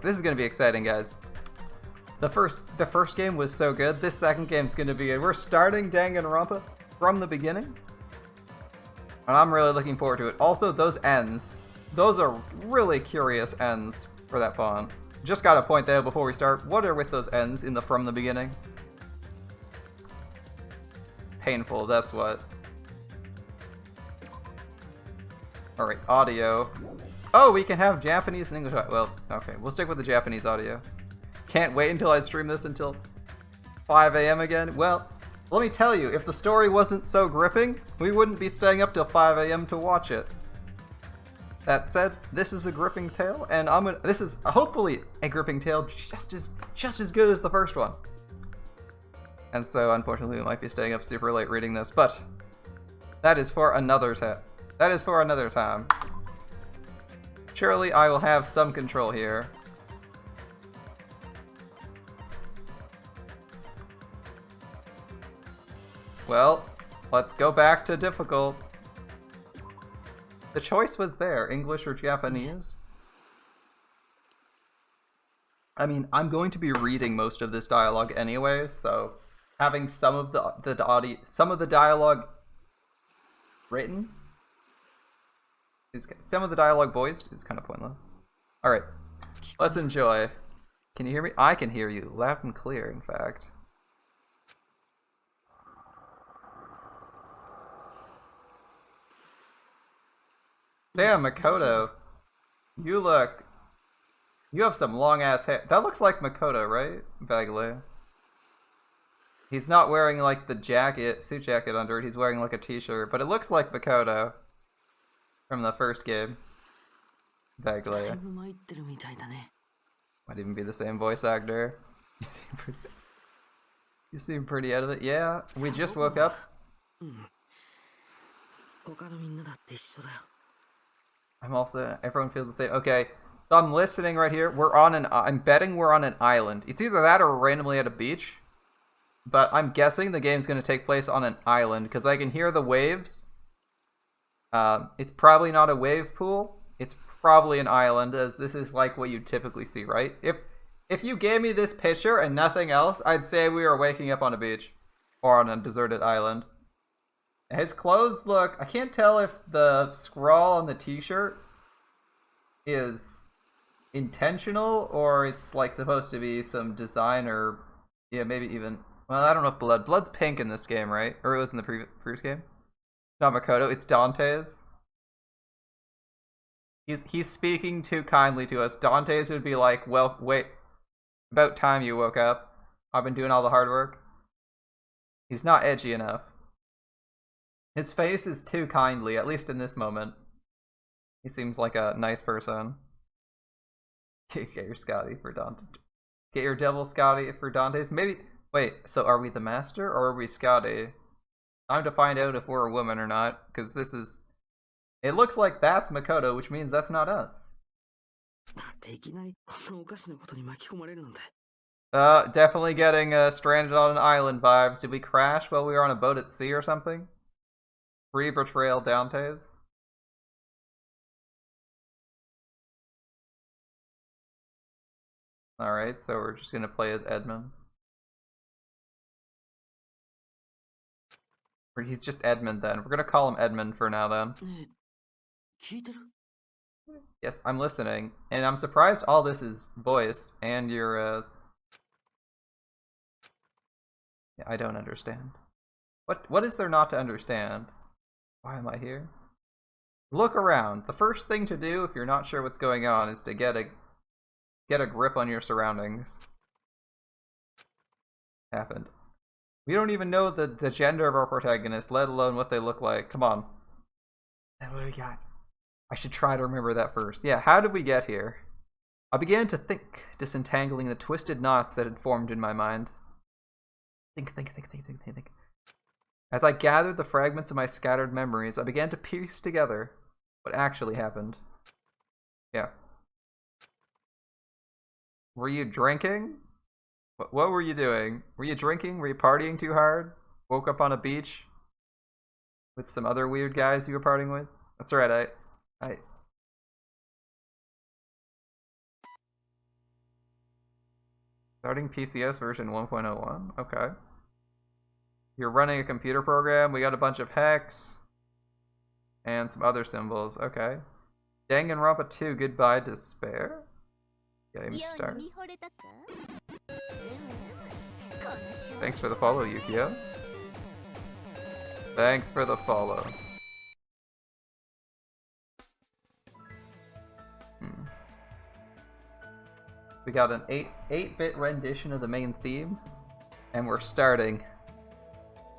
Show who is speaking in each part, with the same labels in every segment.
Speaker 1: This is gonna be exciting, guys. The first game was so good. This second game's gonna be good. We're starting Danganronpa from the beginning, and I'm really looking forward to it. Also, those ends. Those are really curious ends for that pawn. Just gotta point that out before we start. What are with those ends in the from the beginning? Painful, that's what. Alright, audio. Oh, we can have Japanese and English. Well, okay, we'll stick with the Japanese audio. Can't wait until I stream this until 5 a.m. again. Well, let me tell you, if the story wasn't so gripping, we wouldn't be staying up till 5 a.m. to watch it. That said, this is a gripping tale, and this is hopefully a gripping tale just as good as the first one. And so, unfortunately, we might be staying up super late reading this, but that is for another time. Surely I will have some control here. Well, let's go back to difficult. The choice was there, English or Japanese. I mean, I'm going to be reading most of this dialogue anyway, so having some of the dialogue written, some of the dialogue voiced is kind of pointless. All right, let's enjoy. Can you hear me? I can hear you, loud and clear, in fact. Damn, Makoto. You have some long ass hair. That looks like Makoto, right? Vaguely. He's not wearing like the suit jacket under it. He's wearing like a t-shirt, but it looks like Makoto from the first game. Vaguely. Might even be the same voice actor. You seem pretty out of it. Yeah, we just woke up. Everyone feels the same. Okay, so I'm listening right here. I'm betting we're on an island. It's either that or randomly at a beach. But I'm guessing the game's going to take place on an island because I can hear the waves. It's probably not a wave pool. It's probably an island, as this is like what you typically see, right? If you gave me this picture and nothing else, I'd say we were waking up on a beach or on a deserted island. His clothes look... I can't tell if the scrawl on the t-shirt is intentional or it's like supposed to be some design or... Yeah, maybe even... Well, I don't know if Blood's pink in this game, right? Or it was in the previous game? Not Makoto, it's Dante's. He's speaking too kindly to us. Dante's would be like, well, wait. About time you woke up. I've been doing all the hard work. He's not edgy enough. His face is too kindly, at least in this moment. He seems like a nice person. Get your Scotty for Dante. Get your Devil Scotty for Dante's. Maybe... Wait, so are we the master or are we Scotty? Time to find out if we're a woman or not, because this is... It looks like that's Makoto, which means that's not us. Definitely getting stranded on an island vibes. Did we crash while we were on a boat at sea or something? Free betrayal Dante's. Alright, so we're just gonna play as Edmund. Or he's just Edmund then. We're gonna call him Edmund for now then. Yes, I'm listening. And I'm surprised all this is voiced and you're yeah, I don't understand. What is there not to understand? Why am I here? Look around. The first thing to do if you're not sure what's going on is to get a grip on your surroundings. Happened. We don't even know the gender of our protagonist, let alone what they look like. Come on. What do we got? I should try to remember that first. Yeah, how did we get here? I began to think, disentangling the twisted knots that had formed in my mind. Think. As I gathered the fragments of my scattered memories, I began to piece together what actually happened. Yeah. Were you drinking? What were you doing? Were you drinking? Were you partying too hard? Woke up on a beach with some other weird guys you were partying with? That's right, Starting PCS version 1.01. Okay. You're running a computer program. We got a bunch of hex. And some other symbols. Okay. Danganronpa 2, Goodbye Despair. Game start. Thanks for the follow, Yukio. Thanks for the follow. We got an 8-bit rendition of the main theme, and we're starting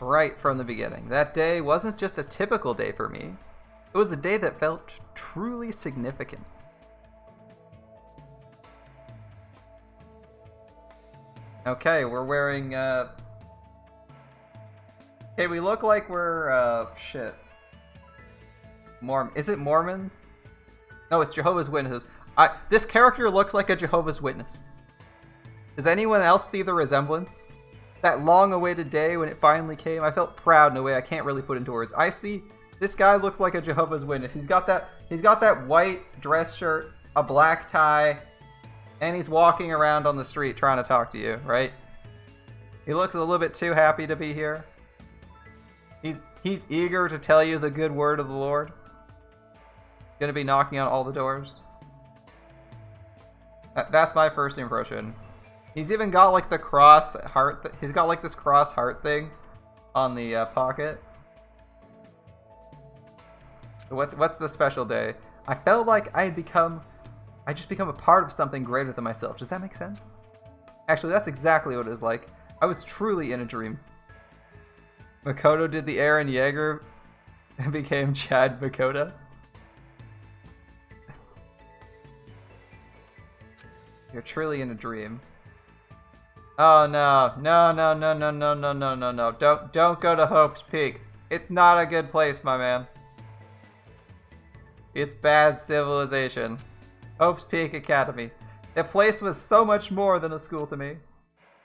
Speaker 1: right from the beginning. That day wasn't just a typical day for me. It was a day that felt truly significant. Okay, we're wearing, okay, we look like we're, shit. Is it Mormons? No, it's Jehovah's Witnesses. This character looks like a Jehovah's Witness. Does anyone else see the resemblance? That long-awaited day when it finally came, I felt proud in a way I can't really put into words. I see, this guy looks like a Jehovah's Witness. He's got that white dress shirt, a black tie, and he's walking around on the street trying to talk to you, right? He looks a little bit too happy to be here. He's eager to tell you the good word of the Lord. Gonna be knocking on all the doors. That's my first impression. He's even got like the cross heart. He's got like this cross heart thing on the pocket. What's the special day? I felt like I just become a part of something greater than myself. Does that make sense? Actually, that's exactly what it was like. I was truly in a dream. Makoto did the Eren Yeager and became Chad Makoto. You're truly in a dream. Oh no. No. Don't go to Hope's Peak. It's not a good place, my man. It's bad civilization. Hope's Peak Academy. The place was so much more than a school to me.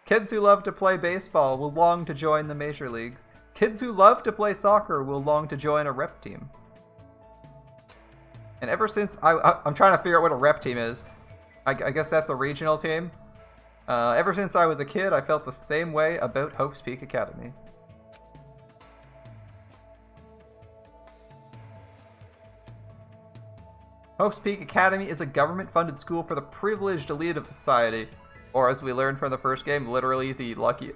Speaker 1: Kids who love to play baseball will long to join the major leagues. Kids who love to play soccer will long to join a rep team. And ever since I'm trying to figure out what a rep team is. I guess that's a regional team. Ever since I was a kid, I felt the same way about Hope's Peak Academy. Hope's Peak Academy is a government-funded school for the privileged elite of society. Or as we learned from the first game, literally the lucky,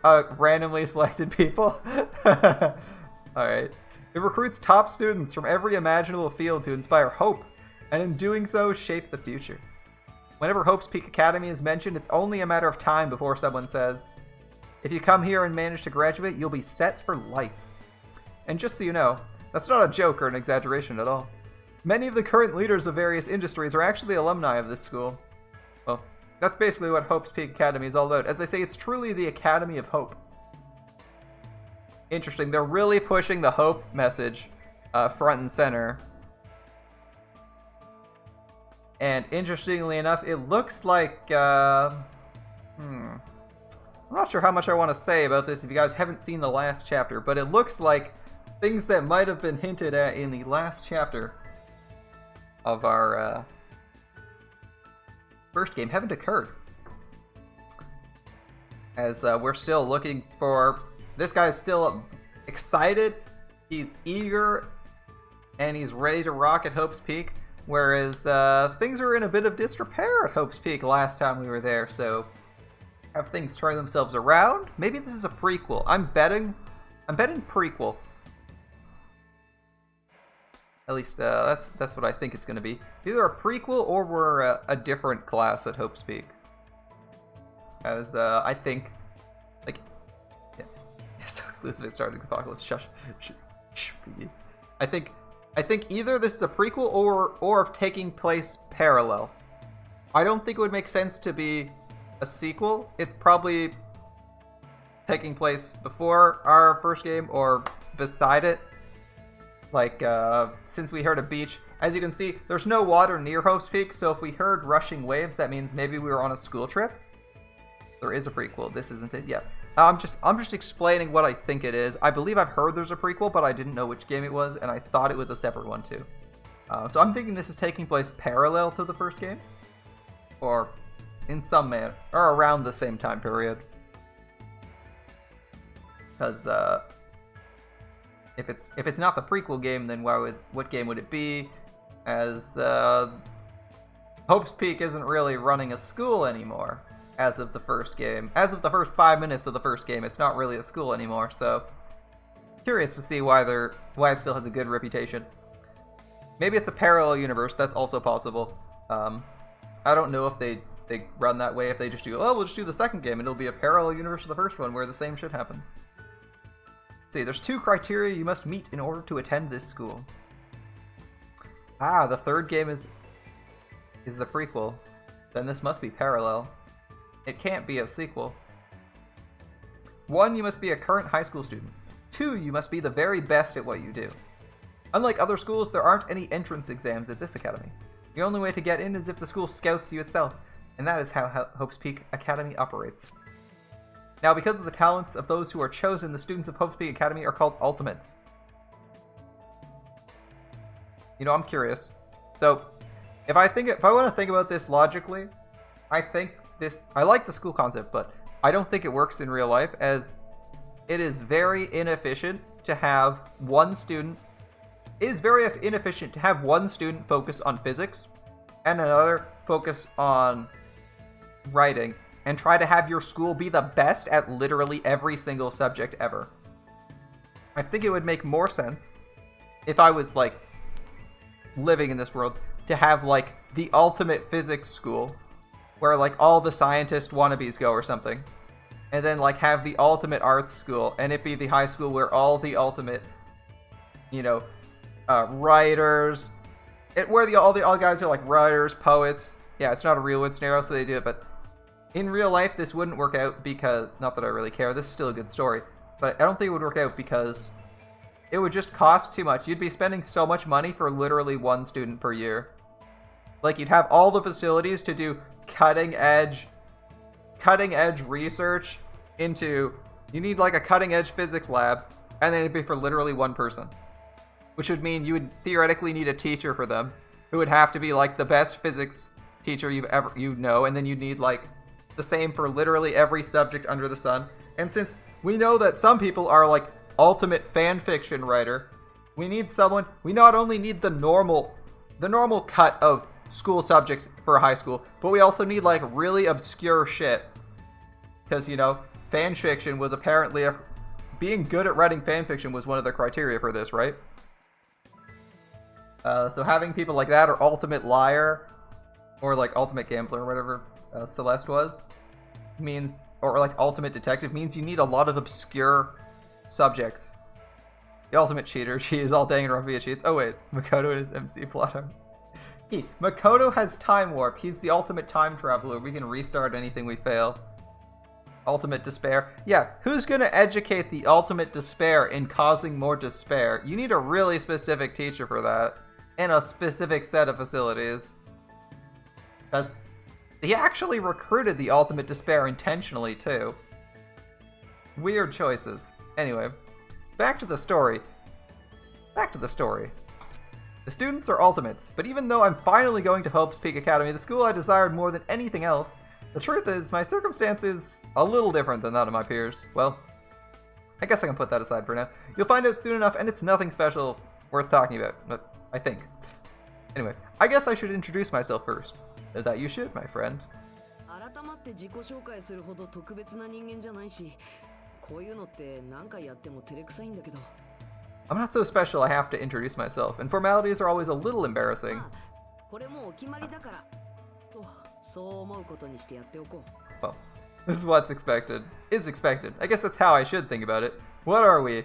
Speaker 1: randomly selected people. Alright. It recruits top students from every imaginable field to inspire hope, and in doing so, shape the future. Whenever Hope's Peak Academy is mentioned, it's only a matter of time before someone says, if you come here and manage to graduate, you'll be set for life. And just so you know, that's not a joke or an exaggeration at all. Many of the current leaders of various industries are actually alumni of this school. Well, that's basically what Hope's Peak Academy is all about. As they say, it's truly the Academy of Hope. Interesting, they're really pushing the hope message front and center. And interestingly enough, it looks like, I'm not sure how much I want to say about this if you guys haven't seen the last chapter, but it looks like things that might have been hinted at in the last chapter of our first game haven't occurred. As we're still looking for, this guy's still excited, he's eager, and he's ready to rock at Hope's Peak. Whereas things were in a bit of disrepair at Hope's Peak last time we were there, so have things turned themselves around? Maybe this is a prequel. I'm betting prequel. At least that's what I think it's going to be. Either a prequel or we're a different class at Hope's Peak. As I think, like, yeah, so exclusive at starting the apocalypse. Shush. I think either this is a prequel or taking place parallel. I don't think it would make sense to be a sequel. It's probably taking place before our first game or beside it. Like, since we heard a beach, as you can see, there's no water near Hope's Peak, so if we heard rushing waves, that means maybe we were on a school trip. There is a prequel. This isn't it yet. I'm just explaining what I think it is. I believe I've heard there's a prequel, but I didn't know which game it was, and I thought it was a separate one too. So I'm thinking this is taking place parallel to the first game, or in some manner, or around the same time period. Because if it's not the prequel game, then what game would it be? As Hope's Peak isn't really running a school anymore as of the first game. As of the first 5 minutes of the first game, it's not really a school anymore. So curious to see why it still has a good reputation. Maybe it's a parallel universe. That's also possible. I don't know if they run that way. If they just do, oh, we'll just do the second game and it'll be a parallel universe to the first one where the same shit happens. Let's see, there's 2 criteria you must meet in order to attend this school. Ah, the third game is the prequel. Then this must be parallel. It can't be a sequel. 1, you must be a current high school student. 2, you must be the very best at what you do. Unlike other schools, there aren't any entrance exams at this academy. The only way to get in is if the school scouts you itself, and that is how Hope's Peak Academy operates. Now, because of the talents of those who are chosen, the students of Hope's Peak Academy are called Ultimates. You know, I'm curious. So, if I want to think about this logically, I like the school concept, but I don't think it works in real life, as it is very inefficient to have one student. It is very inefficient to have one student focus on physics and another focus on writing and try to have your school be the best at literally every single subject ever. I think it would make more sense if I was, like, living in this world to have, like, the ultimate physics school where, like, all the scientist wannabes go or something. And then, like, have the ultimate arts school and it be the high school where all the ultimate, you know, writers, all the guys are like writers, poets. Yeah, it's not a real scenario, so they do it. But in real life, this wouldn't work out because, not that I really care, this is still a good story, but I don't think it would work out because it would just cost too much. You'd be spending so much money for literally one student per year. Like, you'd have all the facilities to do cutting edge research into, you need like a cutting edge physics lab, and then it'd be for literally one person. Which would mean you would theoretically need a teacher for them, who would have to be like the best physics teacher you know, and then you'd need like the same for literally every subject under the sun. And since we know that some people are like ultimate fan fiction writer, we not only need the normal cut of school subjects for high school, but we also need like really obscure shit. Because, you know, fan fiction was apparently being good at writing fan fiction was one of the criteria for this, right? So having people like that, or Ultimate Liar, or like Ultimate Gambler, or whatever Celeste was, means, or like Ultimate Detective, means you need a lot of obscure subjects. The Ultimate Cheater, she is all Danganronpa cheats. Oh wait, it's Makoto and his MC plotter. Makoto has time warp. He's the ultimate time traveler. We can restart anything we fail. Ultimate despair. Yeah, who's gonna educate the ultimate despair in causing more despair? You need a really specific teacher for that, and a specific set of facilities. Because he actually recruited the ultimate despair intentionally, too. Weird choices. Anyway, back to the story. The students are ultimates, but even though I'm finally going to Hope's Peak Academy, the school I desired more than anything else, the truth is, my circumstance is a little different than that of my peers. Well, I guess I can put that aside for now. You'll find out soon enough, and it's nothing special worth talking about, but I think. Anyway, I guess I should introduce myself first. That you should, my friend. I'm not so special I have to introduce myself, and formalities are always a little embarrassing. Well, this is what's expected. Is expected. I guess that's how I should think about it. What are we?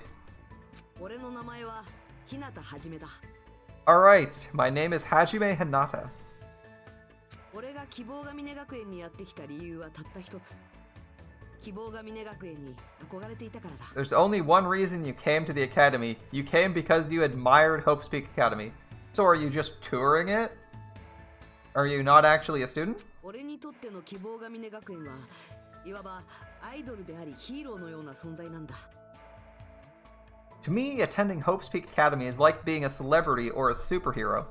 Speaker 1: Alright, my name is Hajime Hinata. There's only one reason you came to the academy. You came because you admired Hope's Peak Academy. So are you just touring it? Are you not actually a student? To me, attending Hope's Peak Academy is like being a celebrity or a superhero.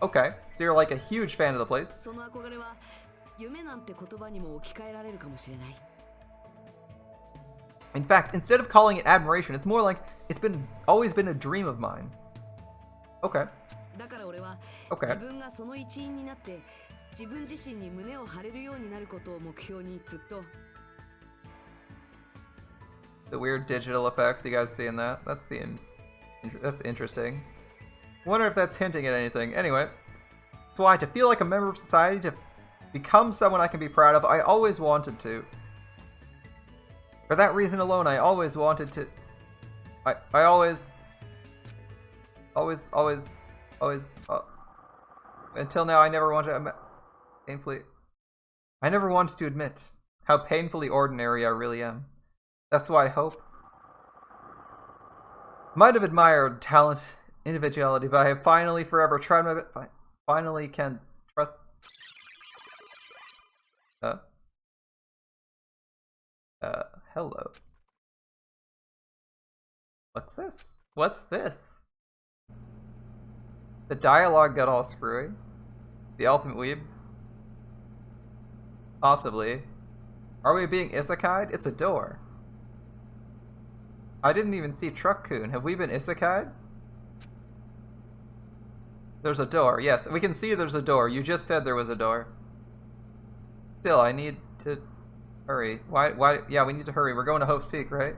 Speaker 1: Okay, so you're like a huge fan of the place. In fact, instead of calling it admiration, it's more like it's always been a dream of mine. Okay. Okay. The weird digital effects, you guys seeing that? That's interesting. Wonder if that's hinting at anything. Anyway, so to feel like a member of society, to become someone I can be proud of, I always wanted to. For that reason alone, I always wanted to. I always, until now, I never wanted to admit how painfully ordinary I really am. That's why I hope. Might have admired talent, individuality, but I have finally forever tried my best. Finally can trust. Hello. What's this? What's this? The dialogue got all screwy. The ultimate weeb? Possibly. Are we being isekai'd? It's a door. I didn't even see Truck-kun. Have we been isekai'd? There's a door. Yes, we can see there's a door. You just said there was a door. Still, I need to hurry. Why? Yeah, we need to hurry. We're going to Hope's Peak, right?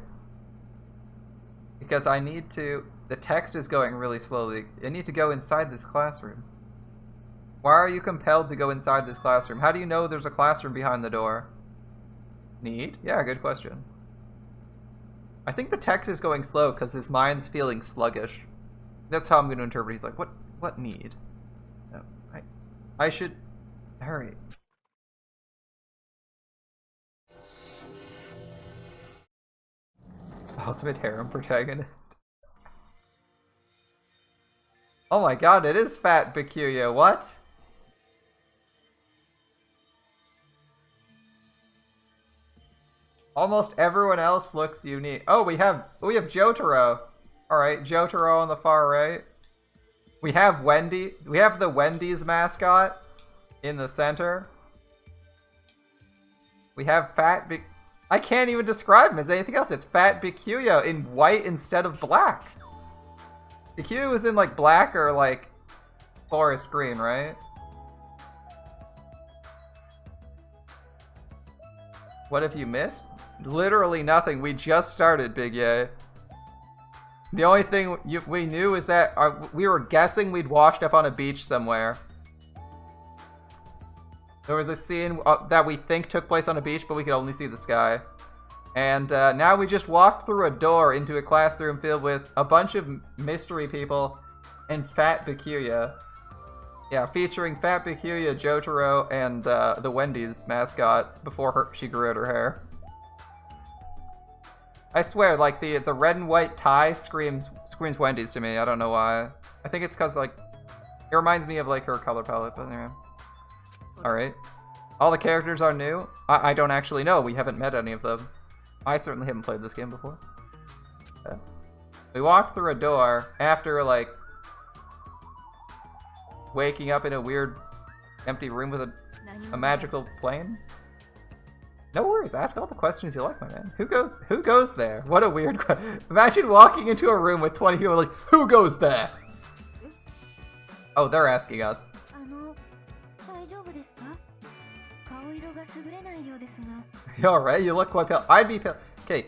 Speaker 1: Because I need to... The text is going really slowly. I need to go inside this classroom. Why are you compelled to go inside this classroom? How do you know there's a classroom behind the door? Need? Yeah, good question. I think the text is going slow because his mind's feeling sluggish. That's how I'm going to interpret it. He's like, what need? No, I should... Hurry. Ultimate harem protagonist. Oh my god, it is Fat Bikuya. What? Almost everyone else looks unique. Oh, we have Jotaro. All right, Jotaro on the far right. We have Wendy. We have the Wendy's mascot in the center. We have Fat I can't even describe him as anything else. It's Fat Bikuya in white instead of black. Bikuya was in like black or like forest green, right? What have you missed? Literally nothing. We just started, Big Yay. The only thing we knew is that we were guessing we'd washed up on a beach somewhere. There was a scene that we think took place on a beach, but we could only see the sky. And now we just walked through a door into a classroom filled with a bunch of mystery people and Fat Bikuya. Yeah, featuring Fat Bikuya, Jotaro, and the Wendy's mascot before she grew out her hair. I swear, like, the red and white tie screams Wendy's to me. I don't know why. I think it's because, like, it reminds me of, like, her color palette, but anyway. Alright. All the characters are new? I don't actually know. We haven't met any of them. I certainly haven't played this game before. Okay. We walked through a door after, like, waking up in a weird empty room with a magical plane. No worries, ask all the questions you like, my man. Who goes there? What a weird question. Imagine walking into a room with 20 people like, who goes there? Oh, they're asking us. You alright? You look quite pale. I'd be pale. Okay,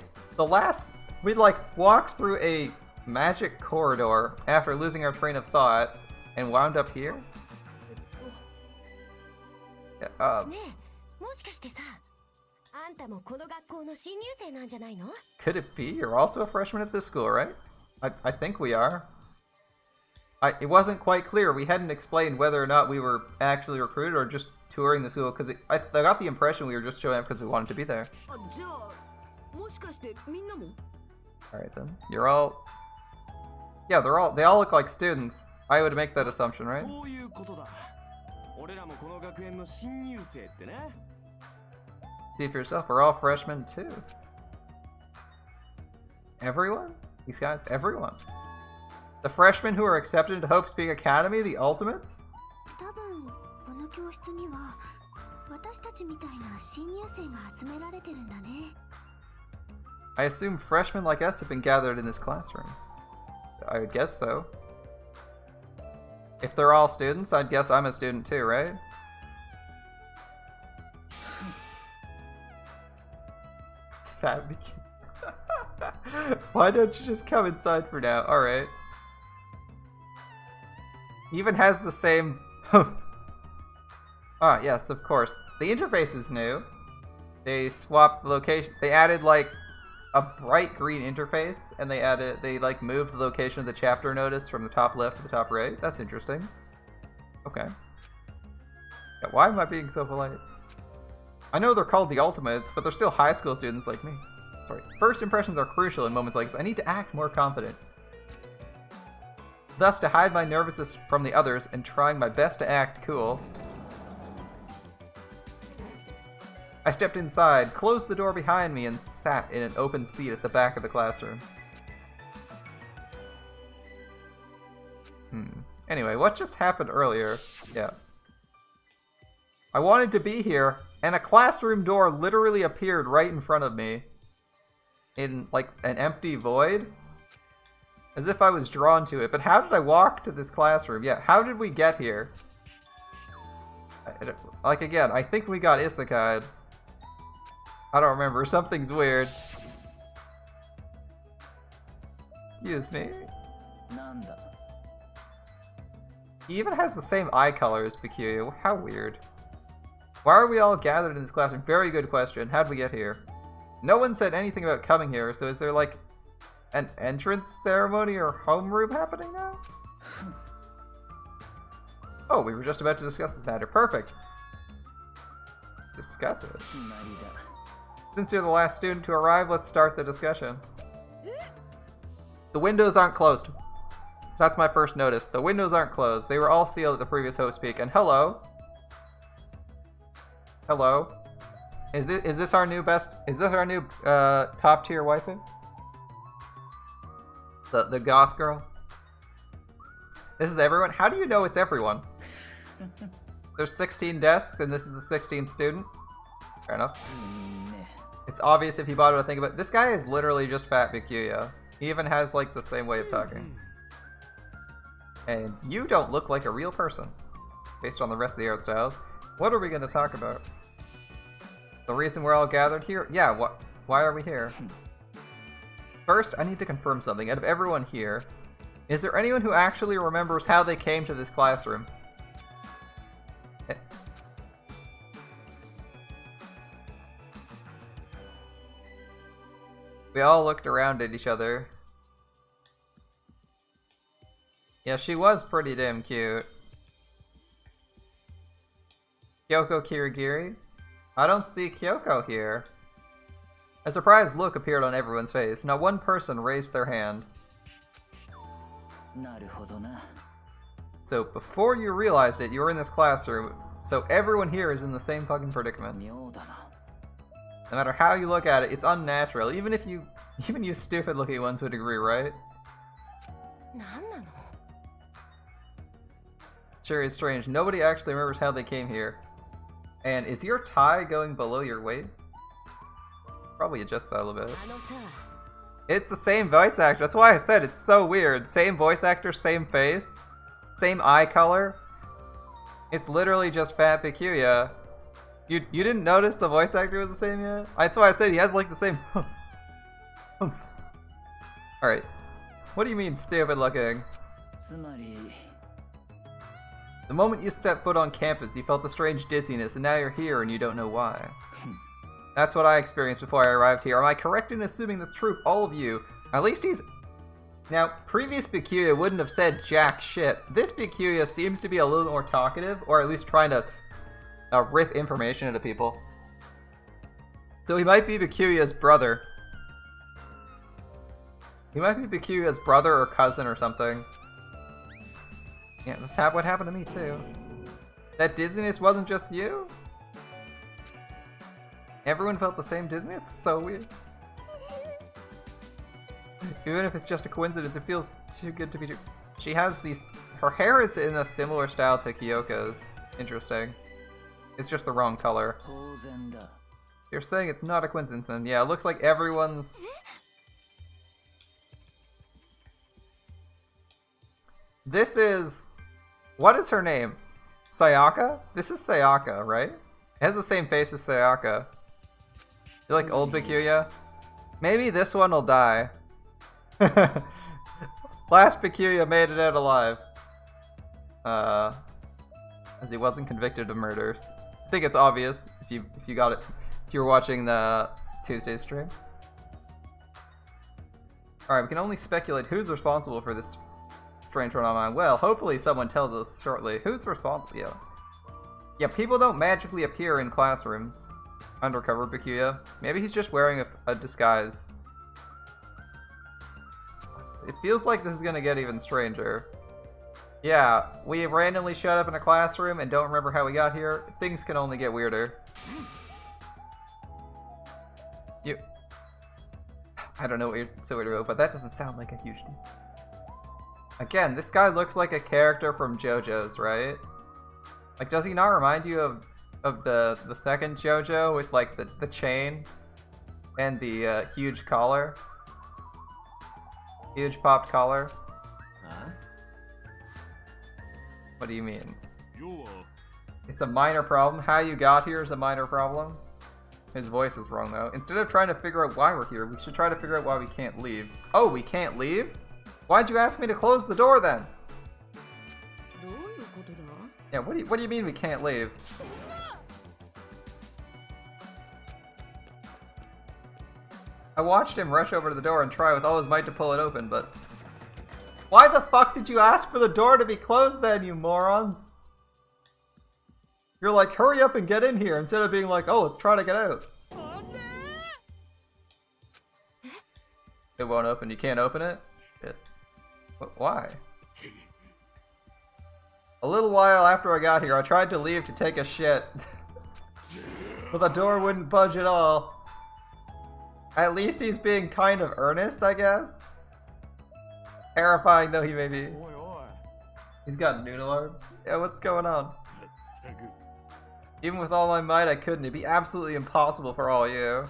Speaker 1: we'd like walked through a magic corridor after losing our train of thought and wound up here? Could it be? You're also a freshman at this school, right? I think we are. It wasn't quite clear. We hadn't explained whether or not we were actually recruited or just touring the school, because I got the impression we were just showing up because we wanted to be there. Alright then. You're all... Yeah, they all look like students. I would make that assumption, right? See for yourself, we're all freshmen too. Everyone? These guys? Everyone. The freshmen who are accepted into Hope's Peak Academy, the Ultimates? I assume freshmen like us have been gathered in this classroom. I would guess so. If they're all students, I'd guess I'm a student too, right? It's fat. Why don't you just come inside for now? Alright. Even has the same... Ah, yes, of course. The interface is new. They swapped the location. They added, like, a bright green interface, and they like moved the location of the chapter notice from the top left to the top right. That's interesting. Okay. Yeah, why am I being so polite? I know they're called the Ultimates, but they're still high school students like me. Sorry. First impressions are crucial in moments like this. I need to act more confident. Thus, to hide my nervousness from the others and trying my best to act cool, I stepped inside, closed the door behind me, and sat in an open seat at the back of the classroom. Anyway, what just happened earlier? Yeah. I wanted to be here, and a classroom door literally appeared right in front of me. In, like, an empty void? As if I was drawn to it. But how did I walk to this classroom? Yeah, how did we get here? Like, again, I think we got isekai'd. I don't remember. Something's weird. Excuse me. He even has the same eye color as Peculiar. How weird. Why are we all gathered in this classroom? Very good question. How'd we get here? No one said anything about coming here, so is there like an entrance ceremony or homeroom happening now? Oh, we were just about to discuss this matter. Perfect. Discuss it. Since you're the last student to arrive, let's start the discussion. The windows aren't closed. That's my first notice. The windows aren't closed. They were all sealed at the previous host peak. And hello. Hello. Is this our new best? Is this our new top tier waifu? The goth girl. This is everyone. How do you know it's everyone? There's 16 desks, and this is the 16th student. Fair enough. It's obvious if you bother to think about it. This guy is literally just Fat Bikuya. He even has like the same way of talking. And you don't look like a real person, based on the rest of the art styles. What are we going to talk about? The reason we're all gathered here? Yeah, why are we here? First, I need to confirm something. Out of everyone here, is there anyone who actually remembers how they came to this classroom? We all looked around at each other. Yeah, she was pretty damn cute. Kyoko Kirigiri? I don't see Kyoko here. A surprised look appeared on everyone's face. Not one person raised their hand. So before you realized it, you were in this classroom, so everyone here is in the same fucking predicament. No matter how you look at it, it's unnatural. Even you stupid looking ones would agree, right? Sure is strange. Nobody actually remembers how they came here. And is your tie going below your waist? Probably adjust that a little bit. It's the same voice actor. That's why I said it's so weird. Same voice actor, same face, same eye color. It's literally just Fat Bikuya. You didn't notice the voice actor was the same yet? That's why I said he has like the same. Alright. What do you mean stupid looking? The moment you stepped foot on campus, you felt a strange dizziness, and now you're here and you don't know why. That's what I experienced before I arrived here. Am I correct in assuming that's true of all of you? At least he's... Now, previous Bikuya wouldn't have said jack shit. This Bikuya seems to be a little more talkative, or at least trying to rip information into people. So he might be Bikuya's brother. He might be Bikuya's brother or cousin or something. Yeah, that's what happened to me too. That dizziness wasn't just you? Everyone felt the same dizziness? That's so weird. Even if it's just a coincidence, it feels too good to be true. She has these... Her hair is in a similar style to Kyoko's. Interesting. It's just the wrong color. You're saying it's not a coincidence, and yeah, it looks like everyone's... This is... What is her name? Sayaka? This is Sayaka, right? It has the same face as Sayaka. You like old Bikuya? Maybe this one will die. Last Bikuya made it out alive. As he wasn't convicted of murders. I think it's obvious if you got it. If you were watching the Tuesday stream. Alright, we can only speculate who's responsible for this strange phenomenon. Well, hopefully someone tells us shortly. Who's responsible? Yeah, people don't magically appear in classrooms. Undercover Bikuya. Maybe he's just wearing a disguise. It feels like this is gonna get even stranger. Yeah, we randomly showed up in a classroom and don't remember how we got here. Things can only get weirder. I don't know what you're so weird about, but that doesn't sound like a huge deal. Again, this guy looks like a character from JoJo's, right? Like, does he not remind you of the second JoJo with like the chain and the huge collar? Huge popped collar?
Speaker 2: Huh?
Speaker 1: What do you mean? It's a minor problem. How you got here is a minor problem. His voice is wrong though. Instead of trying to figure out why we're here, we should try to figure out why we can't leave. Oh, we can't leave? Why'd you ask me to close the door then? Yeah, what do you mean we can't leave? I watched him rush over to the door and try with all his might to pull it open, but... Why the fuck did you ask for the door to be closed then, you morons? You're like, hurry up and get in here, instead of being like, oh, let's try to get out. It won't open. You can't open it? Shit. Why? A little while after I got here, I tried to leave to take a shit. But the door wouldn't budge at all. At least he's being kind of earnest, I guess? Terrifying though he may be. He's got noodle arms. Yeah, what's going on? Even with all my might, I couldn't. It'd be absolutely impossible for all you.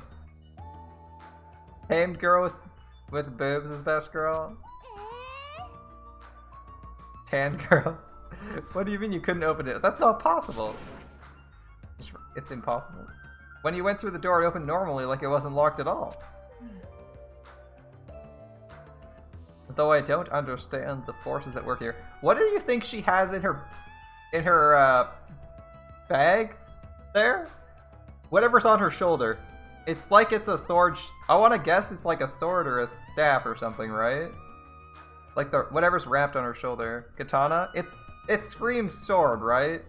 Speaker 1: Tamed girl with boobs is best girl. Tan girl. What do you mean you couldn't open it? That's not possible. It's impossible. When you went through the door, it opened normally, like it wasn't locked at all. Though I don't understand the forces at work here. What do you think she has in her bag there? Whatever's on her shoulder. It's like it's a sword. I want to guess it's like a sword or a staff or something, right? Like the whatever's wrapped on her shoulder. Katana? It screams sword, right?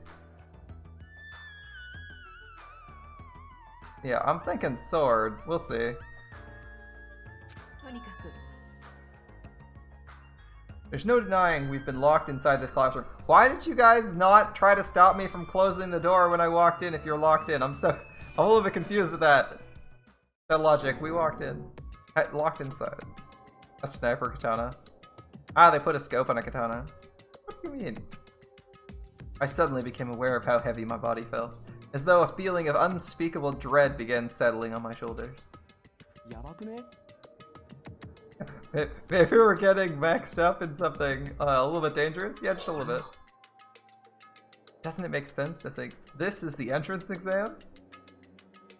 Speaker 1: Yeah, I'm thinking sword. We'll see. There's no denying we've been locked inside this classroom. Why did you guys not try to stop me from closing the door when I walked in if you're locked in? I'm a little bit confused with that logic. We walked in. Locked inside. A sniper katana. Ah, they put a scope on a katana. What do you mean? I suddenly became aware of how heavy my body felt, as though a feeling of unspeakable dread began settling on my shoulders. If we were getting maxed up in something a little bit dangerous, yeah, just a little bit. Doesn't it make sense to think this is the entrance exam?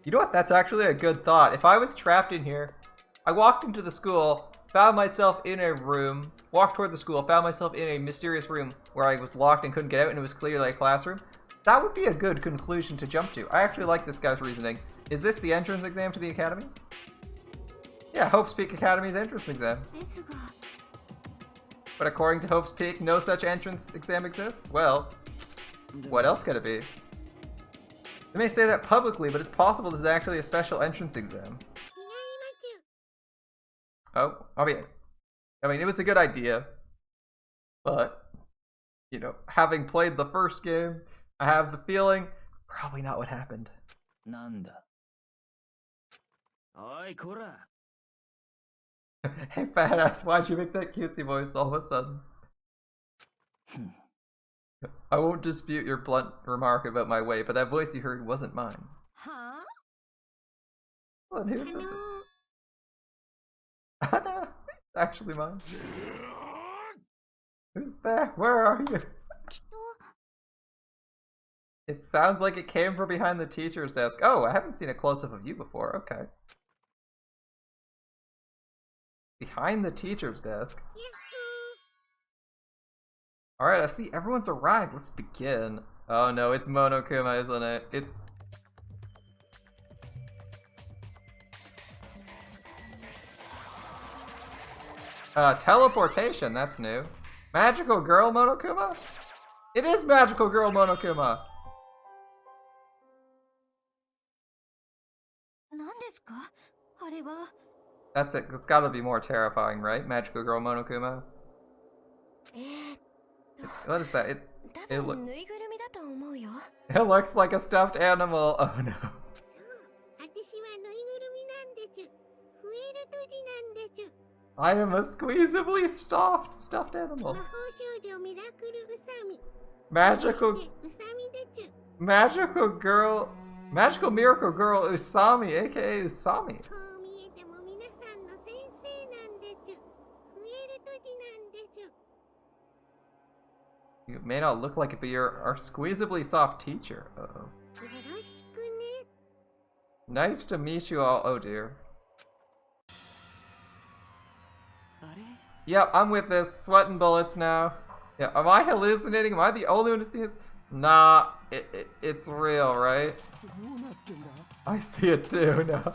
Speaker 1: You know what? That's actually a good thought. If I was trapped in here, I walked into the school, found myself in a room, walked toward the school, found myself in a mysterious room where I was locked and couldn't get out and it was clearly a classroom. That would be a good conclusion to jump to. I actually like this guy's reasoning. Is this the entrance exam to the academy? Yeah, Hope's Peak Academy's entrance exam. But according to Hope's Peak, no such entrance exam exists? Well, what else could it be? They may say that publicly, but it's possible this is actually a special entrance exam. Oh, I mean, it was a good idea. But, you know, having played the first game, I have the feeling probably not what happened.
Speaker 2: Nanda. Oi, Kura.
Speaker 1: Hey, fat ass, why'd you make that cutesy voice all of a sudden? I won't dispute your blunt remark about my weight, but that voice you heard wasn't mine.
Speaker 3: Huh?
Speaker 1: Well, then whose is it? No, it's actually mine. Who's there? Where are you? It sounds like it came from behind the teacher's desk. Oh, I haven't seen a close-up of you before. Okay. Behind the teacher's desk? Alright, I see everyone's arrived. Let's begin. Oh no, it's Monokuma, isn't it? It's... teleportation, that's new. Magical Girl Monokuma? It is Magical Girl Monokuma! That's it. That's gotta be more terrifying, right? Magical Girl Monokuma? What is that? It looks like a stuffed animal. Oh no. I am a squeezably soft stuffed animal. Magical Miracle Girl Usami, aka Usami. You may not look like it, but you're our squeezably soft teacher. Uh-oh. Nice to meet you all. Oh dear. Yep, I'm with this. Sweating bullets now. Yeah, am I hallucinating? Am I the only one to see this? Nah, it's real, right? I see it too now.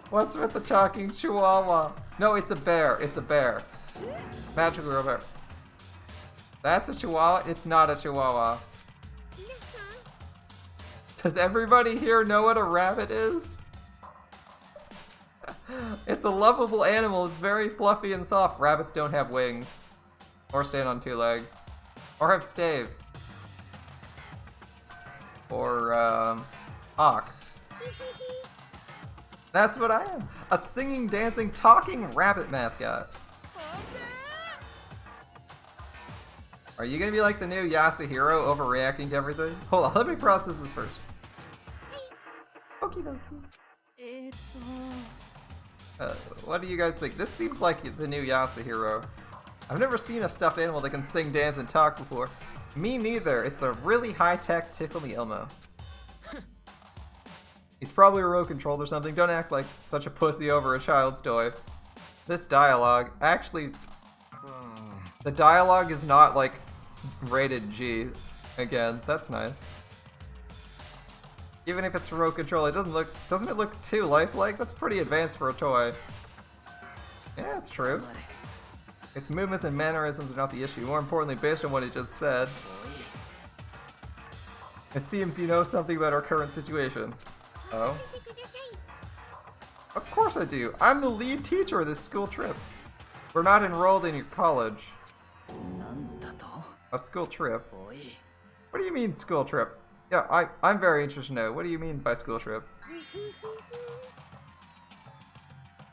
Speaker 1: What's with the talking chihuahua? No, it's a bear. It's a bear. Magical Girl bear. That's a chihuahua? It's not a chihuahua. Does everybody here know what a rabbit is? It's a lovable animal. It's very fluffy and soft. Rabbits don't have wings. Or stand on two legs. Or have staves. Or, hawk. That's what I am. A singing, dancing, talking rabbit mascot. Are you gonna be like the new Yasuhiro, overreacting to everything? Hold on, let me process this first. Okie dokie. What do you guys think? This seems like the new Yasuhiro. I've never seen a stuffed animal that can sing, dance, and talk before. Me neither. It's a really high-tech Tickle Me Elmo. He's probably remote controlled or something. Don't act like such a pussy over a child's toy. This dialogue, actually, the dialogue is not like rated G. Again, that's nice. Even if it's remote control, it doesn't it look too lifelike? That's pretty advanced for a toy. Yeah, it's true. Its movements and mannerisms are not the issue. More importantly, based on what he just said, it seems you know something about our current situation. Oh? Of course I do. I'm the lead teacher of this school trip. We're not enrolled in your college. A school trip? What do you mean school trip? Yeah, I'm very interested to know. What do you mean by school trip?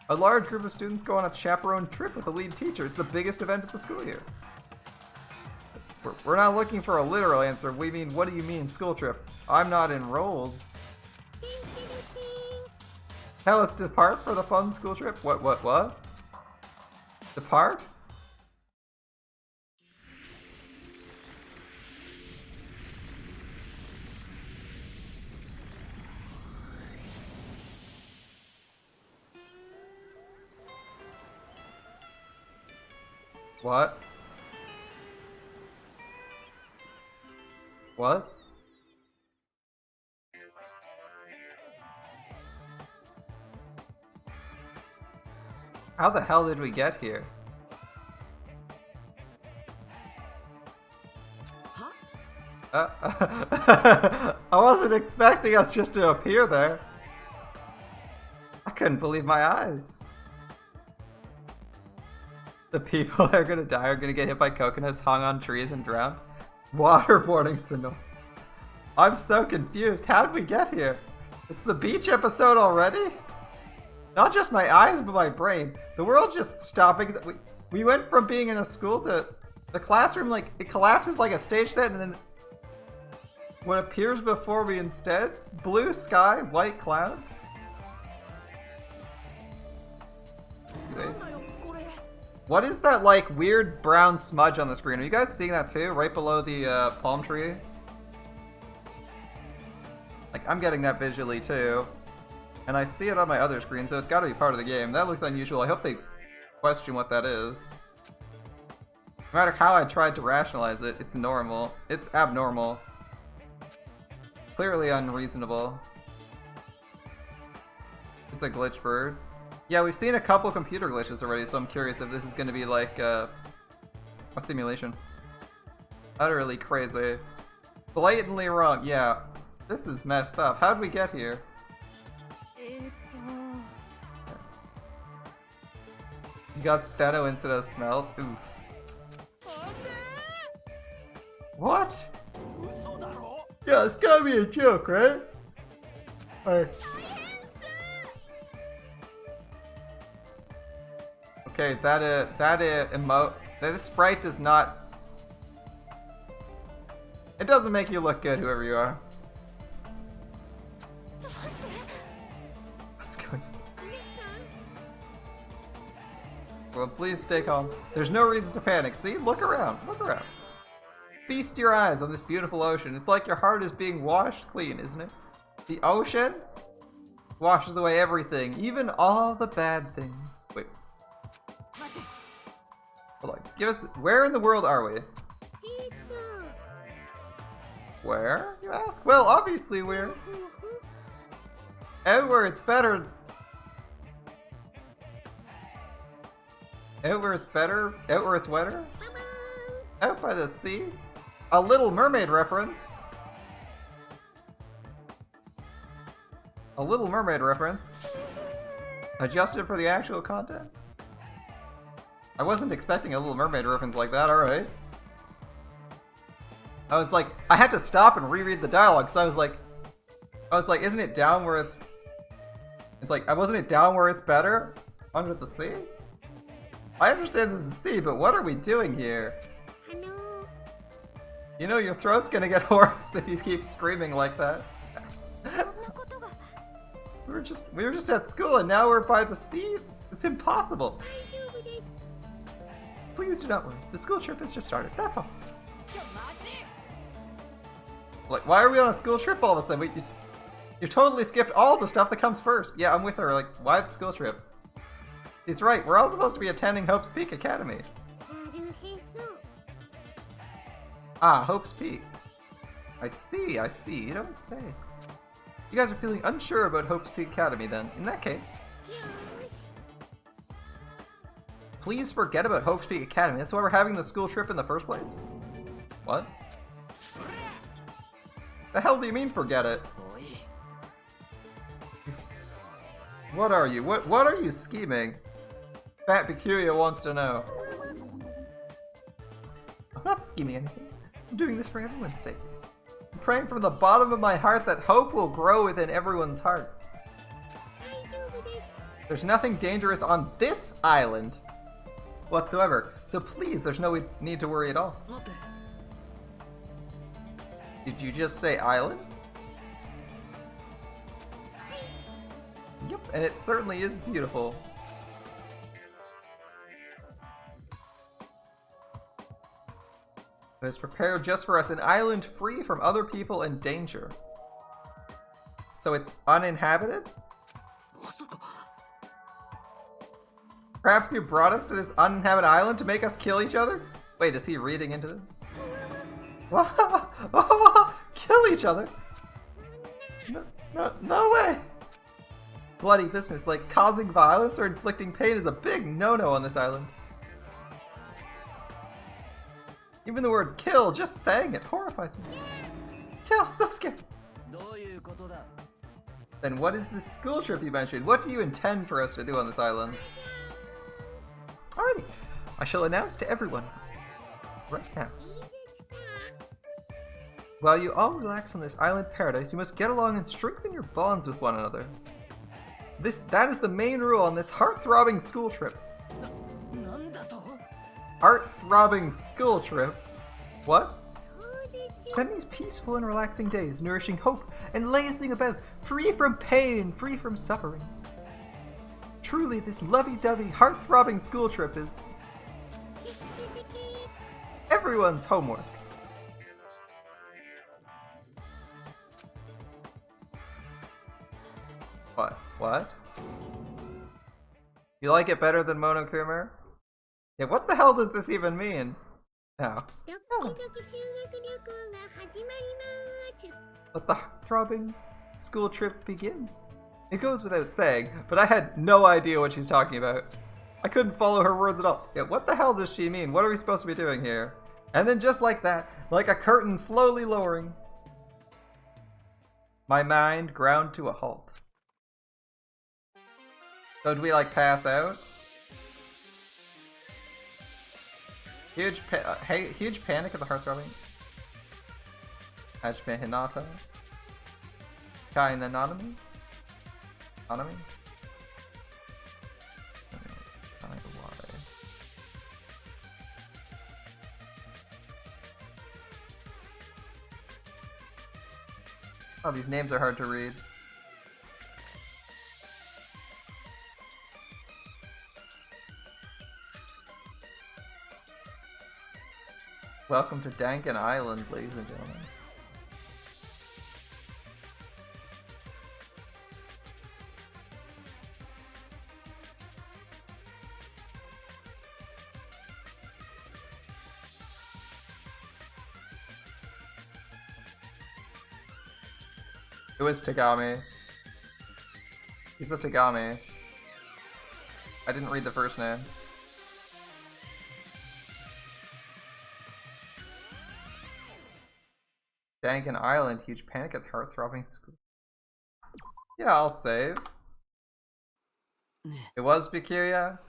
Speaker 1: A large group of students go on a chaperone trip with the lead teacher. It's the biggest event of the school year. We're not looking for a literal answer. We mean, what do you mean school trip? I'm not enrolled. Hell, let's depart for the fun school trip? What? Depart? What? What? How the hell did we get here? I wasn't expecting us just to appear there. I couldn't believe my eyes. The people that are gonna die are gonna get hit by coconuts hung on trees and drown. Waterboarding's the norm. I'm so confused. How did we get here? It's the beach episode already? Not just my eyes, but my brain. The world's just stopping. We went from being in a school to The classroom, like, it collapses like a stage set, and then what appears before me instead? Blue sky, white clouds. Anyways. What is that, like, weird brown smudge on the screen? Are you guys seeing that too? Right below the palm tree? Like, I'm getting that visually too. And I see it on my other screen, so it's gotta be part of the game. That looks unusual. I hope they question what that is. No matter how I tried to rationalize it, it's normal. It's abnormal. Clearly unreasonable. It's a glitch bird. Yeah, we've seen a couple computer glitches already, so I'm curious if this is going to be like a simulation. Utterly crazy. Blatantly wrong. Yeah, this is messed up. How'd we get here? You got steno instead of smell? Oof. What? Yeah, it's gotta be a joke, right? Okay, this sprite does not. It doesn't make you look good, whoever you are. What's going on? Well, please stay calm. There's no reason to panic. See? Look around. Look around. Feast your eyes on this beautiful ocean. It's like your heart is being washed clean, isn't it? The ocean washes away everything, even all the bad things. Wait. Hold on. Give us. Where in the world are we? Where, you ask? Well, obviously we're out where it's better. Out where it's better? Out where it's wetter? Out by the sea? A Little Mermaid reference. A Little Mermaid reference. Adjusted for the actual content? I wasn't expecting a Little Mermaid reference like that, alright. I was like, I had to stop and reread the dialogue because I was like, isn't it down where it's like, wasn't it down where it's better? Under the sea? I understand the sea, but what are we doing here? You know your throat's gonna get hoarse if you keep screaming like that. we were just at school and now we're by the sea? It's impossible. Please do not worry. The school trip has just started, that's all. Like, why are we on a school trip all of a sudden? You totally skipped all the stuff that comes first. Yeah, I'm with her. Like, why the school trip? He's right. We're all supposed to be attending Hope's Peak Academy. Ah, Hope's Peak. I see. You don't say. You guys are feeling unsure about Hope's Peak Academy then. In that case, please forget about Hope's Peak Academy. That's why we're having the school trip in the first place. What? The hell do you mean forget it? What are you? What are you scheming? Fat Bicuria wants to know. I'm not scheming anything. I'm doing this for everyone's sake. I'm praying from the bottom of my heart that hope will grow within everyone's heart. There's nothing dangerous on this island whatsoever. So please, there's no need to worry at all. Did you just say island? Yep, and it certainly is beautiful. It was prepared just for us, an island free from other people and danger. So it's uninhabited? Perhaps you brought us to this uninhabited island to make us kill each other? Wait, is he reading into this? Kill each other? No way! Bloody business, like causing violence or inflicting pain is a big no-no on this island. Even the word kill, just saying it, horrifies me. Yeah, so scared. Then what is this school trip you mentioned? What do you intend for us to do on this island? Alrighty, I shall announce to everyone right now. While you all relax on this island paradise, you must get along and strengthen your bonds with one another. That is the main rule on this heart-throbbing school trip. heart-throbbing school trip. What? Spend these peaceful and relaxing days nourishing hope and lazing about, free from pain, free from suffering. Truly, this lovey-dovey, heart-throbbing school trip is everyone's homework. What? You like it better than Monokuma? Yeah, what the hell does this even mean? Oh. Let the throbbing school trip begin. It goes without saying, but I had no idea what she's talking about. I couldn't follow her words at all. Yeah, what the hell does she mean? What are we supposed to be doing here? And then just like that, like a curtain slowly lowering, my mind ground to a halt. So did we like pass out? Huge panic at the heart throbbing. Hajime Hinata. Kai Nanami? Nanami? Oh, these names are hard to read. Welcome to Dangan Island, ladies and gentlemen. It was Tagami. He's a Tagami. I didn't read the first name. Dangan Island, huge panic at heart-throbbing school. Yeah, I'll save. It was Bikuya.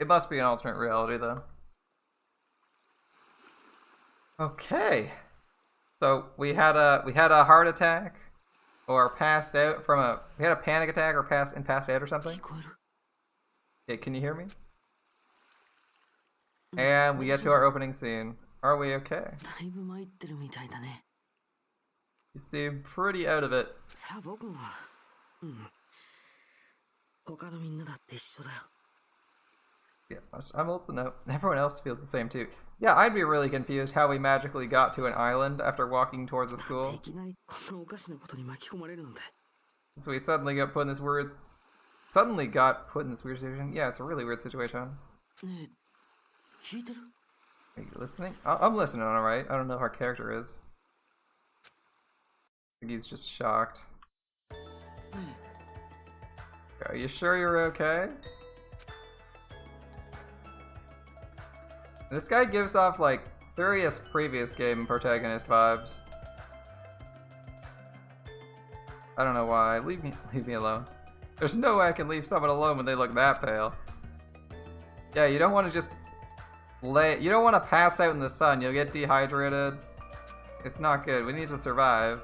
Speaker 1: It must be an alternate reality then. Okay. So we had a heart attack, or passed out from we had a panic attack, or passed out or something. Yeah, can you hear me? And we get to our opening scene. Are we okay? You seem pretty out of it. Yeah, I'm also no. Everyone else feels the same too. Yeah, I'd be really confused how we magically got to an island after walking towards a school. So we suddenly got put in this weird situation. Yeah, it's a really weird situation. Are you listening? I'm listening, alright. I don't know if our character is. I think he's just shocked. Are you sure you're okay? This guy gives off like serious previous game protagonist vibes. I don't know why. Leave me alone. There's no way I can leave someone alone when they look that pale. Yeah, you don't want to just you don't want to pass out in the sun. You'll get dehydrated. It's not good. We need to survive.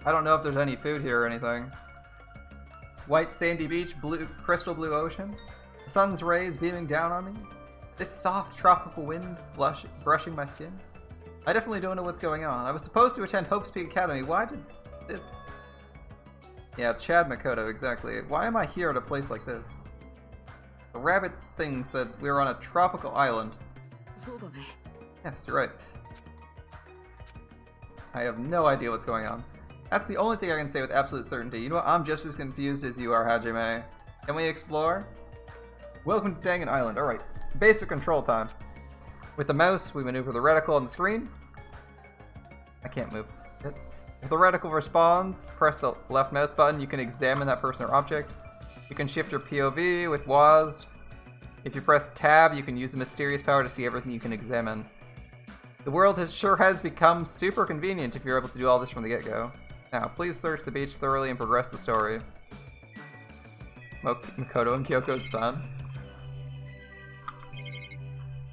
Speaker 1: I don't know if there's any food here or anything. White sandy beach, crystal blue ocean. The sun's rays beaming down on me. This soft tropical wind brushing my skin. I definitely don't know what's going on. I was supposed to attend Hope's Peak Academy. Why did this? Yeah, Chad Makoto, exactly. Why am I here at a place like this? The rabbit thing said we were on a tropical island. Yes, you're right. I have no idea what's going on. That's the only thing I can say with absolute certainty. You know what? I'm just as confused as you are, Hajime. Can we explore? Welcome to Dangan Island. Alright. Basic control time. With the mouse, we maneuver the reticle on the screen. I can't move it. If the reticle responds, press the left mouse button. You can examine that person or object. You can shift your POV with WASD. If you press tab, you can use the mysterious power to see everything you can examine. The world sure has become super convenient if you're able to do all this from the get-go. Now, please search the beach thoroughly and progress the story. Makoto and Kyoko's son.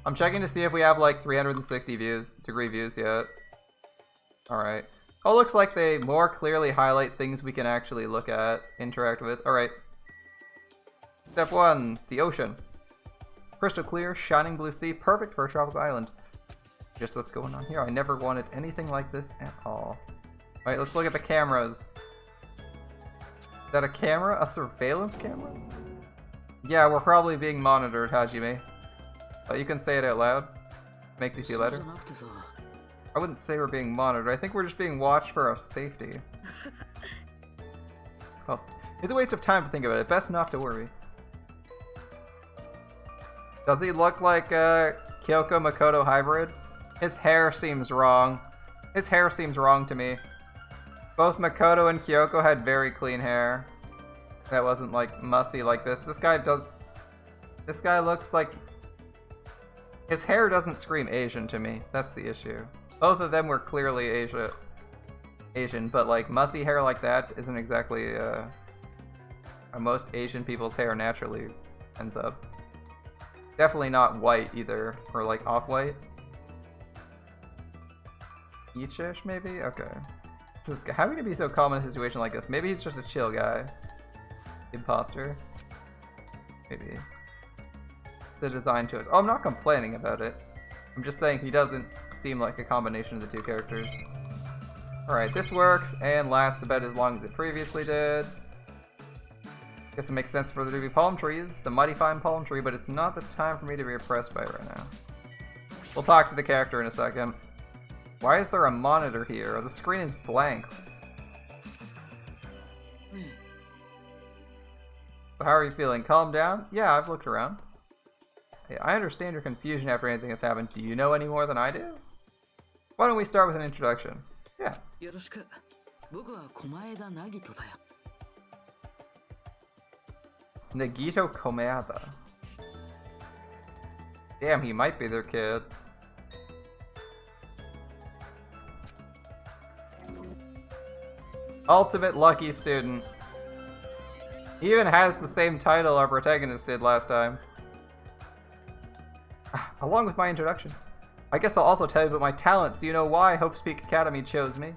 Speaker 1: I'm checking to see if we have like 360 degree views yet. Alright. Oh, looks like they more clearly highlight things we can actually look at, interact with. Alright. Step 1, the ocean. Crystal clear, shining blue sea, perfect for a tropical island. Just what's going on here. I never wanted anything like this at all. Alright, let's look at the cameras. Is that a camera? A surveillance camera? Yeah, we're probably being monitored, Hajime. But you can say it out loud. Makes you feel better. I wouldn't say we're being monitored. I think we're just being watched for our safety. Oh, it's a waste of time to think about it. Best not to worry. Does he look like a Kyoko Makoto hybrid? His hair seems wrong. His hair seems wrong to me. Both Makoto and Kyoko had very clean hair. That wasn't like mussy like this. This guy looks like... His hair doesn't scream Asian to me. That's the issue. Both of them were clearly Asian, but like mussy hair like that isn't exactly how most Asian people's hair naturally ends up. Definitely not white either, or like off-white. Peachish maybe? Okay. So this guy, how can he be so calm in a situation like this? Maybe he's just a chill guy. Imposter. Maybe. The design choice. Oh, I'm not complaining about it. I'm just saying he doesn't seem like a combination of the two characters. Alright, this works and lasts about as long as it previously did. Guess it makes sense for there to be palm trees, the mighty fine palm tree, but it's not the time for me to be oppressed by it right now. We'll talk to the character in a second. Why is there a monitor here? The screen is blank. So how are you feeling? Calm down? Yeah, I've looked around. Hey, I understand your confusion after anything that's happened. Do you know any more than I do? Why don't we start with an introduction? Yeah. Nagito Komeada. Damn, he might be their kid. Ultimate Lucky Student. He even has the same title our protagonist did last time. Along with my introduction. I guess I'll also tell you about my talent so you know why Hope's Peak Academy chose me.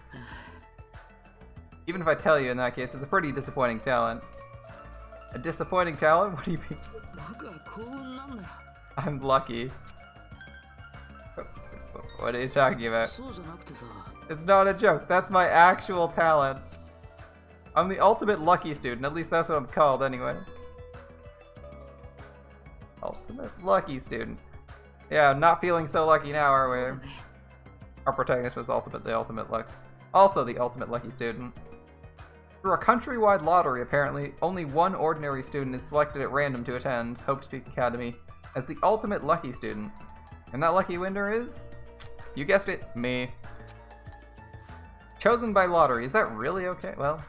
Speaker 1: Even if I tell you in that case, it's a pretty disappointing talent. A disappointing talent? What do you mean? I'm lucky. What are you talking about? It's not a joke. That's my actual talent. I'm the ultimate lucky student. At least that's what I'm called anyway. Ultimate lucky student. Yeah, not feeling so lucky now, are we? Our protagonist was the ultimate luck. Also the ultimate lucky student. Through a countrywide lottery, apparently, only one ordinary student is selected at random to attend Hope's Peak Academy as the ultimate lucky student. And that lucky winner is... You guessed it, me. Chosen by lottery. Is that really okay? Well,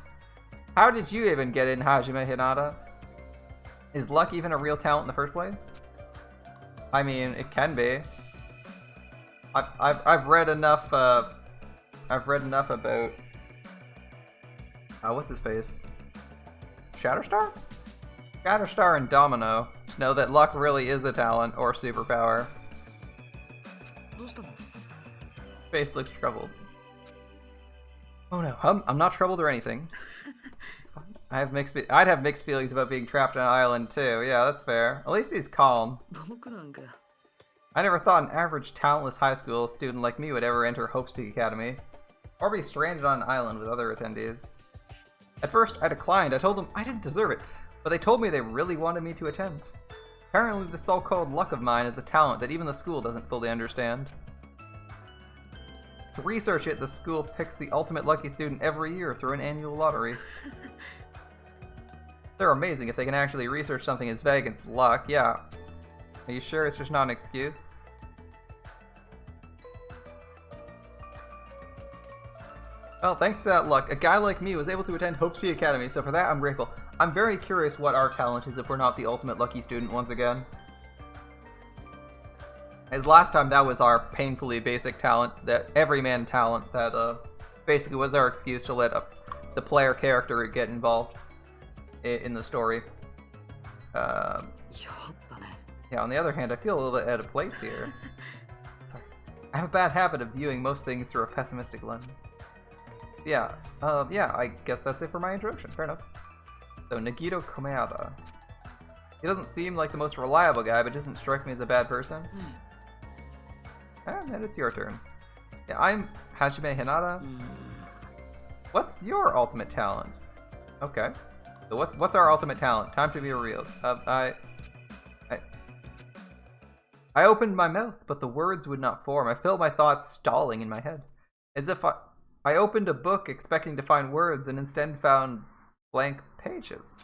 Speaker 1: how did you even get in, Hajime Hinata? Is luck even a real talent in the first place? I mean, it can be. I've read enough. I've read enough about. What's his face? Shatterstar? Shatterstar and Domino to know that luck really is a talent or superpower. Face looks troubled. Oh no, I'm not troubled or anything. It's fine. I'd have mixed feelings about being trapped on an island too. Yeah, that's fair. At least he's calm. I never thought an average talentless high school student like me would ever enter Hope's Peak Academy, or be stranded on an island with other attendees. At first, I declined. I told them I didn't deserve it, but they told me they really wanted me to attend. Apparently, the so-called luck of mine is a talent that even the school doesn't fully understand. To research it, the school picks the ultimate lucky student every year through an annual lottery. They're amazing if they can actually research something as vague as luck, yeah. Are you sure it's just not an excuse? Well, thanks to that luck, a guy like me was able to attend Hope's Peak Academy, so for that I'm grateful. I'm very curious what our talent is if we're not the ultimate lucky student once again. As last time, that was our painfully basic talent, that everyman talent, that basically was our excuse to let the player character get involved in the story. Yeah, on the other hand, I feel a little bit out of place here. Sorry. I have a bad habit of viewing most things through a pessimistic lens. Yeah, yeah, I guess that's it for my introduction. Fair enough. So, Nagito Komeada. He doesn't seem like the most reliable guy, but doesn't strike me as a bad person. And then it's your turn. Yeah, I'm Hajime Hinata. What's your ultimate talent? Okay. So what's our ultimate talent? Time to be revealed. I opened my mouth, but the words would not form. I felt my thoughts stalling in my head. As if I opened a book expecting to find words and instead found blank pages.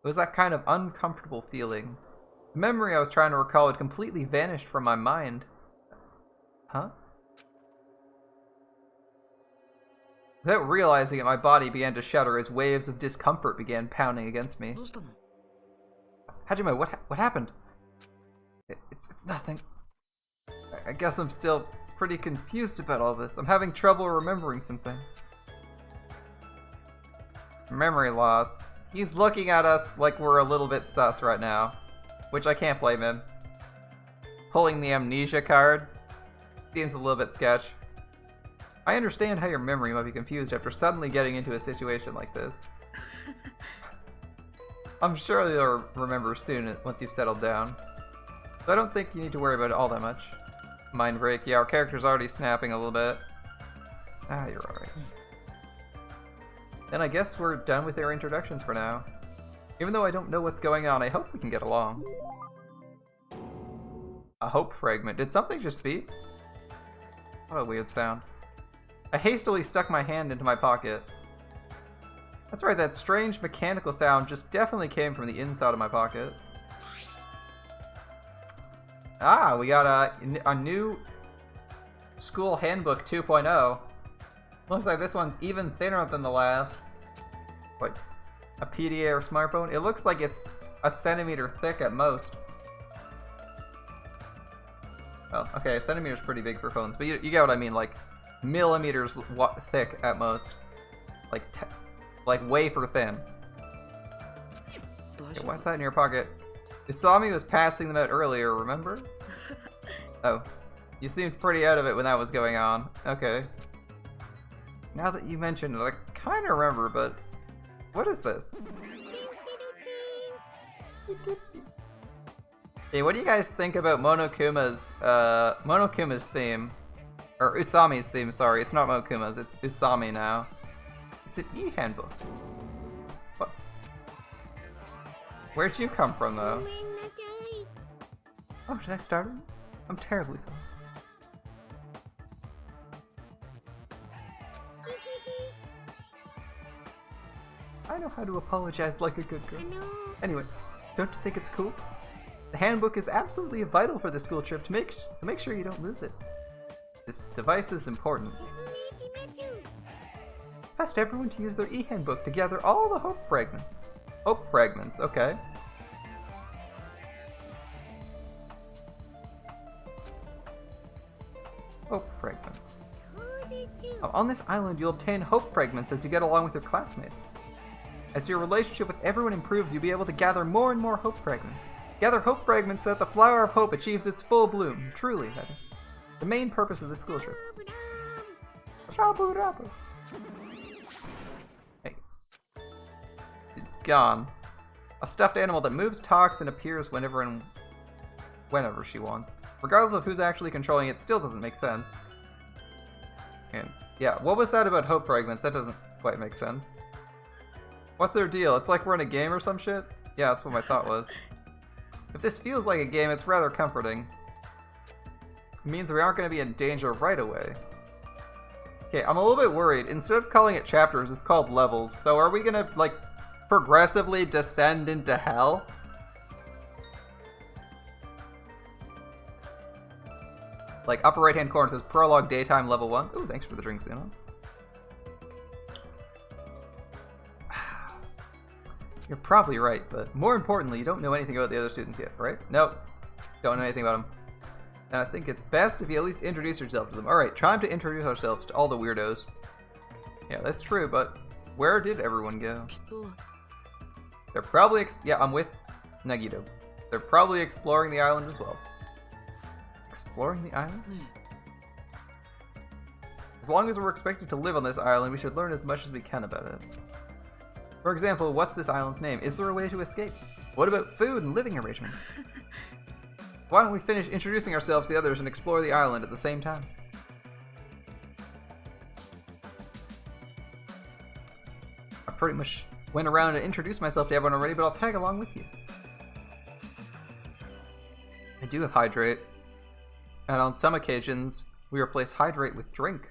Speaker 1: It was that kind of uncomfortable feeling. The memory I was trying to recall had completely vanished from my mind. Huh? Without realizing it, my body began to shudder as waves of discomfort began pounding against me. Hajime, what happened? It's nothing. I guess I'm still pretty confused about all this. I'm having trouble remembering some things. Memory loss. He's looking at us like we're a little bit sus right now, which I can't blame him. Pulling the amnesia card seems a little bit sketch. I understand how your memory might be confused after suddenly getting into a situation like this. I'm sure you'll remember soon once you've settled down. So I don't think you need to worry about it all that much. Mind break. Yeah, our character's already snapping a little bit. Ah, you're alright. Then I guess we're done with our introductions for now. Even though I don't know what's going on, I hope we can get along. A hope fragment. Did something just beep? What a weird sound. I hastily stuck my hand into my pocket. That's right, that strange mechanical sound just definitely came from the inside of my pocket. Ah, we got a new school handbook 2.0. Looks like this one's even thinner than the last. Like a PDA or smartphone. It looks like it's a centimeter thick at most. Well, okay, a centimeter's pretty big for phones, but you get what I mean, like millimeters thick at most. Like wafer thin. Okay, what's that in your pocket? Isami was passing them out earlier, remember? Oh, you seemed pretty out of it when that was going on. Okay. Now that you mentioned it, I kind of remember, but what is this? Hey, what do you guys think about Monokuma's theme? Or Usami's theme, sorry. It's not Monokuma's, it's Usami now. It's an e-handbook. What? Where'd you come from, though? Oh, did I start it? I'm terribly sorry. I know how to apologize like a good girl. Anyway, don't you think it's cool? The handbook is absolutely vital for the school trip, so make sure you don't lose it. This device is important. Asked everyone to use their e-handbook to gather all the hope fragments. Hope fragments, okay. Hope fragments. On this island, you'll obtain hope fragments as you get along with your classmates. As your relationship with everyone improves, you'll be able to gather more and more hope fragments. Gather hope fragments so that the flower of hope achieves its full bloom. Truly, that is the main purpose of the school trip. Hey. It's gone. A stuffed animal that moves, talks, and appears whenever she wants. Regardless of who's actually controlling it, still doesn't make sense. And yeah, what was that about hope fragments? That doesn't quite make sense. What's their deal? It's like we're in a game or some shit? Yeah, that's what my thought was. If this feels like a game, it's rather comforting. It means we aren't going to be in danger right away. Okay, I'm a little bit worried. Instead of calling it chapters, it's called levels. So are we going to, like, progressively descend into hell? Like, upper right-hand corner says Prologue Daytime Level 1. Ooh, thanks for the drinks, you know. You're probably right, but more importantly, you don't know anything about the other students yet, right? Nope. Don't know anything about them. And I think it's best if you at least introduce yourself to them. Alright, time to introduce ourselves to all the weirdos. Yeah, that's true, but where did everyone go? They're probably, yeah, I'm with Nagito. They're probably exploring the island as well. Exploring the island? As long as we're expected to live on this island, we should learn as much as we can about it. For example, what's this island's name? Is there a way to escape? What about food and living arrangements? Why don't we finish introducing ourselves to the others and explore the island at the same time? I pretty much went around and introduced myself to everyone already, but I'll tag along with you. I do have hydrate, and on some occasions we replace hydrate with drink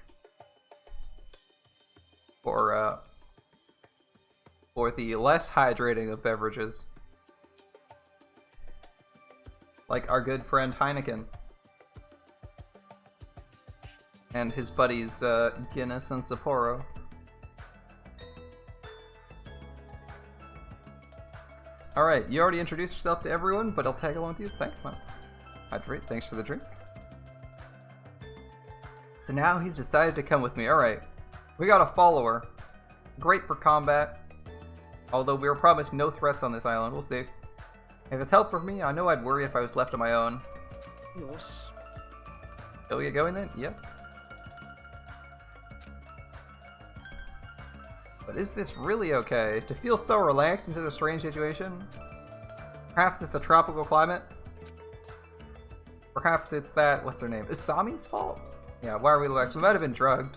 Speaker 1: for the less hydrating of beverages, like our good friend Heineken and his buddies Guinness and Sapporo. Alright, you already introduced yourself to everyone, but I'll tag along with you. Thanks, man. Hydrate, thanks for the drink. So now he's decided to come with me. Alright, we got a follower. Great for combat. Although we were promised no threats on this island, we'll see. If it's help for me, I know I'd worry if I was left on my own.
Speaker 2: Yes.
Speaker 1: Shall we get going then? Yep. But is this really okay? To feel so relaxed in such a strange situation? Perhaps it's the tropical climate? Perhaps it's that, what's her name? Is Sami's fault? Yeah, why are we relaxed? We might have been drugged.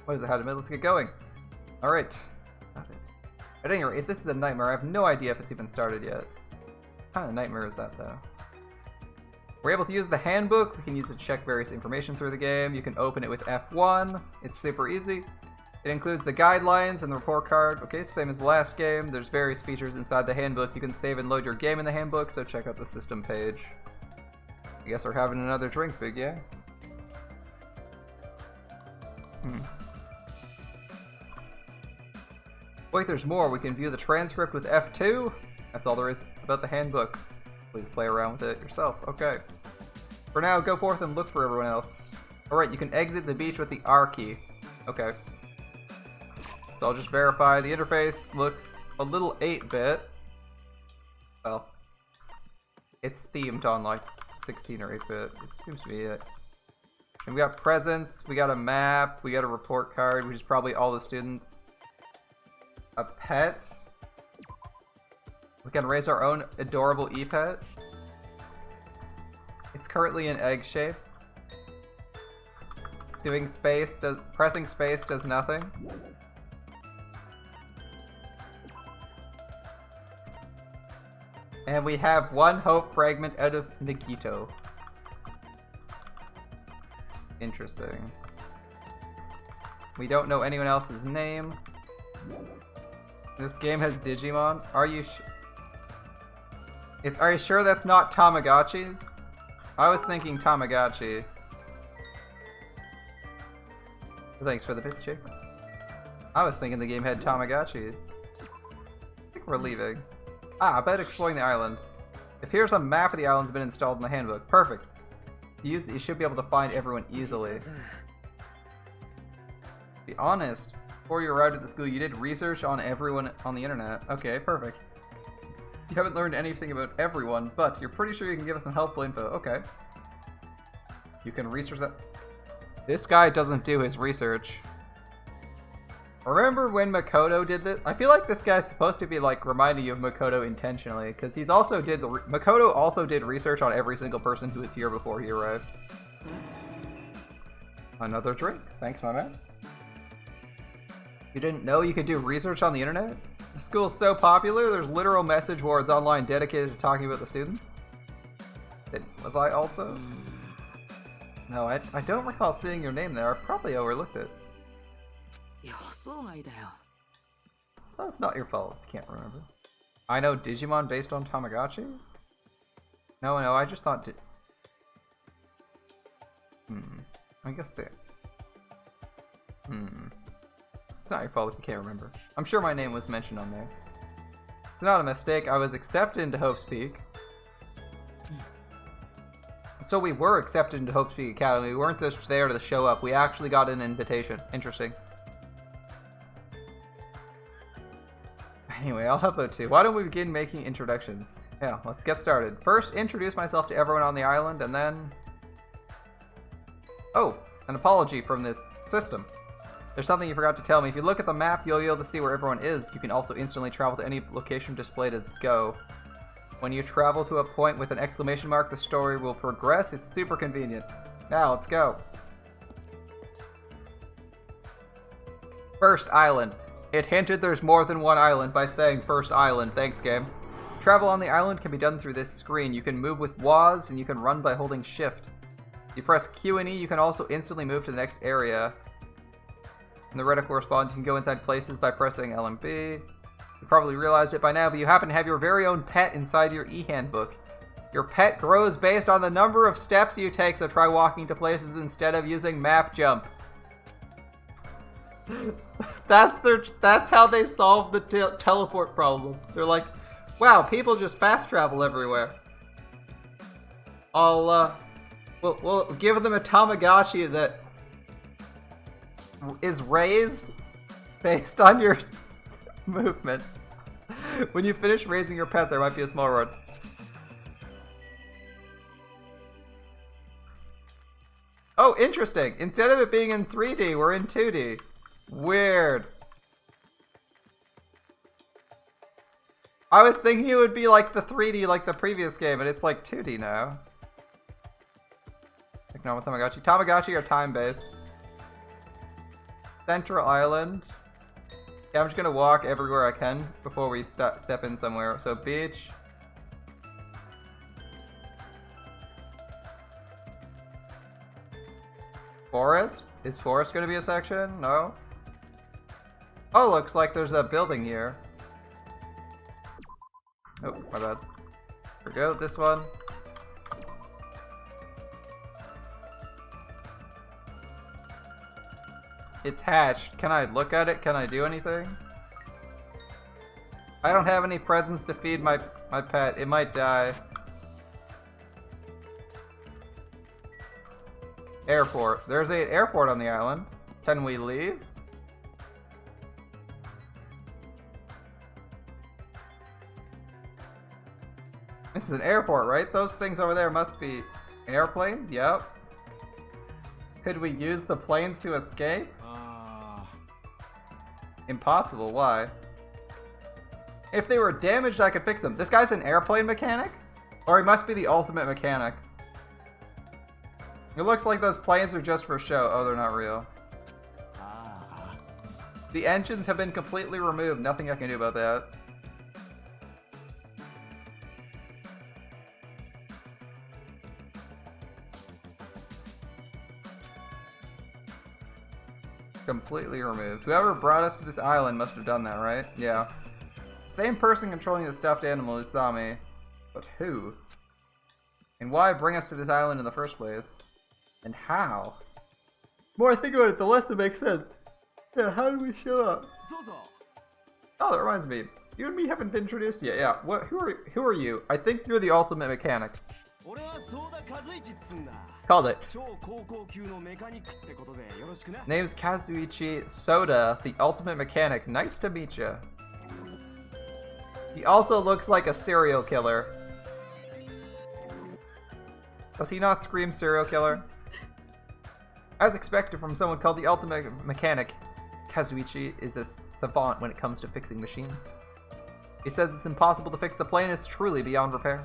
Speaker 1: What is it, Hadamid? Let's get going. Alright. At any rate, if this is a nightmare, I have no idea if it's even started yet. What kind of nightmare is that, though? We're able to use the handbook. We can use it to check various information through the game. You can open it with F1. It's super easy. It includes the guidelines and the report card. Okay, same as the last game. There's various features inside the handbook. You can save and load your game in the handbook, so check out the system page. I guess we're having another drink, Big Yeah. Wait, there's more. We can view the transcript with F2. That's all there is about the handbook. Please play around with it yourself. Okay. For now, go forth and look for everyone else. Alright, you can exit the beach with the R key. Okay. So I'll just verify. The interface looks a little 8-bit. Well, it's themed on like 16 or 8-bit. It seems to be it. And we got presents, we got a map, we got a report card, which is probably all the students. A pet. We can raise our own adorable e-pet. It's currently in egg shape. Pressing space does nothing. And we have one hope fragment out of Nagito. Interesting. We don't know anyone else's name. This game has Digimon. Are you sure that's not Tamagotchis? I was thinking Tamagotchi. Thanks for the bits, Jake. I was thinking the game had Tamagotchis. I think we're leaving. About exploring the island. It appears a map of the island's been installed in the handbook. Perfect. To use it, you should be able to find everyone easily. To be honest, before you arrived at the school, you did research on everyone on the internet. Okay, perfect. You haven't learned anything about everyone, but you're pretty sure you can give us some helpful info. Okay. You can research that. This guy doesn't do his research. Remember when Makoto did this? I feel like this guy's supposed to be like reminding you of Makoto intentionally, because he's also Makoto also did research on every single person who was here before he arrived. Another drink. Thanks, my man. You didn't know you could do research on the internet? The school's so popular, there's literal message boards online dedicated to talking about the students. Was I also? No, I don't recall seeing your name there. I probably overlooked it. Oh, it's not your fault. I can't remember. I know Digimon based on Tamagotchi? No, I just thought I guess they... It's not your fault if you can't remember. I'm sure my name was mentioned on there. It's not a mistake. I was accepted into Hope's Peak. So we were accepted into Hope's Peak Academy. We weren't just there to show up. We actually got an invitation. Interesting. Anyway, I'll help out too. Why don't we begin making introductions? Yeah, let's get started. First, introduce myself to everyone on the island, and then... Oh, an apology from the system. There's something you forgot to tell me. If you look at the map, you'll be able to see where everyone is. You can also instantly travel to any location displayed as go. When you travel to a point with an exclamation mark, the story will progress. It's super convenient. Now, let's go. First island. It hinted there's more than one island by saying first island. Thanks, game. Travel on the island can be done through this screen. You can move with WASD, and you can run by holding shift. You press Q and E, you can also instantly move to the next area. And the reticle responds, you can go inside places by pressing L and B. You probably realized it by now, but you happen to have your very own pet inside your e-handbook. Your pet grows based on the number of steps you take, so try walking to places instead of using map jump. That's how they solved the teleport problem. They're like, wow, people just fast travel everywhere. We'll give them a Tamagotchi that is raised based on your movement. When you finish raising your pet, there might be a small reward. Oh, interesting. Instead of it being in 3D, we're in 2D. Weird. I was thinking it would be like the 3D like the previous game, but it's like 2D now. Like normal Tamagotchi. Tamagotchi are time-based. Central Island. Yeah, I'm just gonna walk everywhere I can before we step in somewhere. So beach. Forest? Is forest gonna be a section? No? Oh, looks like there's a building here. Oh, my bad. Here we go, this one. It's hatched. Can I look at it? Can I do anything? I don't have any presents to feed my pet. It might die. Airport. There's an airport on the island. Can we leave? This is an airport, right? Those things over there must be airplanes? Yep. Could we use the planes to escape? Impossible, why? If they were damaged, I could fix them. This guy's an airplane mechanic? Or he must be the ultimate mechanic. It looks like those planes are just for show. Oh, they're not real. The engines have been completely removed. Nothing I can do about that. Completely removed. Whoever brought us to this island must have done that, right? Yeah. Same person controlling the stuffed animal who saw me. But who? And why bring us to this island in the first place? And how? The more I think about it, the less it makes sense. Yeah, how did we show up? Oh, that reminds me. You and me haven't been introduced yet. Yeah. What? Who are you? I think you're the ultimate mechanic. Called it. Name's Kazuichi Soda, the ultimate mechanic. Nice to meet you. He also looks like a serial killer. Does he not scream serial killer? As expected from someone called the ultimate mechanic, Kazuichi is a savant when it comes to fixing machines. He says it's impossible to fix the plane, it's truly beyond repair.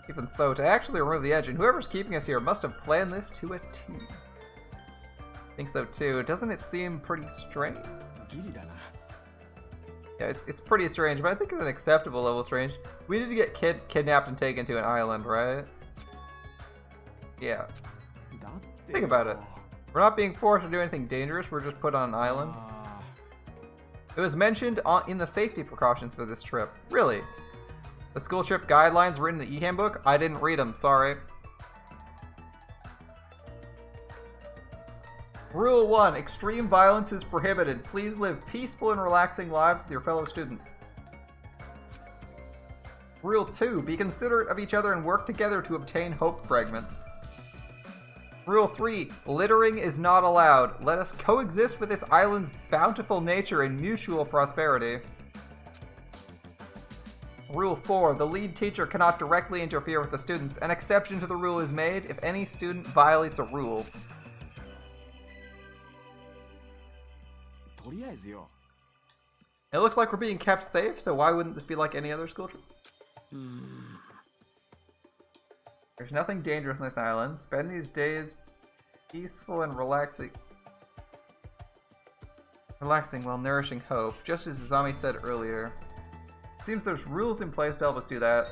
Speaker 1: Even so, to actually remove the engine, whoever's keeping us here must have planned this to a T. I think so too. Doesn't it seem pretty strange? Yeah, it's pretty strange, but I think it's an acceptable level of strange. We need to get kidnapped and taken to an island, right? Yeah. Think about it. We're not being forced to do anything dangerous, we're just put on an island. It was mentioned in the safety precautions for this trip. Really? The school trip guidelines were in the e-handbook? I didn't read them, sorry. Rule 1. Extreme violence is prohibited. Please live peaceful and relaxing lives with your fellow students. Rule 2. Be considerate of each other and work together to obtain hope fragments. Rule 3. Littering is not allowed. Let us coexist with this island's bountiful nature and mutual prosperity. Rule 4. The lead teacher cannot directly interfere with the students. An exception to the rule is made if any student violates a rule. It looks like we're being kept safe, so why wouldn't this be like any other school trip? There's nothing dangerous on this island. Spend these days peaceful and relaxing. Relaxing while nourishing hope, just as Izami said earlier. It seems there's rules in place to help us do that.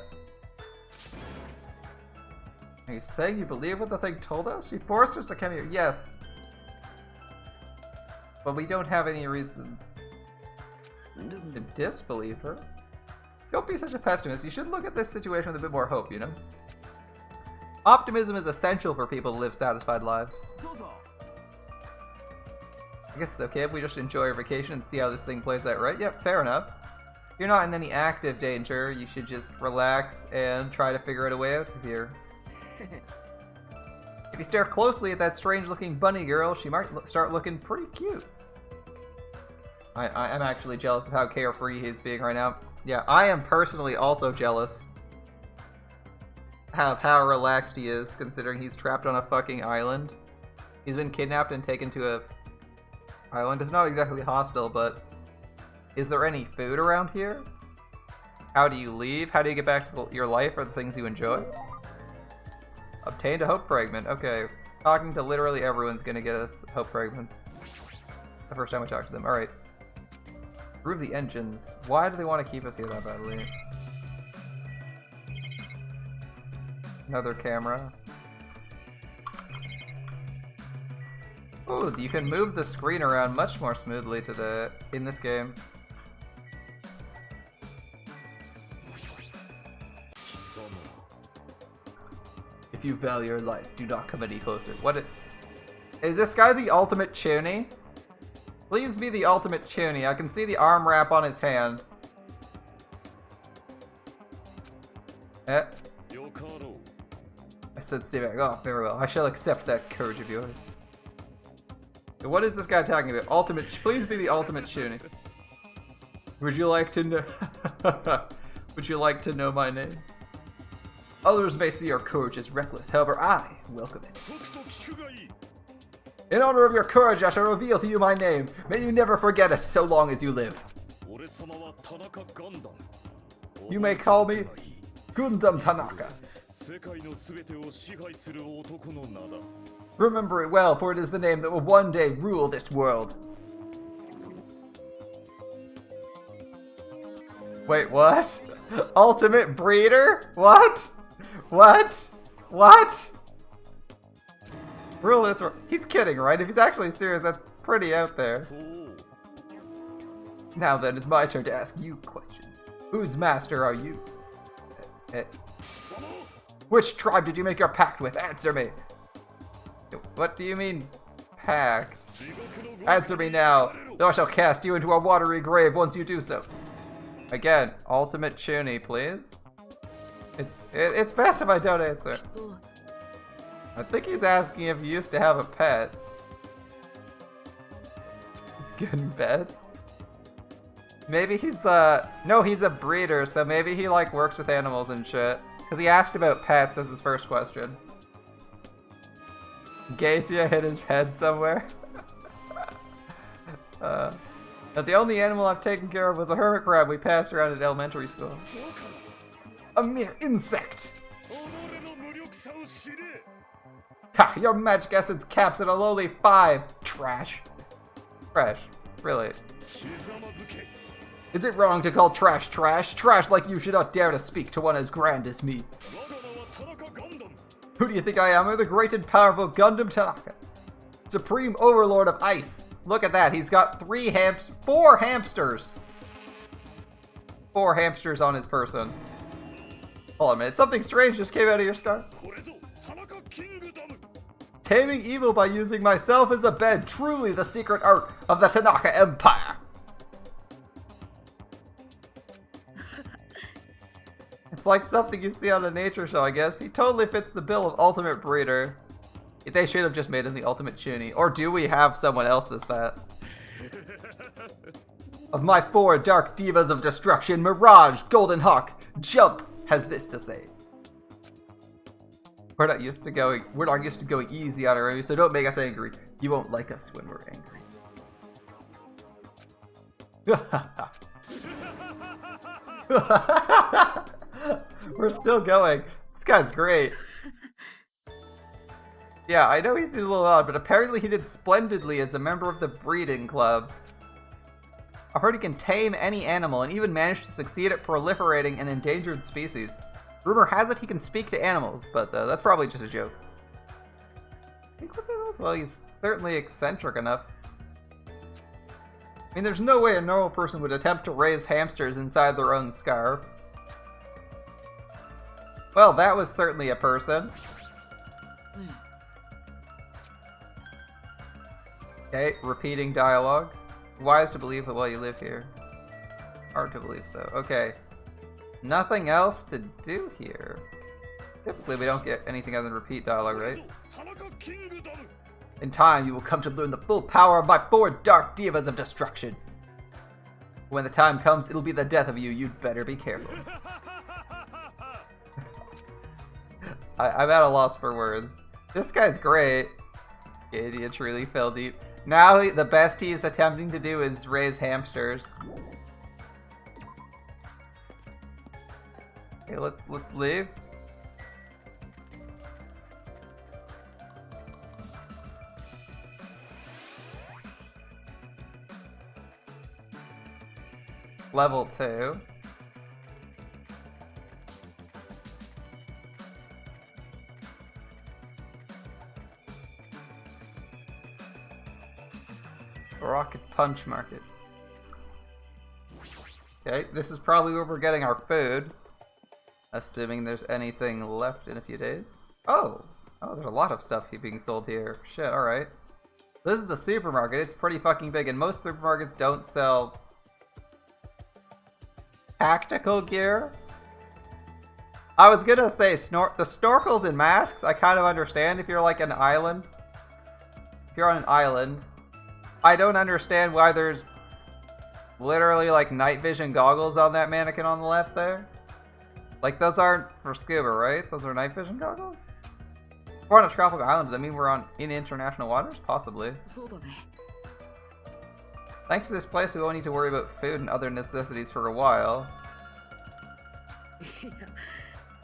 Speaker 1: Are you saying you believe what the thing told us? She forced us to come here. Yes. But we don't have any reason to disbelieve her. Don't be such a pessimist. You should look at this situation with a bit more hope, you know? Optimism is essential for people to live satisfied lives. I guess it's okay if we just enjoy our vacation and see how this thing plays out, right? Yep, fair enough. If you're not in any active danger, you should just relax and try to figure out a way out of here. If you stare closely at that strange-looking bunny girl, she might start looking pretty cute. I'm actually jealous of how carefree he's being right now. Yeah, I am personally also jealous of how relaxed he is, considering he's trapped on a fucking island. He's been kidnapped and taken to a island. It's not exactly hostile, but is there any food around here? How do you leave? How do you get back to your life or the things you enjoy? Obtained a hope fragment. Okay, talking to literally everyone's gonna get us hope fragments. The first time we talk to them. Alright. Improve the engines. Why do they want to keep us here that badly? Another camera. Oh, you can move the screen around much more smoothly today in this game. If you value your life, do not come any closer. Is this guy the ultimate Chuny? Please be the ultimate Chuny. I can see the arm wrap on his hand. Eh? I said stay back. Oh, very well. I shall accept that courage of yours. What is this guy talking about? Ultimate. Please be the ultimate Chuny. Would you like to know? Would you like to know my name? Others may see your courage as reckless. However, I welcome it. In honor of your courage, I shall reveal to you my name. May you never forget it so long as you live. You may call me Gundam Tanaka. Remember it well, for it is the name that will one day rule this world. Wait, what? Ultimate breeder? What? What? What? Rule this world. He's kidding, right? If he's actually serious, that's pretty out there. Now then, it's my turn to ask you questions. Whose master are you? Which tribe did you make your pact with? Answer me. What do you mean, pact? Answer me now, though I shall cast you into a watery grave once you do so. Again, ultimate Chuny, please. It's best if I don't answer. I think he's asking if you used to have a pet. He's good in bed. Maybe he's no, he's a breeder, so maybe he like works with animals and shit. Because he asked about pets as his first question. Gatia hit his head somewhere. But the only animal I've taken care of was a hermit crab we passed around at elementary school. A mere insect! Ha! Your magic essence caps at a lowly 5! Trash. Trash. Really. Is it wrong to call trash trash? Trash like you should not dare to speak to one as grand as me. Who do you think I am? I'm the great and powerful Gundam Tanaka. Supreme Overlord of Ice. Look at that. He's got 4 hamsters. 4 hamsters on his person. Hold on a minute. Something strange just came out of your scar. Taming evil by using myself as a bed. Truly the secret art of the Tanaka Empire. It's like something you see on a nature show, I guess. He totally fits the bill of ultimate breeder. They should have just made him the ultimate Chuny. Or do we have someone else as that? Of my 4 dark divas of destruction, Mirage, Golden Hawk, Jump has this to say. We're not used to going easy on our enemies, so don't make us angry. You won't like us when we're angry. We're still going. This guy's great. Yeah, I know he's a little odd, but apparently he did splendidly as a member of the breeding club. I heard he can tame any animal and even managed to succeed at proliferating an endangered species. Rumor has it he can speak to animals, but that's probably just a joke. I think what that is? Well, he's certainly eccentric enough. I mean, there's no way a normal person would attempt to raise hamsters inside their own scarf. Well, that was certainly a person. Okay, repeating dialogue. Wise to believe that while you live here. Hard to believe, though. Okay. Nothing else to do here. Typically, we don't get anything other than repeat dialogue, right? In time, you will come to learn the full power of my 4 dark divas of destruction. When the time comes, it'll be the death of you. You'd better be careful. I'm at a loss for words. This guy's great. Idiot really fell deep. Now the best he's attempting to do is raise hamsters. Okay, let's leave. Level 2. Rocket Punch Market. Okay, this is probably where we're getting our food. Assuming there's anything left in a few days. Oh, there's a lot of stuff being sold here. Shit, alright. This is the supermarket. It's pretty fucking big, and most supermarkets don't sell tactical gear. I was gonna say the snorkels and masks, I kind of understand if you're like an island. If you're on an island. I don't understand why there's literally like night vision goggles on that mannequin on the left there. Like those aren't for scuba, right? Those are night vision goggles? We're on a tropical island. Does that mean we're in international waters? Possibly. Thanks to this place, we won't need to worry about food and other necessities for a while.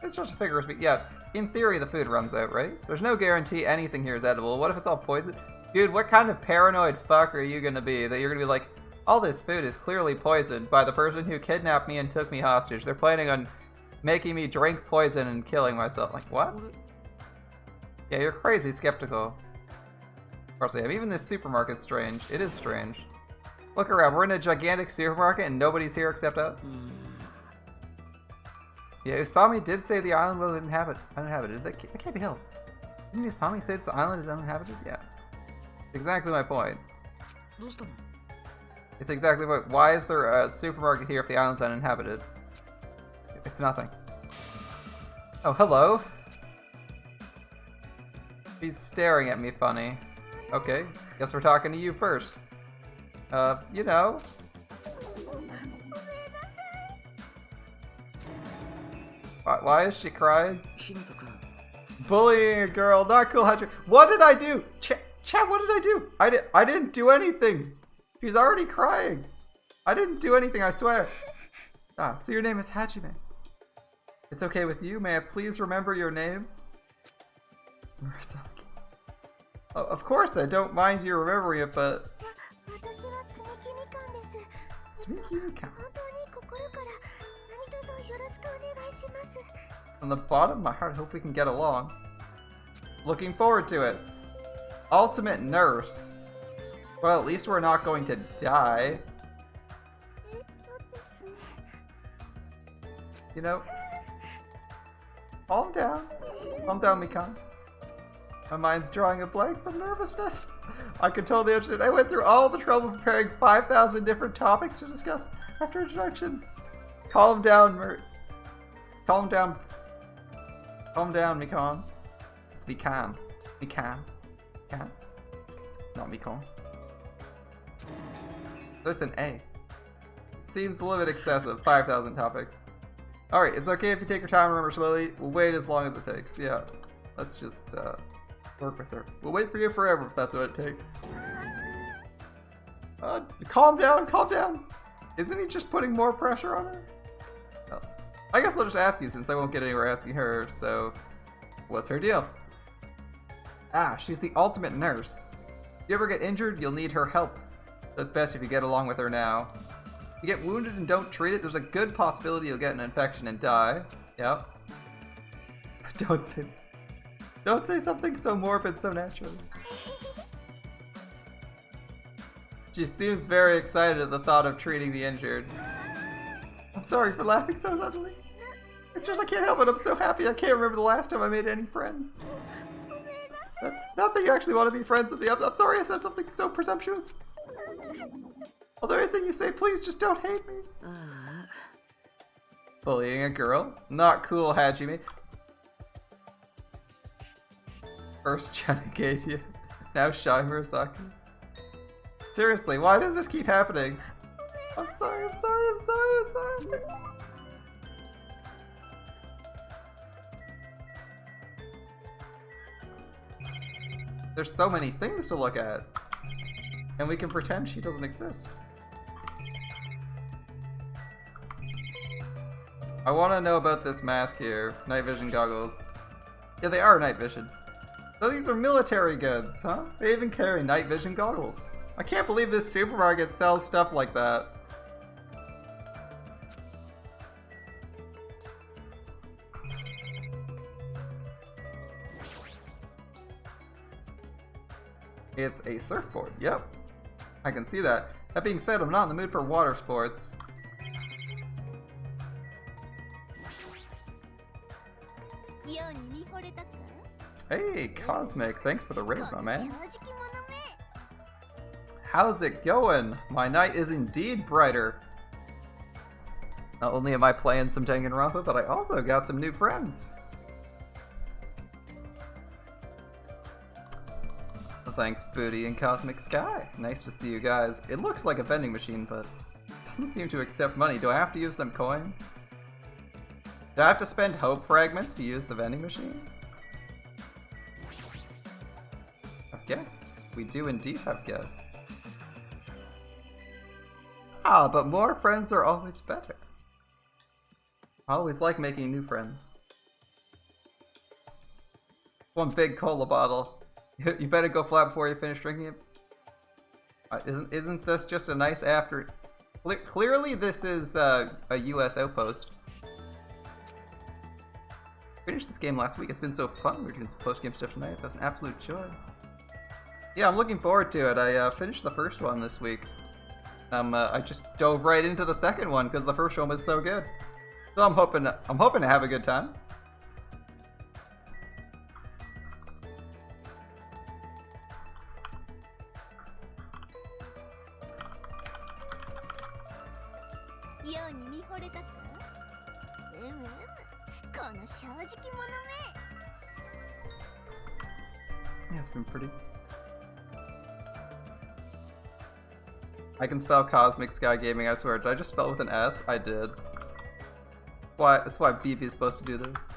Speaker 1: It's just a figure of speech. Yeah, in theory the food runs out, right? There's no guarantee anything here is edible. What if it's all poison? Dude, what kind of paranoid fuck are you gonna be that you're gonna be like, all this food is clearly poisoned by the person who kidnapped me and took me hostage. They're planning on making me drink poison and killing myself. Like, what? Yeah, you're crazy skeptical. Of course I am. Even this supermarket's strange. It is strange. Look around. We're in a gigantic supermarket and nobody's here except us. Yeah, Usami did say the island was uninhabited. That can't be held. Didn't Usami say the island is uninhabited? Yeah. Exactly my point. It's exactly my point. Why is there a supermarket here if the island's uninhabited? It's nothing. Oh, hello. He's staring at me funny. Okay, guess we're talking to you first. You know. Why is she crying? Bullying a girl, not cool. What did I do? Chat, what did I do? I didn't do anything. She's already crying. I didn't do anything, I swear. Ah, so your name is Hajime. It's okay with you? May I please remember your name? Murasaki. Oh, of course I don't mind you remembering it, but... Tsumiki-mikan. From the bottom of my heart, I hope we can get along. Looking forward to it. Ultimate nurse. Well, at least we're not going to die. You know, calm down. Calm down, Mikan. My mind's drawing a blank from nervousness. I can totally understand. I went through all the trouble preparing 5,000 different topics to discuss after introductions. Calm down, Calm down. Calm down, Mikan. It's Mikan. Mikan. Mikan. Not Mikan. There's an A. Seems a little bit excessive. 5,000 topics. Alright, it's okay if you take your time and remember slowly. We'll wait as long as it takes. Yeah. Let's just work with her. We'll wait for you forever if that's what it takes. Calm down, calm down. Isn't he just putting more pressure on her? Oh. I guess I'll just ask you since I won't get anywhere asking her, so what's her deal? Ah, she's the ultimate nurse. If you ever get injured, you'll need her help. So it's best if you get along with her now. If you get wounded and don't treat it, there's a good possibility you'll get an infection and die. Yep. Don't say something so morbid so naturally. She seems very excited at the thought of treating the injured. I'm sorry for laughing so suddenly. It's just I can't help it, I'm so happy I can't remember the last time I made any friends. Not that you actually want to be friends with me, I'm sorry I said something so presumptuous. Although anything you say, please just don't hate me. Bullying a girl? Not cool, Hajime. First Chanagadia, now Shy Murasaki. Seriously, why does this keep happening? I'm sorry. There's so many things to look at. And we can pretend she doesn't exist. I want to know about this mask here. Night vision goggles. Yeah, they are night vision. So these are military goods, huh? They even carry night vision goggles. I can't believe this supermarket sells stuff like that. It's a surfboard, yep. I can see that. That being said, I'm not in the mood for water sports. Hey, Cosmic, thanks for the raid, my man. How's it going? My night is indeed brighter. Not only am I playing some Danganronpa, but I also got some new friends. Thanks, Booty and Cosmic Sky. Nice to see you guys. It looks like a vending machine, but doesn't seem to accept money. Do I have to use some coin? Do I have to spend hope fragments to use the vending machine? Have guests? We do indeed have guests. Ah, but more friends are always better. I always like making new friends. One big cola bottle. You better go flat before you finish drinking it. Isn't this just a nice after? Clearly, this is a U.S. outpost. Finished this game last week. It's been so fun. We're doing some post-game stuff tonight. That was an absolute joy. Yeah, I'm looking forward to it. I finished the first one this week. I just dove right into the second one because the first one was so good. So I'm hoping to have a good time. Yeah, it's been pretty. I can spell Cosmic Sky Gaming, I swear. Did I just spell it with an S? I did. Why? That's why BB is supposed to do this.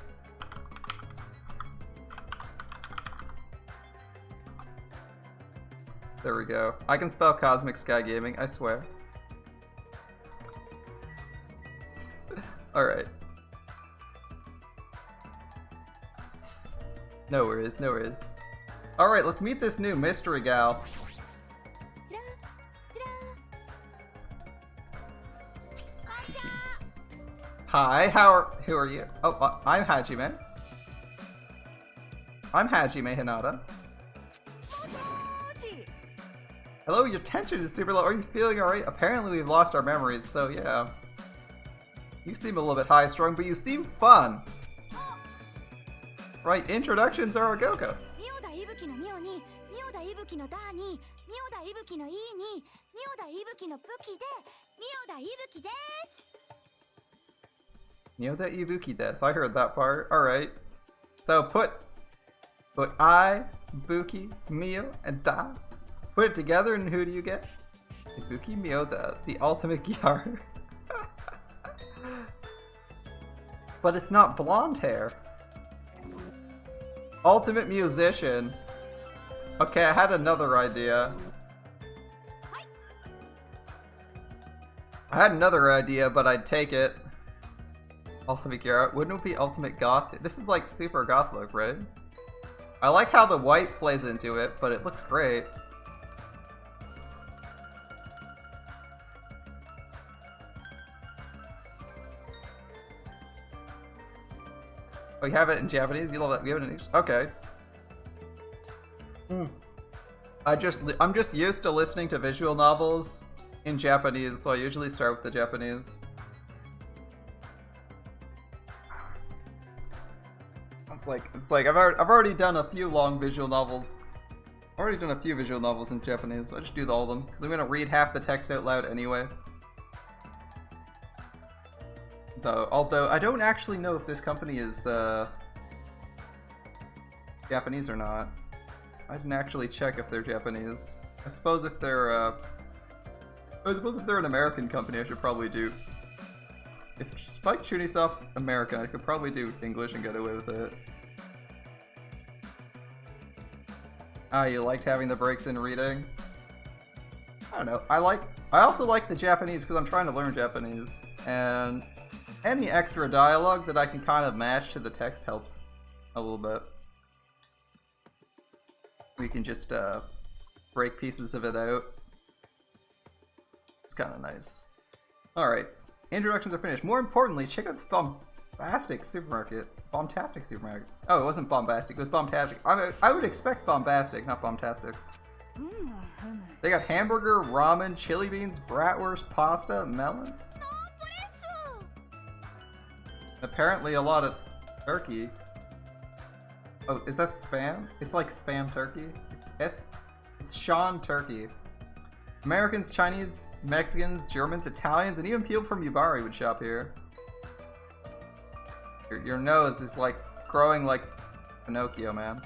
Speaker 1: There we go. I can spell Cosmic Sky Gaming, I swear. Alright. No worries, no worries. Alright, let's meet this new mystery gal. Hi, who are you? Oh, I'm Hajime. I'm Hajime Hinata. Hello, your tension is super low. Are you feeling alright? Apparently we've lost our memories, so yeah. You seem a little bit high-strung, but you seem fun. Right, introductions are a go-go. Myoda Ibuki desu. I heard that part. Alright. So put I, Buki, Mio, and Da. Put it together and who do you get? Ibuki Myoda, the ultimate Gyaru. But it's not blonde hair. Ultimate musician. Okay, I had another idea. I had another idea, but I'd take it. Ultimate Gear. Wouldn't it be Ultimate Goth? This is like super goth look, right? I like how the white plays into it, but it looks great. Oh, you have it in Japanese? You love that? We have it in English? Okay. I'm just used to listening to visual novels in Japanese, so I usually start with the Japanese. It's like I've already done a few long visual novels. I've already done a few visual novels in Japanese, so I just do all of them because I'm gonna read half the text out loud anyway. Though, although I don't actually know if this company is Japanese or not. I didn't actually check if they're Japanese. I suppose if they're an American company, I should probably do. If Spike Chunisoft's American, I could probably do English and get away with it. Ah, you liked having the breaks in reading? I don't know. I also like the Japanese because I'm trying to learn Japanese, and any extra dialogue that I can kind of match to the text helps a little bit. We can just break pieces of it out. It's kind of nice. Alright, introductions are finished. More importantly, check out this bombastic supermarket. Bombastic supermarket. Oh, it wasn't bombastic, it was bombastic. I would expect bombastic, not bombastic. They got hamburger, ramen, chili beans, bratwurst, pasta, melons. Apparently a lot of turkey. Oh, is that Spam? It's like Spam turkey. It's Sean turkey. Americans, Chinese, Mexicans, Germans, Italians, and even people from Yubari would shop here. Your nose is like growing like Pinocchio, man.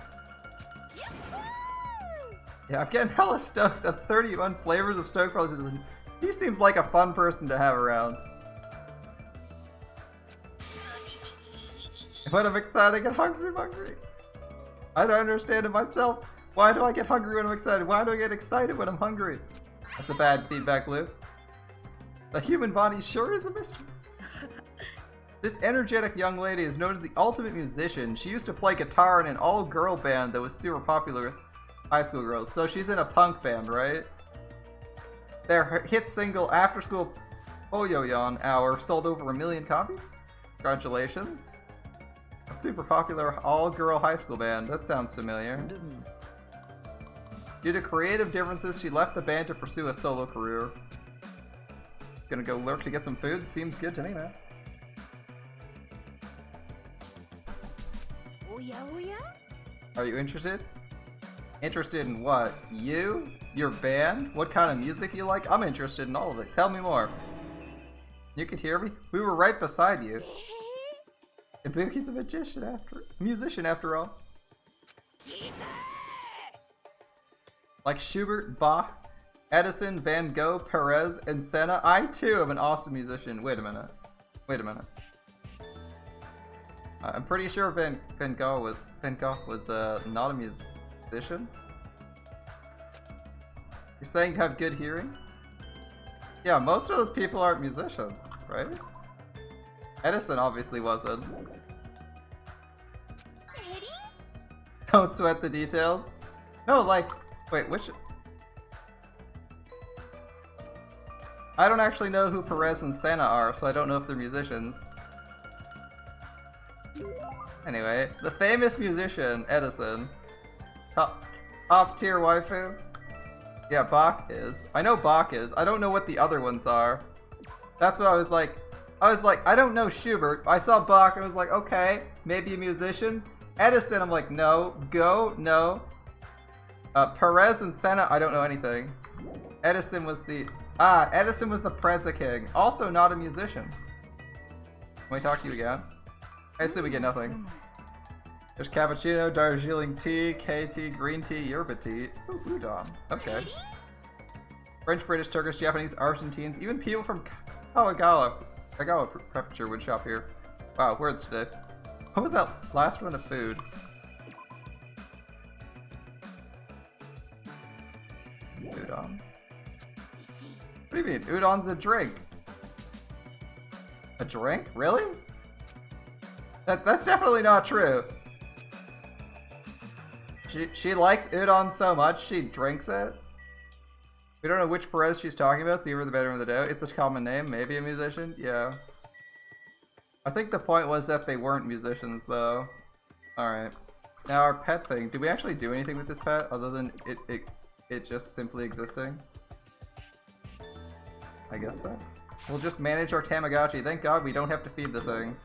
Speaker 1: Yeah, I'm getting hella stoked. The 31 flavors of Stoked Brothers. He seems like a fun person to have around. When I'm excited, I get hungry. I don't understand it myself. Why do I get hungry when I'm excited? Why do I get excited when I'm hungry? That's a bad feedback loop. The human body sure is a mystery. This energetic young lady is known as the ultimate musician. She used to play guitar in an all-girl band that was super popular with high school girls. So she's in a punk band, right? Their hit single, After School Poyoyon Hour, sold over 1 million copies. Congratulations. A super popular all-girl high school band. That sounds familiar. Due to creative differences, she left the band to pursue a solo career. Gonna go lurk to get some food? Seems good to me, man. Are you interested? Interested in what? You? Your band? What kind of music you like? I'm interested in all of it. Tell me more. You could hear me? We were right beside you. He's a musician after all. Like Schubert, Bach, Edison, Van Gogh, Perez, and Senna, I too am an awesome musician. Wait a minute. I'm pretty sure Van Gogh was not a musician. You're saying you have good hearing? Yeah, most of those people aren't musicians, right? Edison obviously wasn't. Don't sweat the details. No, like, wait, which? I don't actually know who Perez and Senna are, so I don't know if they're musicians. Anyway, the famous musician, Edison. Top tier waifu? Yeah, Bach is. I know Bach is. I don't know what the other ones are. That's what I was like, I don't know Schubert. I saw Bach and I was like, okay, maybe musicians. Edison, I'm like, no. No. Perez and Senna, I don't know anything. Edison was the Preza King. Also not a musician. Can we talk to you again? I assume we get nothing. There's cappuccino, Darjeeling tea, KT, green tea, yerba tea. Ooh, udon. Okay. French, British, Turkish, Japanese, Argentines, even people from Kagawa Prefecture would shop here. Wow, words today. What was that last one of food? Udon. What do you mean? Udon's a drink. A drink? Really? That's definitely not true. She likes udon so much she drinks it. We don't know which Perez she's talking about, so you were the bedroom of the day. It's a common name, maybe a musician? Yeah. I think the point was that they weren't musicians, though. Alright. Now our pet thing. Did we actually do anything with this pet other than it just simply existing? I guess so. We'll just manage our Tamagotchi. Thank God we don't have to feed the thing.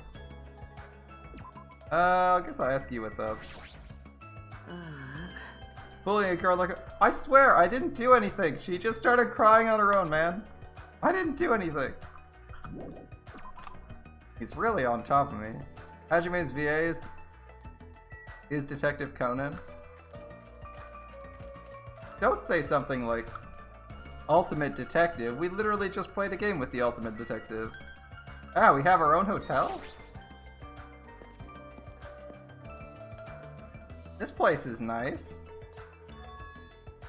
Speaker 1: I guess I'll ask you what's up. Bullying a girl like I swear I didn't do anything. She just started crying on her own, man. I didn't do anything. He's really on top of me. Hajime's VA is Detective Conan. Don't say something like Ultimate Detective. We literally just played a game with the Ultimate Detective. Ah, we have our own hotel? This place is nice.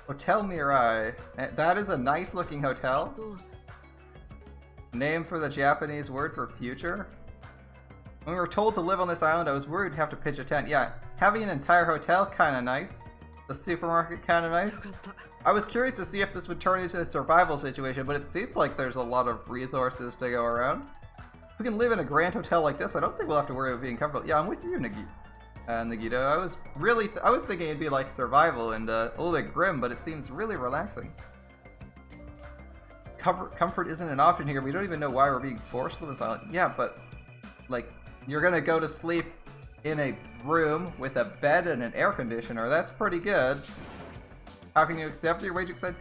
Speaker 1: Hotel Mirai. That is a nice looking hotel. Name for the Japanese word for future? When we were told to live on this island, I was worried we'd have to pitch a tent. Yeah, having an entire hotel, kinda nice. The supermarket, kinda nice. I was curious to see if this would turn into a survival situation, but it seems like there's a lot of resources to go around. If we can live in a grand hotel like this, I don't think we'll have to worry about being comfortable. Yeah, I'm with you, Nagito. I was thinking it'd be like survival and a little bit grim, but it seems really relaxing. Comfort isn't an option here. We don't even know why we're being forced to live on this island. Yeah, but like you're gonna go to sleep in a room with a bed and an air conditioner. That's pretty good. How can you accept it? Way too excited.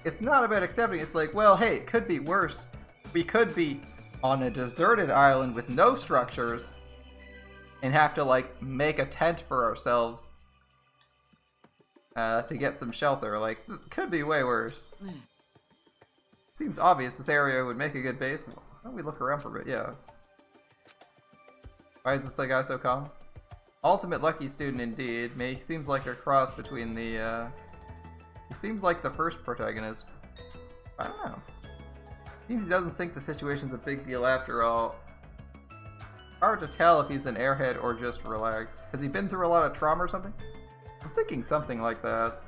Speaker 1: It's not about accepting. It's like, well, hey, it could be worse. We could be on a deserted island with no structures and have to like make a tent for ourselves to get some shelter. Like, could be way worse. Seems obvious this area would make a good base. Why don't we look around for a bit? Yeah. Why is this guy so calm? Ultimate lucky student indeed. He seems like a cross between the he seems like the first protagonist. I don't know. Seems he doesn't think the situation's a big deal after all. Hard to tell if he's an airhead or just relaxed. Has he been through a lot of trauma or something? I'm thinking something like that.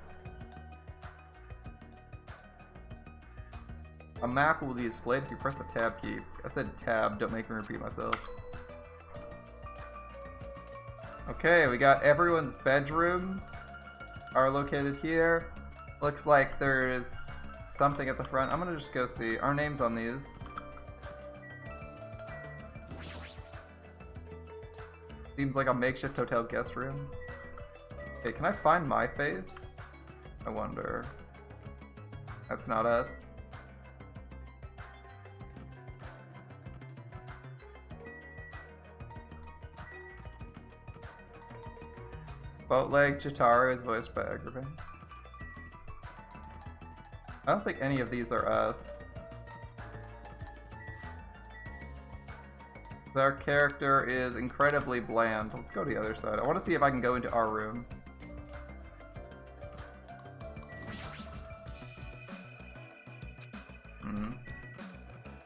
Speaker 1: A map will be displayed if you press the tab key. I said tab, don't make me repeat myself. Okay, we got everyone's bedrooms are located here. Looks like there's something at the front. I'm gonna just go see. Our names on these. Seems like a makeshift hotel guest room. Okay, can I find my face? I wonder. That's not us. Boatleg Chitara is voiced by Agravain. I don't think any of these are us. Our character is incredibly bland. Let's go to the other side. I want to see if I can go into our room.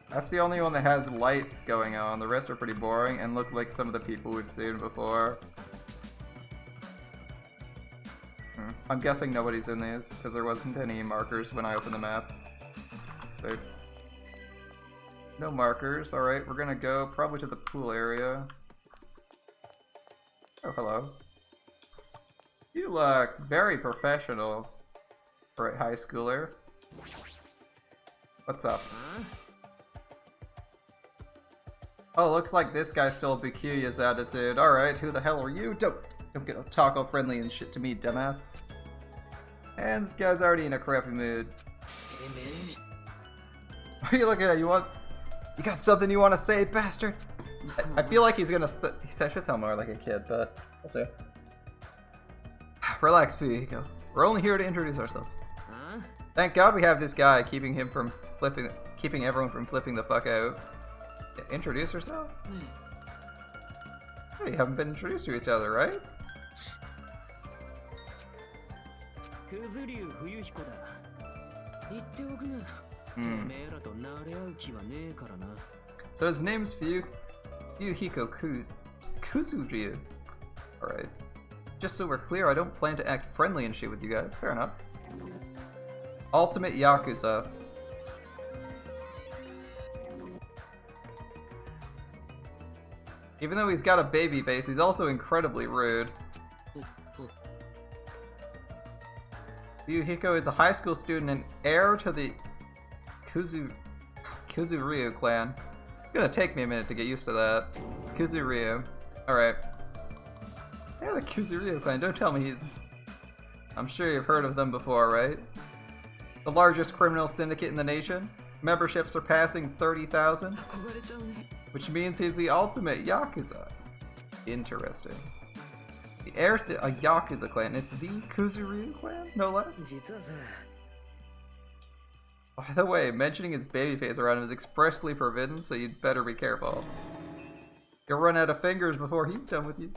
Speaker 1: That's the only one that has lights going on. The rest are pretty boring and look like some of the people we've seen before. I'm guessing nobody's in these because there wasn't any markers when I opened the map. Safe. No markers. Alright, we're gonna go probably to the pool area. Oh, hello. You look very professional for a high schooler. What's up? Oh, looks like this guy stole Bikuya's attitude. Alright, who the hell are you? Don't get all taco friendly and shit to me, dumbass. And this guy's already in a crappy mood. What are you looking at? You got something you want to say, bastard? I feel like he's gonna he should sound more like a kid, but we'll see. Relax, Fuyuhiko. We're only here to introduce ourselves. Thank God we have this guy keeping everyone from flipping the fuck out. Yeah, introduce yourself? Hey, you haven't been introduced to each other, right? So his name's Fuyuhiko Kuzuryu. Alright. Just so we're clear, I don't plan to act friendly and shit with you guys. Fair enough. Ultimate Yakuza. Even though he's got a baby face, he's also incredibly rude. Fuyuhiko is a high school student and heir to the Kuzuryu clan. It's gonna take me a minute to get used to that. Kuzuryu. Alright. Yeah, the Kuzuryu clan. Don't tell me he's... I'm sure you've heard of them before, right? The largest criminal syndicate in the nation. Membership surpassing 30,000. Which means he's the ultimate Yakuza. Interesting. The heir to a Yakuza clan. It's the Kuzuryu clan, no less? By the way, mentioning his babyface around him is expressly forbidden, so you'd better be careful. You'll run out of fingers before he's done with you.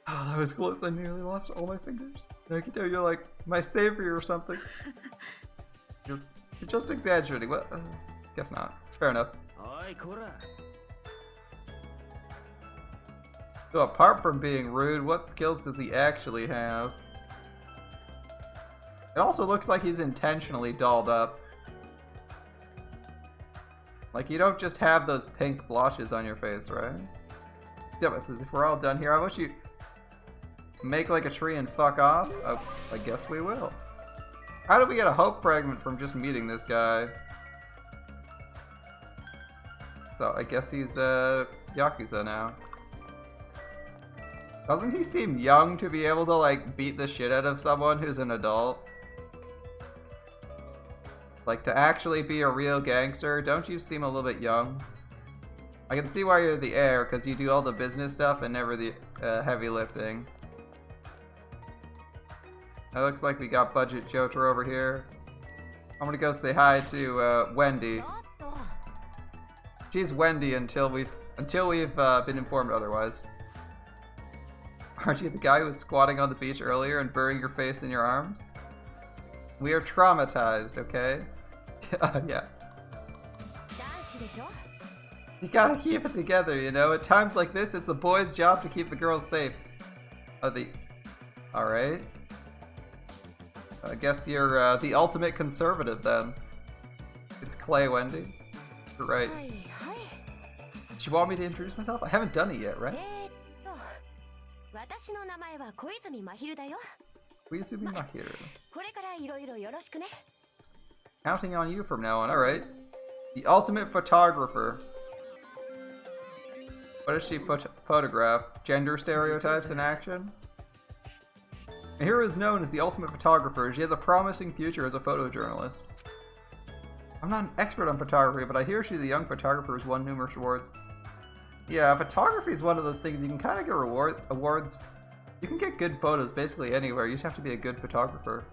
Speaker 1: Oh, that was close. I nearly lost all my fingers. Nakito, you're like my savior or something. You're just exaggerating. What? Guess not. Fair enough. So apart from being rude, what skills does he actually have? It also looks like he's intentionally dolled up. Like, you don't just have those pink blotches on your face, right? Damn, says, if we're all done here, I wish you make like a tree and fuck off. Oh, I guess we will. How did we get a hope fragment from just meeting this guy? So, I guess he's Yakuza now. Doesn't he seem young to be able to, like, beat the shit out of someone who's an adult? Like, to actually be a real gangster, don't you seem a little bit young? I can see why you're the heir, because you do all the business stuff and never the heavy lifting. It looks like we got Budget Jotaro over here. I'm gonna go say hi to Wendy. She's Wendy until we've been informed otherwise. Aren't you the guy who was squatting on the beach earlier and burying your face in your arms? We are traumatized, okay? Yeah. You gotta keep it together, you know? At times like this, it's a boy's job to keep the girls safe. Alright. I guess you're the ultimate conservative then. It's Clay, Wendy. You're right. Did you want me to introduce myself? I haven't done it yet, right? Koizumi Mahiru. Counting on you from now on, alright. The ultimate photographer. What does she photograph? Gender stereotypes in action? Mahiru is known as the ultimate photographer. She has a promising future as a photojournalist. I'm not an expert on photography, but I hear she's a young photographer who's won numerous awards. Yeah, photography is one of those things you can kind of get awards. You can get good photos basically anywhere. You just have to be a good photographer,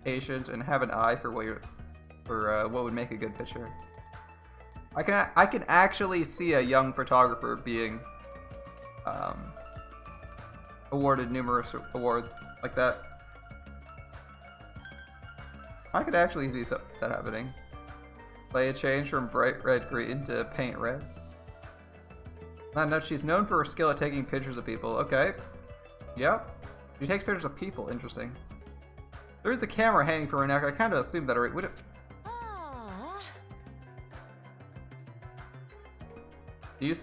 Speaker 1: patient, and have an eye for what would make a good picture. I can actually see a young photographer being awarded numerous awards like that. I could actually see that happening. Play a change from bright red green to paint red. I know she's known for her skill at taking pictures of people. Okay. Yep. She takes pictures of people. Interesting. There is a camera hanging from her neck. I kind of assumed that already. Would it...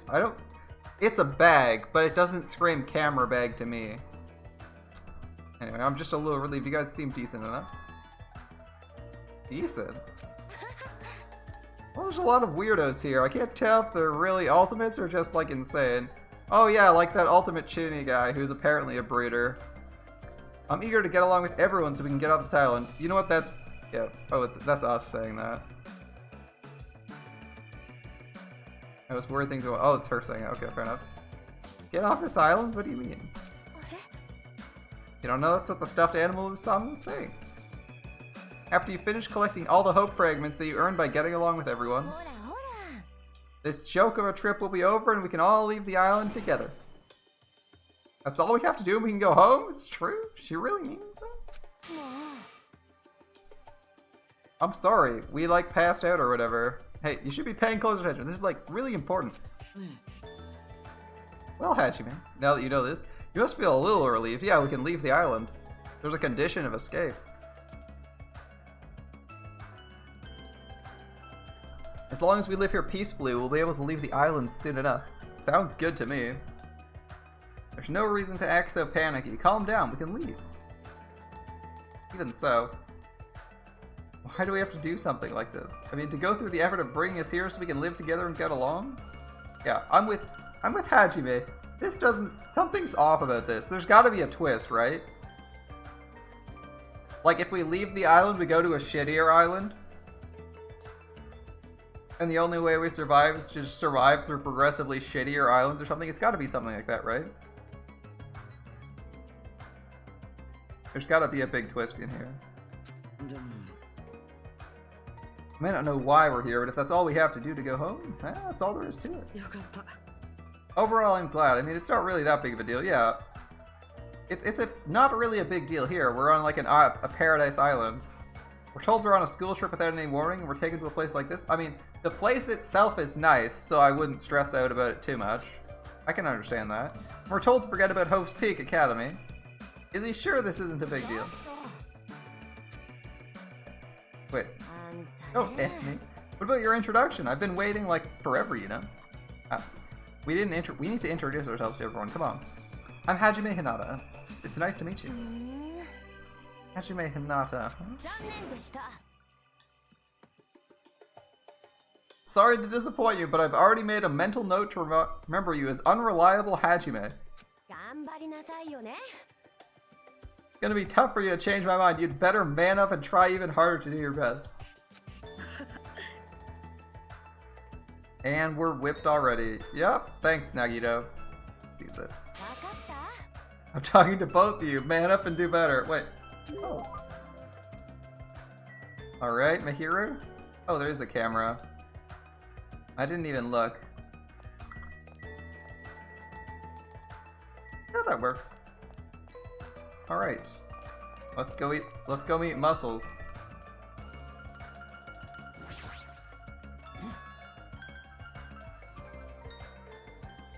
Speaker 1: I don't... It's a bag, but it doesn't scream camera bag to me. Anyway, I'm just a little relieved. You guys seem decent enough. Decent? Well, there's a lot of weirdos here. I can't tell if they're really ultimates or just, like, insane. Oh yeah, like that ultimate Chuni guy who's apparently a breeder. I'm eager to get along with everyone so we can get off this island. You know what, that's... Yeah. Oh, that's us saying that. It was weird things going... Oh, it's her saying it. Okay, fair enough. Get off this island? What do you mean? You don't know? That's what the stuffed animal Usama was saying. After you finish collecting all the hope fragments that you earned by getting along with everyone, this joke of a trip will be over and we can all leave the island together. That's all we have to do and we can go home? It's true? She really means that? I'm sorry. We, like, passed out or whatever. Hey, you should be paying close attention. This is like really important. Well, Hachime, now that you know this, you must feel a little relieved. Yeah, we can leave the island. There's a condition of escape. As long as we live here peacefully, we'll be able to leave the island soon enough. Sounds good to me. There's no reason to act so panicky. Calm down, we can leave. Even so, why do we have to do something like this? I mean, to go through the effort of bringing us here so we can live together and get along? Yeah, I'm with Hajime. This doesn't... Something's off about this. There's gotta be a twist, right? Like, if we leave the island, we go to a shittier island? And the only way we survive is to just survive through progressively shittier islands or something? It's gotta be something like that, right? There's gotta be a big twist in here. I may not know why we're here, but if that's all we have to do to go home, that's all there is to it. Overall, I'm glad. I mean, it's not really that big of a deal. Yeah, it's not really a big deal here. We're on like a paradise island. We're told we're on a school trip without any warning, and we're taken to a place like this. I mean, the place itself is nice, so I wouldn't stress out about it too much. I can understand that. We're told to forget about Hope's Peak Academy. Is he sure this isn't a big deal? Wait. Oh, Anthony. What about your introduction? I've been waiting like forever, you know. We need to introduce ourselves to everyone. Come on. I'm Hajime Hinata. It's nice to meet you. Hajime Hinata. Huh? Sorry to disappoint you, but I've already made a mental note to remember you as unreliable Hajime. It's gonna be tough for you to change my mind. You'd better man up and try even harder to do your best. And we're whipped already. Yep, thanks Nagito. Sees it. I'm talking to both of you. Man up and do better. Wait. Oh. Alright, Mahiru? Oh, there is a camera. I didn't even look. Yeah, that works. Alright. Let's go meet Muscles.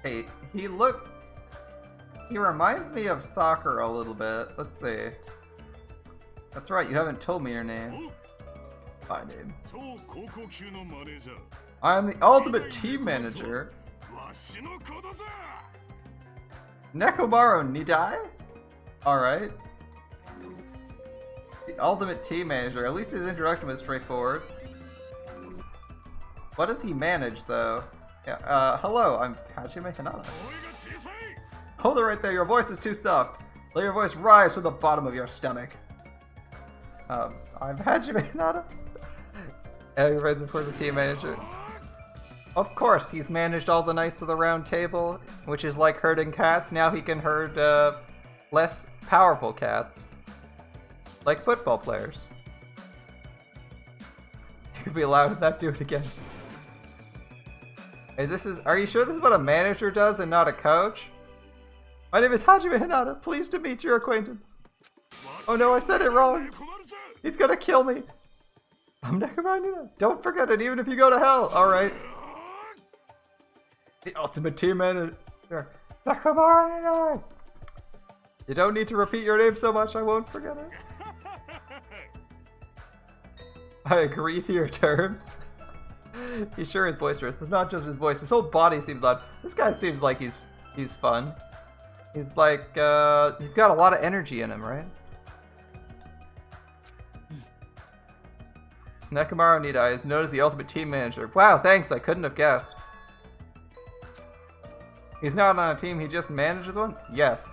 Speaker 1: Hey, he reminds me of Soccer a little bit. Let's see. That's right, you haven't told me your name. My name. I am the ultimate team manager. Nekomaru Nidai? Alright. The ultimate team manager. At least his introduction was straightforward. What does he manage, though? Yeah, hello, I'm Hajime Hinata. Hold it right there, your voice is too soft. Let your voice rise from the bottom of your stomach. I'm Hajime Hinata. Everybody's of course the team manager. Of course, he's managed all the Knights of the Round Table, which is like herding cats. Now he can herd less powerful cats. Like football players. You could be allowed to not do it again. Hey, are you sure this is what a manager does and not a coach? My name is Hajime Hinata. Pleased to meet your acquaintance. Oh no, I said it wrong. He's gonna kill me. I'm Nekomaru. Don't forget it, even if you go to hell. Alright. The ultimate team manager. Nekomaru. You don't need to repeat your name so much, I won't forget it. I agree to your terms. He sure is boisterous. It's not just his voice. His whole body seems odd. This guy seems like he's fun. He's like, he's got a lot of energy in him, right? Nekomaru Nidai is known as the ultimate team manager. Wow, thanks, I couldn't have guessed. He's not on a team, he just manages one? Yes.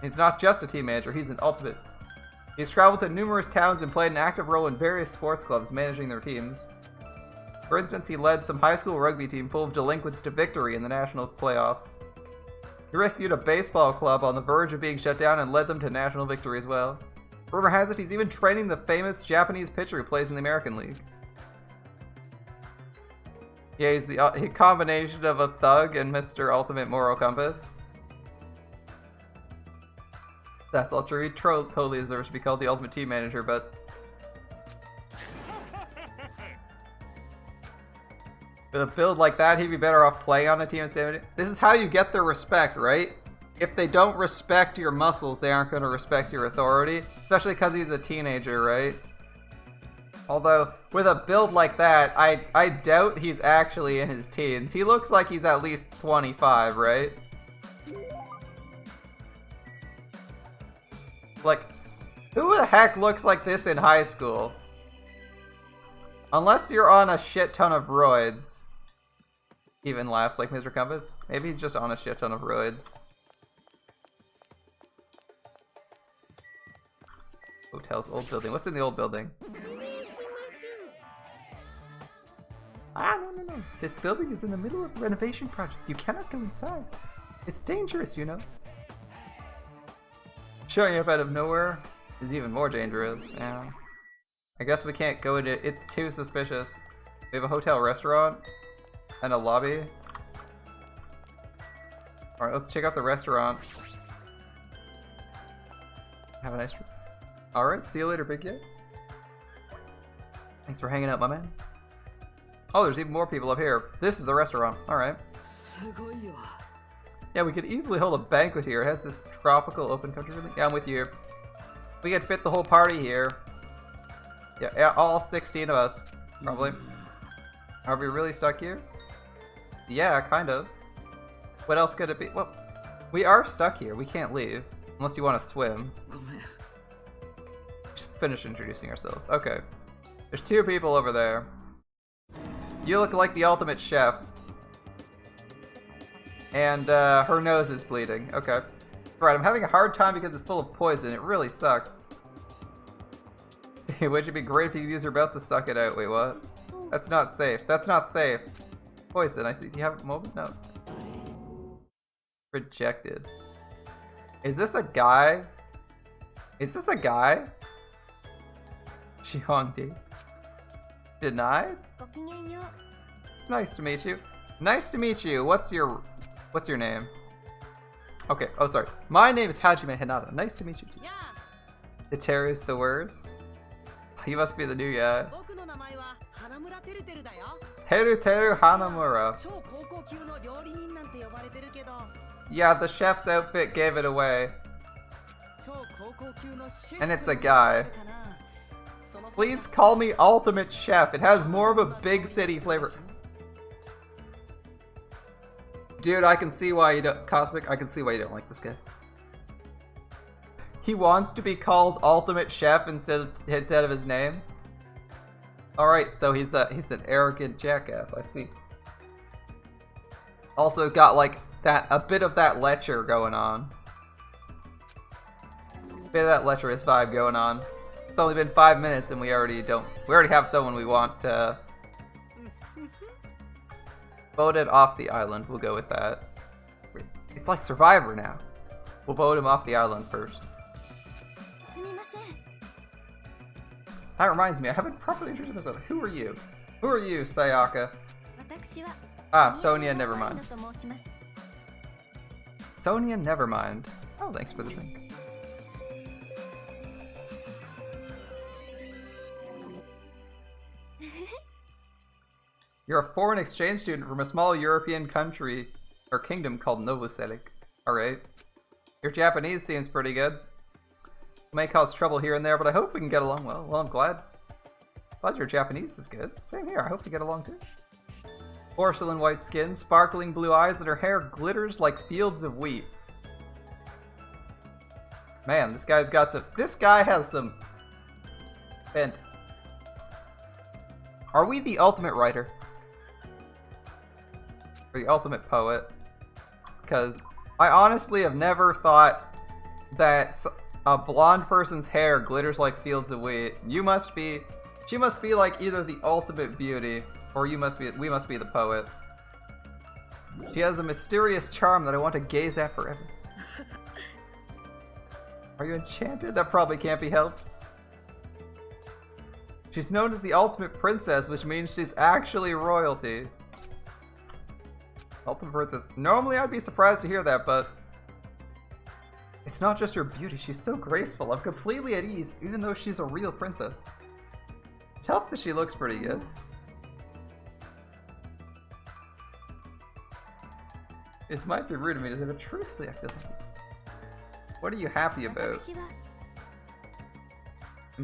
Speaker 1: He's not just a team manager, he's an ultimate. He's traveled to numerous towns and played an active role in various sports clubs managing their teams. For instance, he led some high school rugby team full of delinquents to victory in the national playoffs. He rescued a baseball club on the verge of being shut down and led them to national victory as well. Rumor has it he's even training the famous Japanese pitcher who plays in the American League. Yeah, he's the combination of a thug and Mr. Ultimate Moral Compass. That's all true. He totally deserves to be called the ultimate team manager, but... With a build like that, he'd be better off playing on a team instead. This is how you get their respect, right? If they don't respect your muscles, they aren't going to respect your authority. Especially because he's a teenager, right? Although, with a build like that, I doubt he's actually in his teens. He looks like he's at least 25, right? Like, who the heck looks like this in high school? Unless you're on a shit ton of roids. Even laughs like Mr. Compass. Maybe he's just on a shit ton of roids. Hotel's old building. What's in the old building? No. This building is in the middle of a renovation project. You cannot go inside. It's dangerous, you know. Showing up out of nowhere is even more dangerous. Yeah. I guess we can't go into it. It's too suspicious. We have a hotel restaurant and a lobby. Alright, let's check out the restaurant. Have a nice trip. Alright, see you later, Big Yay. Thanks for hanging out, my man. Oh, there's even more people up here. This is the restaurant. Alright. Yeah, we could easily hold a banquet here. It has this tropical open country. Yeah, I'm with you. We could fit the whole party here. Yeah, all 16 of us, probably. Are we really stuck here? Yeah, kind of. What else could it be? Well, we are stuck here. We can't leave. Unless you want to swim. Just finish introducing ourselves. Okay. There's 2 people over there. You look like the ultimate chef. And her nose is bleeding. Okay. Right, I'm having a hard time because it's full of poison. It really sucks. Would it be great if you could use your belt to suck it out? Wait, what? That's not safe. That's not safe. Poison, I see. Do you have a moment? No. Rejected. Is this a guy? Is this a guy? Shihongdi. Denied? It's nice to meet you. Nice to meet you. What's your name? Okay. Oh, sorry. My name is Hajime Hinata. Nice to meet you too. The terror is the worst. He must be the new guy. Teru Hanamura. Yeah, the chef's outfit gave it away. And it's a guy. Please call me Ultimate Chef. It has more of a big city flavor. Dude, I can see why you don't... Cosmic, I can see why you don't like this guy. He wants to be called Ultimate Chef instead of his name. Alright, so he's an arrogant jackass, I see. Also got like a bit of that lecher going on. A bit of that lecherous vibe going on. It's only been 5 minutes and we already have someone we want voted off the island. We'll go with that. It's like Survivor now. We'll vote him off the island first. That reminds me, I haven't properly introduced myself. Who are you? Who are you, Sayaka? Ah, Sonia Nevermind. Sonia Nevermind. Oh, thanks for the thing. You're a foreign exchange student from a small European country or kingdom called Novoselik. Alright. Your Japanese seems pretty good. May cause trouble here and there, but I hope we can get along well. Well, I'm glad. Glad your Japanese is good. Same here, I hope to get along too. Porcelain white skin, sparkling blue eyes, and her hair glitters like fields of wheat. Man, this guy's got some... This guy has some... Bent. Are we the ultimate writer? Or the ultimate poet? Because I honestly have never thought that a blonde person's hair glitters like fields of wheat. You must be... She must be like either the ultimate beauty, or we must be the poet. She has a mysterious charm that I want to gaze at forever. Are you enchanted? That probably can't be helped. She's known as the ultimate princess, which means she's actually royalty. Ultimate princess. Normally I'd be surprised to hear that, but... It's not just her beauty, she's so graceful. I'm completely at ease, even though she's a real princess. It helps that she looks pretty good. This might be rude of me to say, but truthfully, I feel like. What are you happy about? In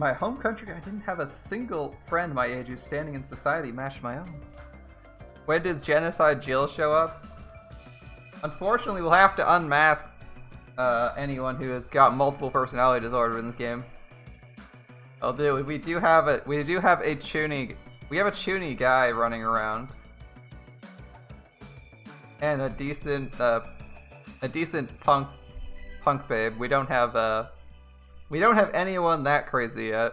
Speaker 1: my home country, I didn't have a single friend my age whose standing in society matched my own. When does Genocide Jill show up? Unfortunately, we'll have to unmask anyone who has got multiple personality disorder in this game. Although we do have a Chuny guy running around. And a decent punk babe. We don't have anyone that crazy yet.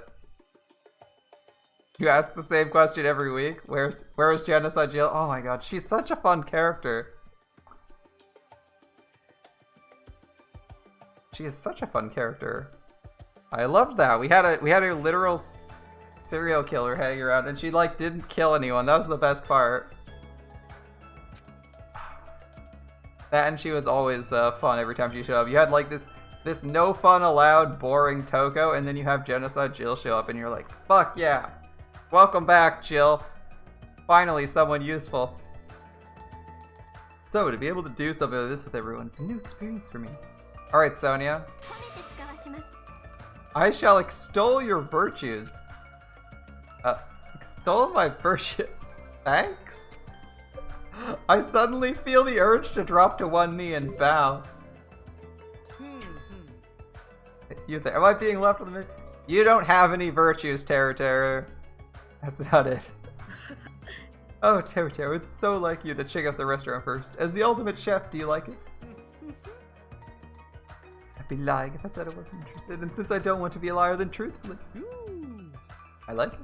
Speaker 1: You ask the same question every week. Where is Genocide Jill? Oh my god, she's such a fun character. She is such a fun character. I loved that. We had a literal serial killer hanging around, and she like didn't kill anyone. That was the best part. That, and she was always fun every time she showed up. You had like this no fun allowed boring Toko, and then you have Genocide Jill show up, and you're like, fuck yeah. Welcome back, Jill. Finally, someone useful. So, to be able to do something like this with everyone, it's a new experience for me. Alright, Sonia. I shall extol your virtues. Extol my virtue. Thanks? I suddenly feel the urge to drop to one knee and bow. Am I being left with a minute? You don't have any virtues, Terror. That's not it. Oh, Terror, it's so like you to check out the restaurant first. As the ultimate chef, do you like it? I'd be lying if I said I wasn't interested, and since I don't want to be a liar, then truthfully. I like it.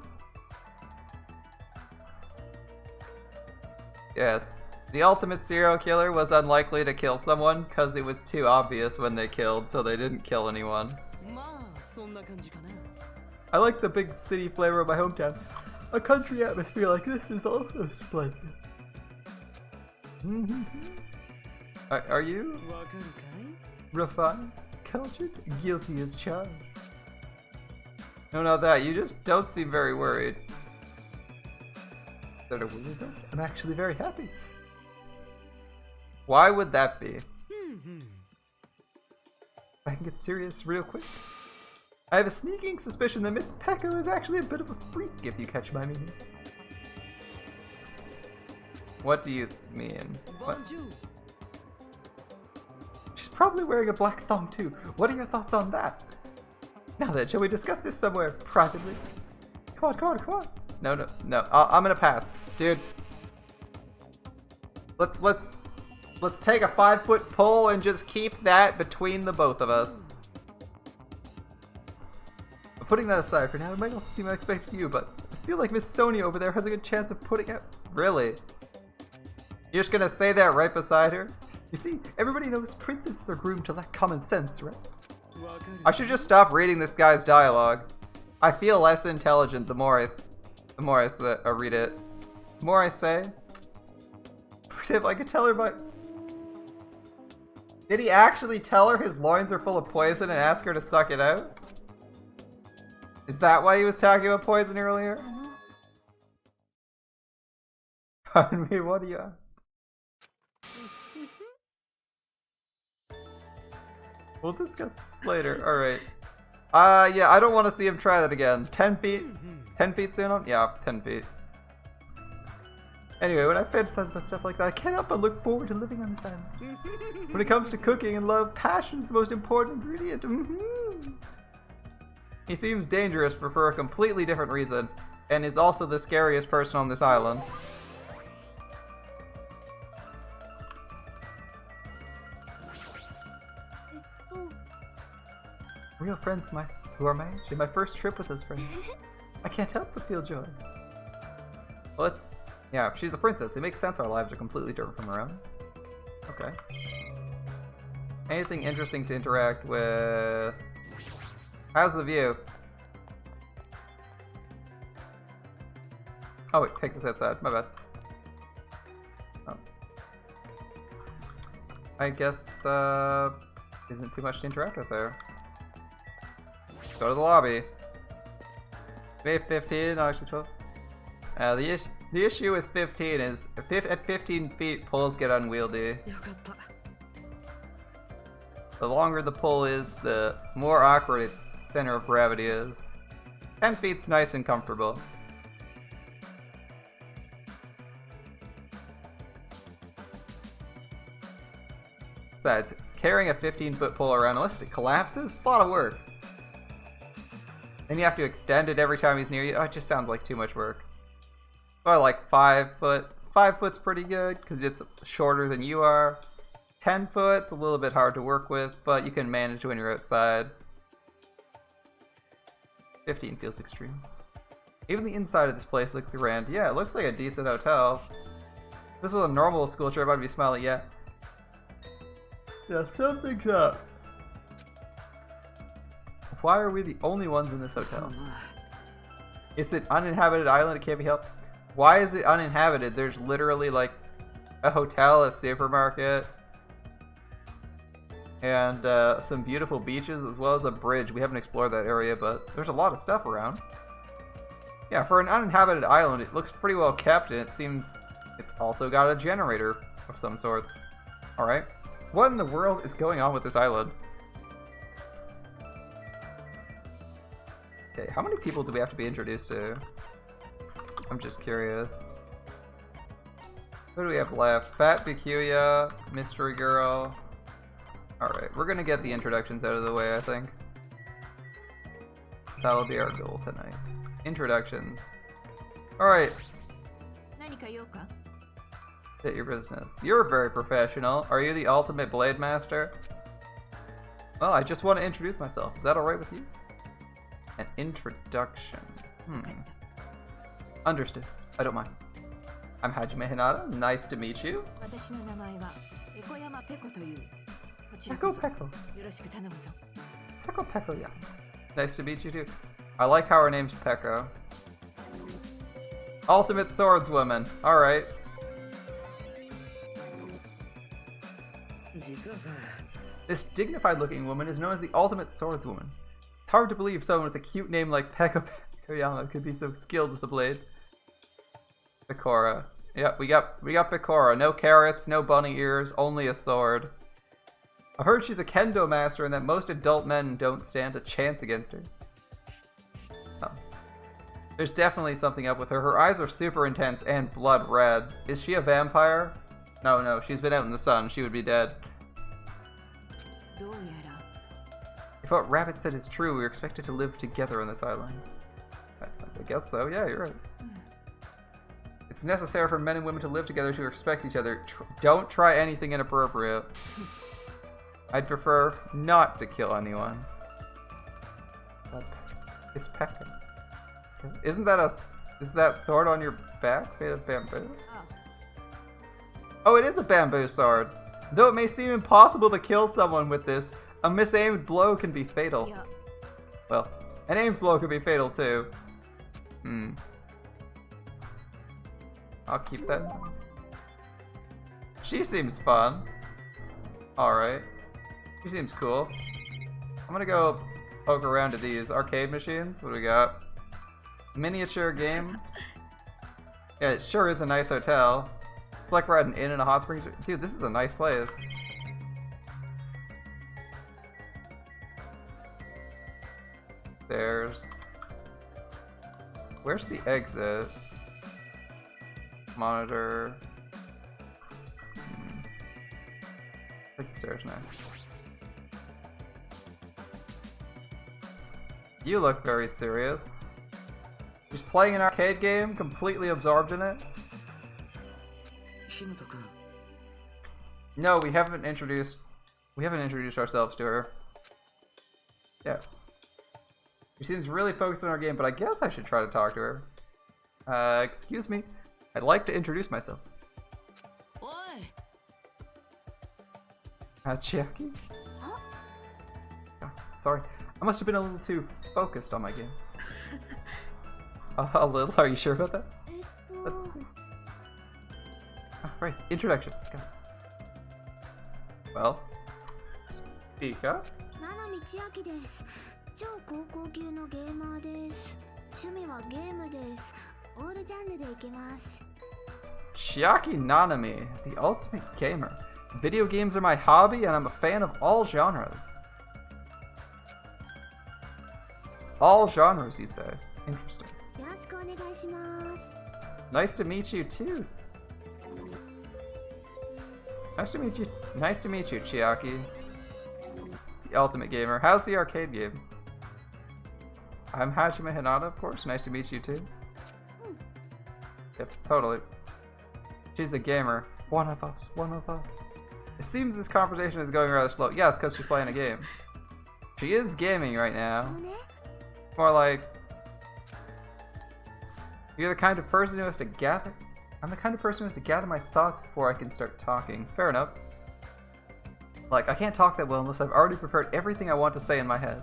Speaker 1: Yes. The ultimate serial killer was unlikely to kill someone because it was too obvious when they killed, so they didn't kill anyone. I like the big city flavor of my hometown. A country atmosphere like this is also splendid. Are you refined, cultured, guilty as charged? No, not that. You just don't seem very worried. Is that a weirdo? I'm actually very happy. Why would that be? I can get serious real quick. I have a sneaking suspicion that Miss Pecco is actually a bit of a freak, if you catch my meaning. What do you mean? What? She's probably wearing a black thong too. What are your thoughts on that? Now then, shall we discuss this somewhere privately? Come on. No. I'm gonna pass. Dude. Let's take a 5-foot pole and just keep that between the both of us. But putting that aside for now, it might also seem unexpected to you, but I feel like Miss Sonia over there has a good chance of putting out. Really? You're just gonna say that right beside her? You see, everybody knows princesses are groomed to lack common sense, right? I should just stop reading this guy's dialogue. I feel less intelligent the more I read it. The more I say. For example, I could tell her by... Did he actually tell her his loins are full of poison and ask her to suck it out? Is that why he was talking about poison earlier? Pardon me, what do you... We'll discuss this later. Alright. Yeah, I don't want to see him try that again. 10 feet? 10 feet soon on? Yeah, 10 feet. Anyway, when I fantasize about stuff like that, I can't help but look forward to living on this island. When it comes to cooking and love, passion is the most important ingredient. He seems dangerous for a completely different reason, and is also the scariest person on this island. Real friends who are my age, in my first trip with this friend. I can't help but feel joy. Well, yeah, she's a princess. It makes sense our lives are completely different from her own. Okay. Anything interesting to interact with? How's the view? Oh, it takes us outside. My bad. Oh. I guess, isn't too much to interact with there. Go to the lobby. Maybe 15, no, actually 12. The issue. The issue with 15 is at 15 feet, pulls get unwieldy.
Speaker 3: よかった。
Speaker 1: The longer the pull is, the more awkward its center of gravity is. 10 feet's nice and comfortable. Besides, carrying a 15-foot pole around unless it collapses, it's a lot of work. Then you have to extend it every time he's near you. Oh, it just sounds like too much work. Probably like 5 foot. 5 foot's pretty good because it's shorter than you are. 10 foot's a little bit hard to work with, but you can manage when you're outside. 15 feels extreme. Even the inside of this place looks grand. Yeah, it looks like a decent hotel. If this was a normal school trip, I'd be smiling, yeah. Yeah, something's up. Why are we the only ones in this hotel? It's an uninhabited island, it can't be helped. Why is it uninhabited? There's literally like a hotel, a supermarket, and some beautiful beaches as well as a bridge. We haven't explored that area, but there's a lot of stuff around. Yeah, for an uninhabited island, it looks pretty well kept, and it seems it's also got a generator of some sorts. Alright. What in the world is going on with this island? Okay, how many people do we have to be introduced to? I'm just curious. Who do we have left? Fat Bikuya, Mystery Girl. Alright, we're gonna get the introductions out of the way, I think. That'll be our goal tonight. Introductions. Alright.
Speaker 3: 何か用か?
Speaker 1: Hit your business. You're very professional. Are you the ultimate blade master? Well, I just want to introduce myself. Is that alright with you? An introduction. Understood. I don't mind. I'm Hajime Hinata. Nice to meet you.
Speaker 3: 私の名前は横山ペコという。こちら
Speaker 1: Peko
Speaker 3: こそ
Speaker 1: Peko.
Speaker 3: よろしく頼むぞ。
Speaker 1: Peko Peko, yeah. Nice to meet you too. I like how her name's Peko. Ultimate Swordswoman. Alright.
Speaker 2: 実はさ、
Speaker 1: This dignified looking woman is known as the ultimate swordswoman. It's hard to believe someone with a cute name like Peko Koyama could be so skilled with the blade. Pekora. Yep, we got Pekora. No carrots, no bunny ears, only a sword. I heard she's a kendo master and that most adult men don't stand a chance against her. Oh. There's definitely something up with her. Her eyes are super intense and blood red. Is she a vampire? No, she's been out in the sun. She would be dead.
Speaker 3: どうやら
Speaker 1: If what Rabbit said is true, we're expected to live together on this island. I guess so, yeah, you're right. It's necessary for men and women to live together to respect each other. Don't try anything inappropriate. I'd prefer not to kill anyone. It's Pekka. Isn't that is that sword on your back made of bamboo? Oh, it is a bamboo sword. Though it may seem impossible to kill someone with this, a misaimed blow can be fatal.
Speaker 3: いや
Speaker 1: Well, an aimed blow could be fatal too. I'll keep that in mind. She seems fun. Alright. She seems cool. I'm gonna go poke around to these arcade machines. What do we got? Miniature game. Yeah, it sure is a nice hotel. It's like we're at an inn in a hot springs. Dude, this is a nice place. Stairs. Where's the exit? Monitor. Take the stairs now. You look very serious. Just playing an arcade game, completely absorbed in it?
Speaker 2: ひなたくん、
Speaker 1: No, we haven't introduced ourselves to her. Yeah. She seems really focused on our game, but I guess I should try to talk to her. Excuse me. I'd like to introduce myself.
Speaker 3: おい
Speaker 1: Chiaki? Oh, sorry. I must have been a little too focused on my game. A little? Are you sure about that? Let's see. Oh, right. Introductions. Go. Well, speak up.
Speaker 4: 七海千秋です。超高校級のゲーマーです。趣味はゲームです。
Speaker 3: オールジャンルでいけます。
Speaker 1: Chiaki Nanami, the ultimate gamer. Video games are my hobby and I'm a fan of all genres. All genres, you say? Interesting.
Speaker 3: よろしくお願いします。
Speaker 1: Nice to meet you too. Nice to meet you. Nice to meet you, Chiaki. The ultimate gamer. How's the arcade game? I'm Hajime Hinata, of course. Nice to meet you too. Yep, totally. She's a gamer. One of us. One of us. It seems this conversation is going rather slow. Yeah, it's because she's playing a game. She is gaming right now. More like... You're the kind of person who has to gather... I'm the kind of person who has to gather my thoughts before I can start talking. Fair enough. Like, I can't talk that well unless I've already prepared everything I want to say in my head.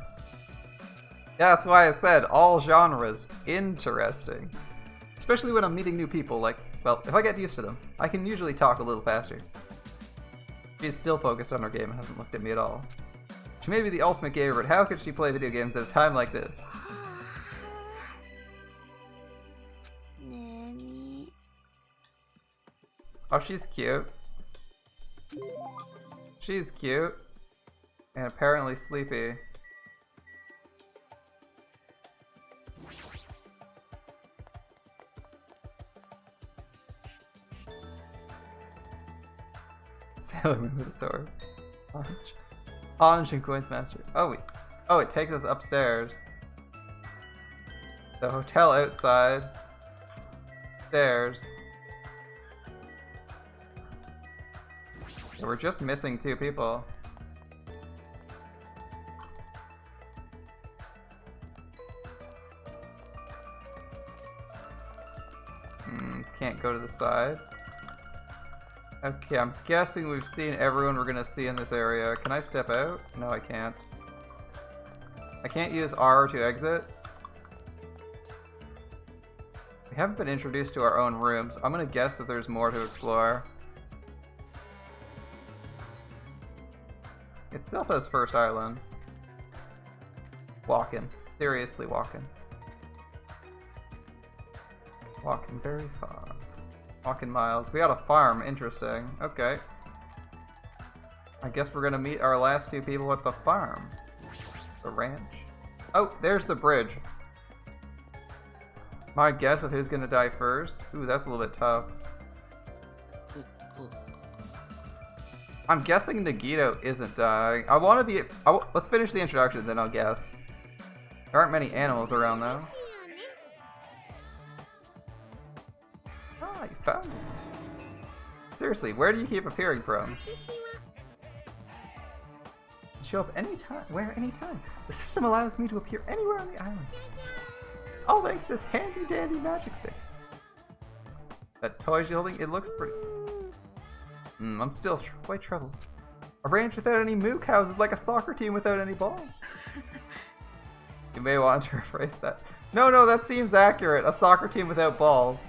Speaker 1: Yeah, that's why I said all genres. Interesting. Especially when I'm meeting new people, like, well, if I get used to them, I can usually talk a little faster. She's still focused on her game and hasn't looked at me at all. She may be the ultimate gamer, but how could she play video games at a time like this? Oh, she's cute. She's cute. And apparently sleepy. Sailor Moon with a sword. Orange and Coins Master. Oh, wait. Oh, it takes us upstairs. The hotel outside. Stairs. Yeah, we're just missing 2 people. Can't go to the side. Okay, I'm guessing we've seen everyone we're gonna see in this area. Can I step out? No, I can't. I can't use R to exit. We haven't been introduced to our own rooms. I'm gonna guess that there's more to explore. It still says First Island. Walking. Seriously walking. Walking very far. Walking miles. We got a farm. Interesting. Okay. I guess we're gonna meet our last 2 people at the farm. The ranch. Oh, there's the bridge. My guess of who's gonna die first? Ooh, that's a little bit tough. I'm guessing Nagito isn't dying. I want to be... let's finish the introduction, then I'll guess. There aren't many animals around, though. Ah, you found it. Seriously, where do you keep appearing from? Show up anytime. Where? Anytime. The system allows me to appear anywhere on the island. It's all thanks to this handy-dandy magic stick. That toy you're holding, it looks pretty... I'm still quite troubled. A ranch without any moo cows is like a soccer team without any balls. You may want to rephrase that. No, that seems accurate. A soccer team without balls.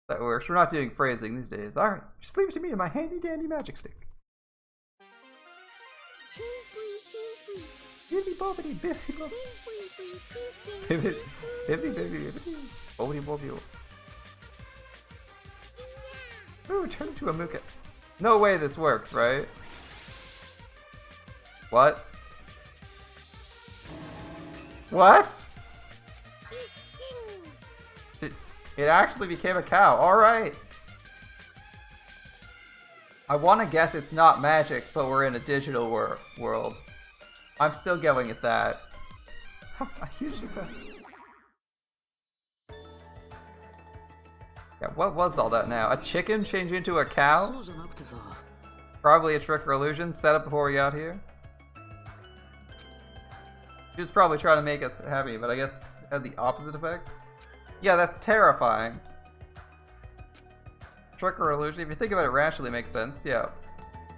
Speaker 1: That works. We're not doing phrasing these days. Alright, just leave it to me and my handy dandy magic stick. Bibbidi bobbidi bibbidi bobbidi. Bibbidi bibbidi bibbidi. Bobbidi bobbidi. Ooh, turn into a mooka. No way this works, right? What? What? It actually became a cow. Alright. I want to guess it's not magic, but we're in a digital world. I'm still going at that. A huge success. Yeah, what was all that now? A chicken change into a cow? Probably a trick or illusion set up before we got here. She was probably trying to make us happy, but I guess it had the opposite effect. Yeah, that's terrifying. Trick or illusion, if you think about it rationally, it makes sense, yeah.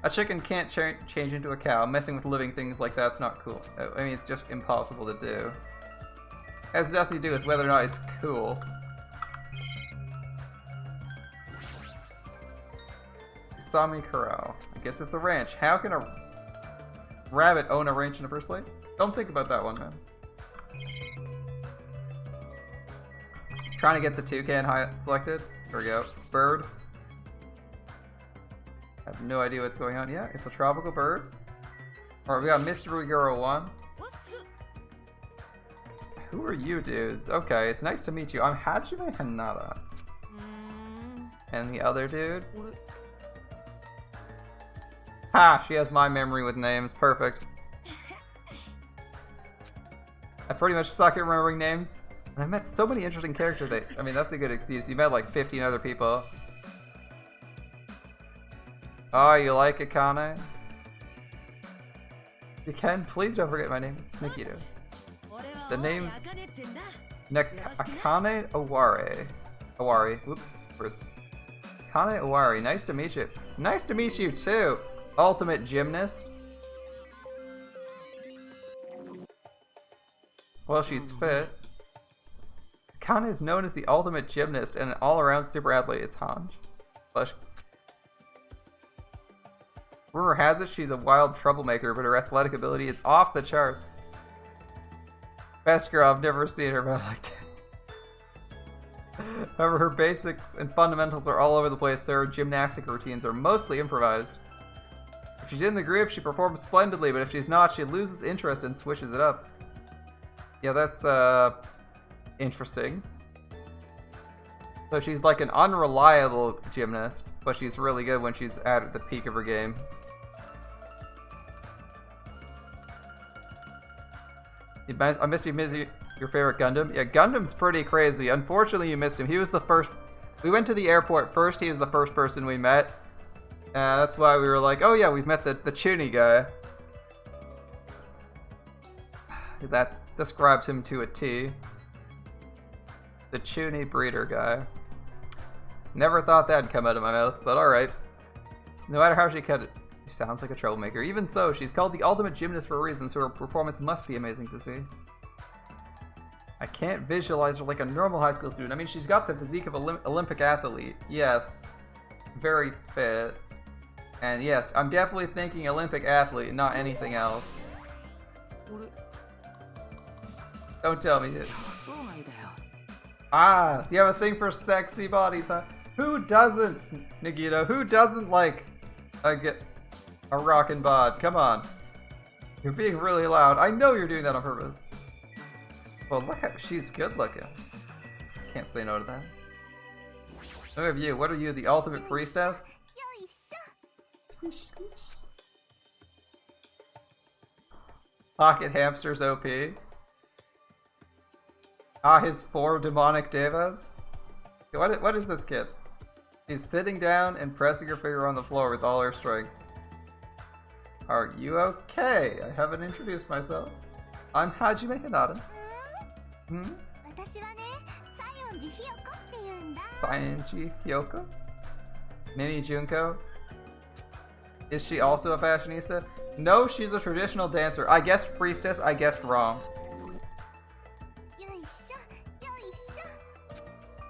Speaker 1: A chicken can't change into a cow. Messing with living things like that's not cool. I mean, it's just impossible to do. It has nothing to do with whether or not it's cool. Sami Corral. I guess it's a ranch. How can a rabbit own a ranch in the first place? Don't think about that one, man. Trying to get the toucan selected. There we go. Bird. I have no idea what's going on. Yeah, it's a tropical bird. Alright, we got Mystery Girl 1. Who are you dudes? Okay, it's nice to meet you. I'm Hajime Hanada. And the other dude? Ha! She has my memory with names. Perfect. I pretty much suck at remembering names. And I met so many interesting characters. I mean, that's a good excuse. You met like 15 other people. Oh, you like Akane? You can? Please don't forget my name. Nikito. The name's Akane Owari. Owari. Whoops. Words. Akane Owari. Nice to meet you. Nice to meet you too. Ultimate gymnast. Well, she's fit. Akane is known as the ultimate gymnast and an all-around super athlete. It's Hanj. Rumor has it she's a wild troublemaker, but her athletic ability is off the charts. Best girl, I've never seen her, but I liked it. However, her basics and fundamentals are all over the place, so her gymnastic routines are mostly improvised. If she's in the groove, she performs splendidly, but if she's not, she loses interest and switches it up. Yeah, that's, interesting. So she's like an unreliable gymnast, but she's really good when she's at the peak of her game. I missed you, your favorite Gundam? Yeah, Gundam's pretty crazy. Unfortunately, you missed him. He was the first... We went to the airport first. He was the first person we met. That's why we were like, oh yeah, we've met the Chuny guy. That describes him to a T. The Chuny breeder guy. Never thought that'd come out of my mouth, but alright. No matter how she cut it, she sounds like a troublemaker. Even so, she's called the ultimate gymnast for a reason, so her performance must be amazing to see. I can't visualize her like a normal high school student. I mean, she's got the physique of an Olympic athlete. Yes. Very fit. And yes, I'm definitely thinking Olympic athlete, not anything else. Don't tell me it. Ah, so you have a thing for sexy bodies, huh? Who doesn't, Nagito? Who doesn't like a rockin' bod? Come on. You're being really loud. I know you're doing that on purpose. Well, look at, she's good looking. Can't say no to that. Look at you. What are you, the ultimate priestess? Squish, squish. Pocket hamsters OP. Ah, his 4 demonic devas? What is this kid? She's sitting down and pressing her finger on the floor with all her strength. Are you okay? I haven't introduced myself. I'm Hajime Hinata. Saionji Hyoko? Mini Junko? Is she also a fashionista? No, she's a traditional dancer. I guessed priestess, I guessed wrong.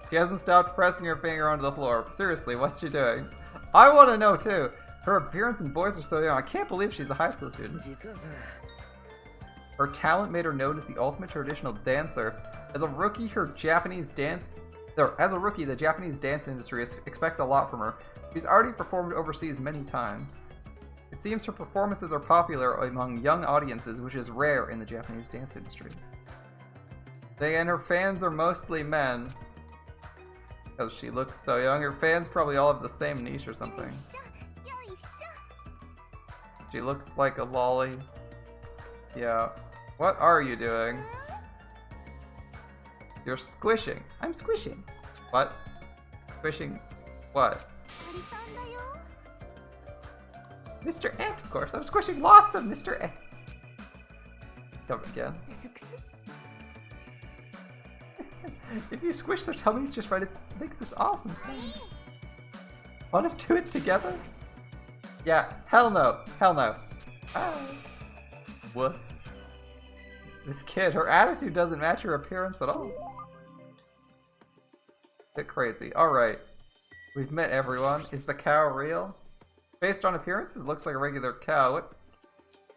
Speaker 1: She hasn't stopped pressing her finger onto the floor. Seriously, what's she doing? I want to know too. Her appearance and voice are so young. I can't believe she's a high school student. Her talent made her known as the ultimate traditional dancer. As a rookie, the Japanese dance industry expects a lot from her. She's already performed overseas many times. It seems her performances are popular among young audiences, which is rare in the Japanese dance industry. And her fans are mostly men. Because she looks so young. Her fans probably all have the same niche or something. She looks like a lolly. Yeah. What are you doing? You're squishing. I'm squishing. What? Squishing what? Mr. Ant, of course. I'm squishing lots of Mr. Ant. Come again. If you squish their tummies just right, it makes this awesome sound. Wanna do it together? Yeah, hell no. Hell no. Ah. Wuss. This kid, her attitude doesn't match her appearance at all. Bit crazy. Alright. We've met everyone. Is the cow real? Based on appearances, looks like a regular cow. What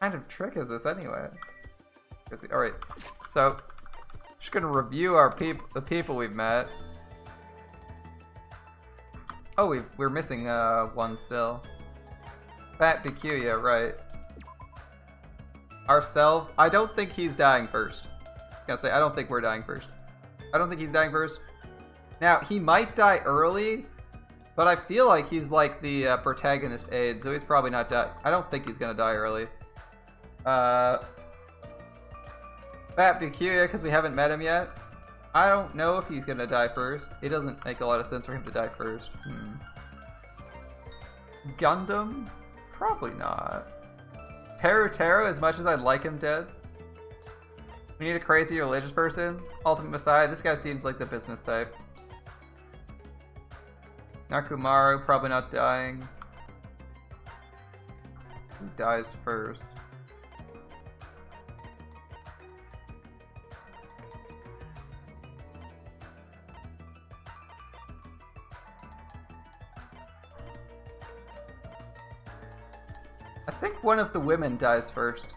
Speaker 1: kind of trick is this anyway? Alright. So, just gonna review the people we've met. Oh, we're missing one still. Fat Bikuya, right. Ourselves. I don't think he's dying first. I gotta say, I don't think we're dying first. I don't think he's dying first. Now, he might die early, but I feel like he's like the protagonist aide, so he's probably not die. I don't think he's gonna die early. Fat Bikuya, because we haven't met him yet. I don't know if he's gonna die first. It doesn't make a lot of sense for him to die first. Gundam? Probably not. Teru, as much as I'd like him dead. We need a crazy religious person. Ultimate Messiah, this guy seems like the business type. Nakumaru, probably not dying. Who dies first? I think one of the women dies first.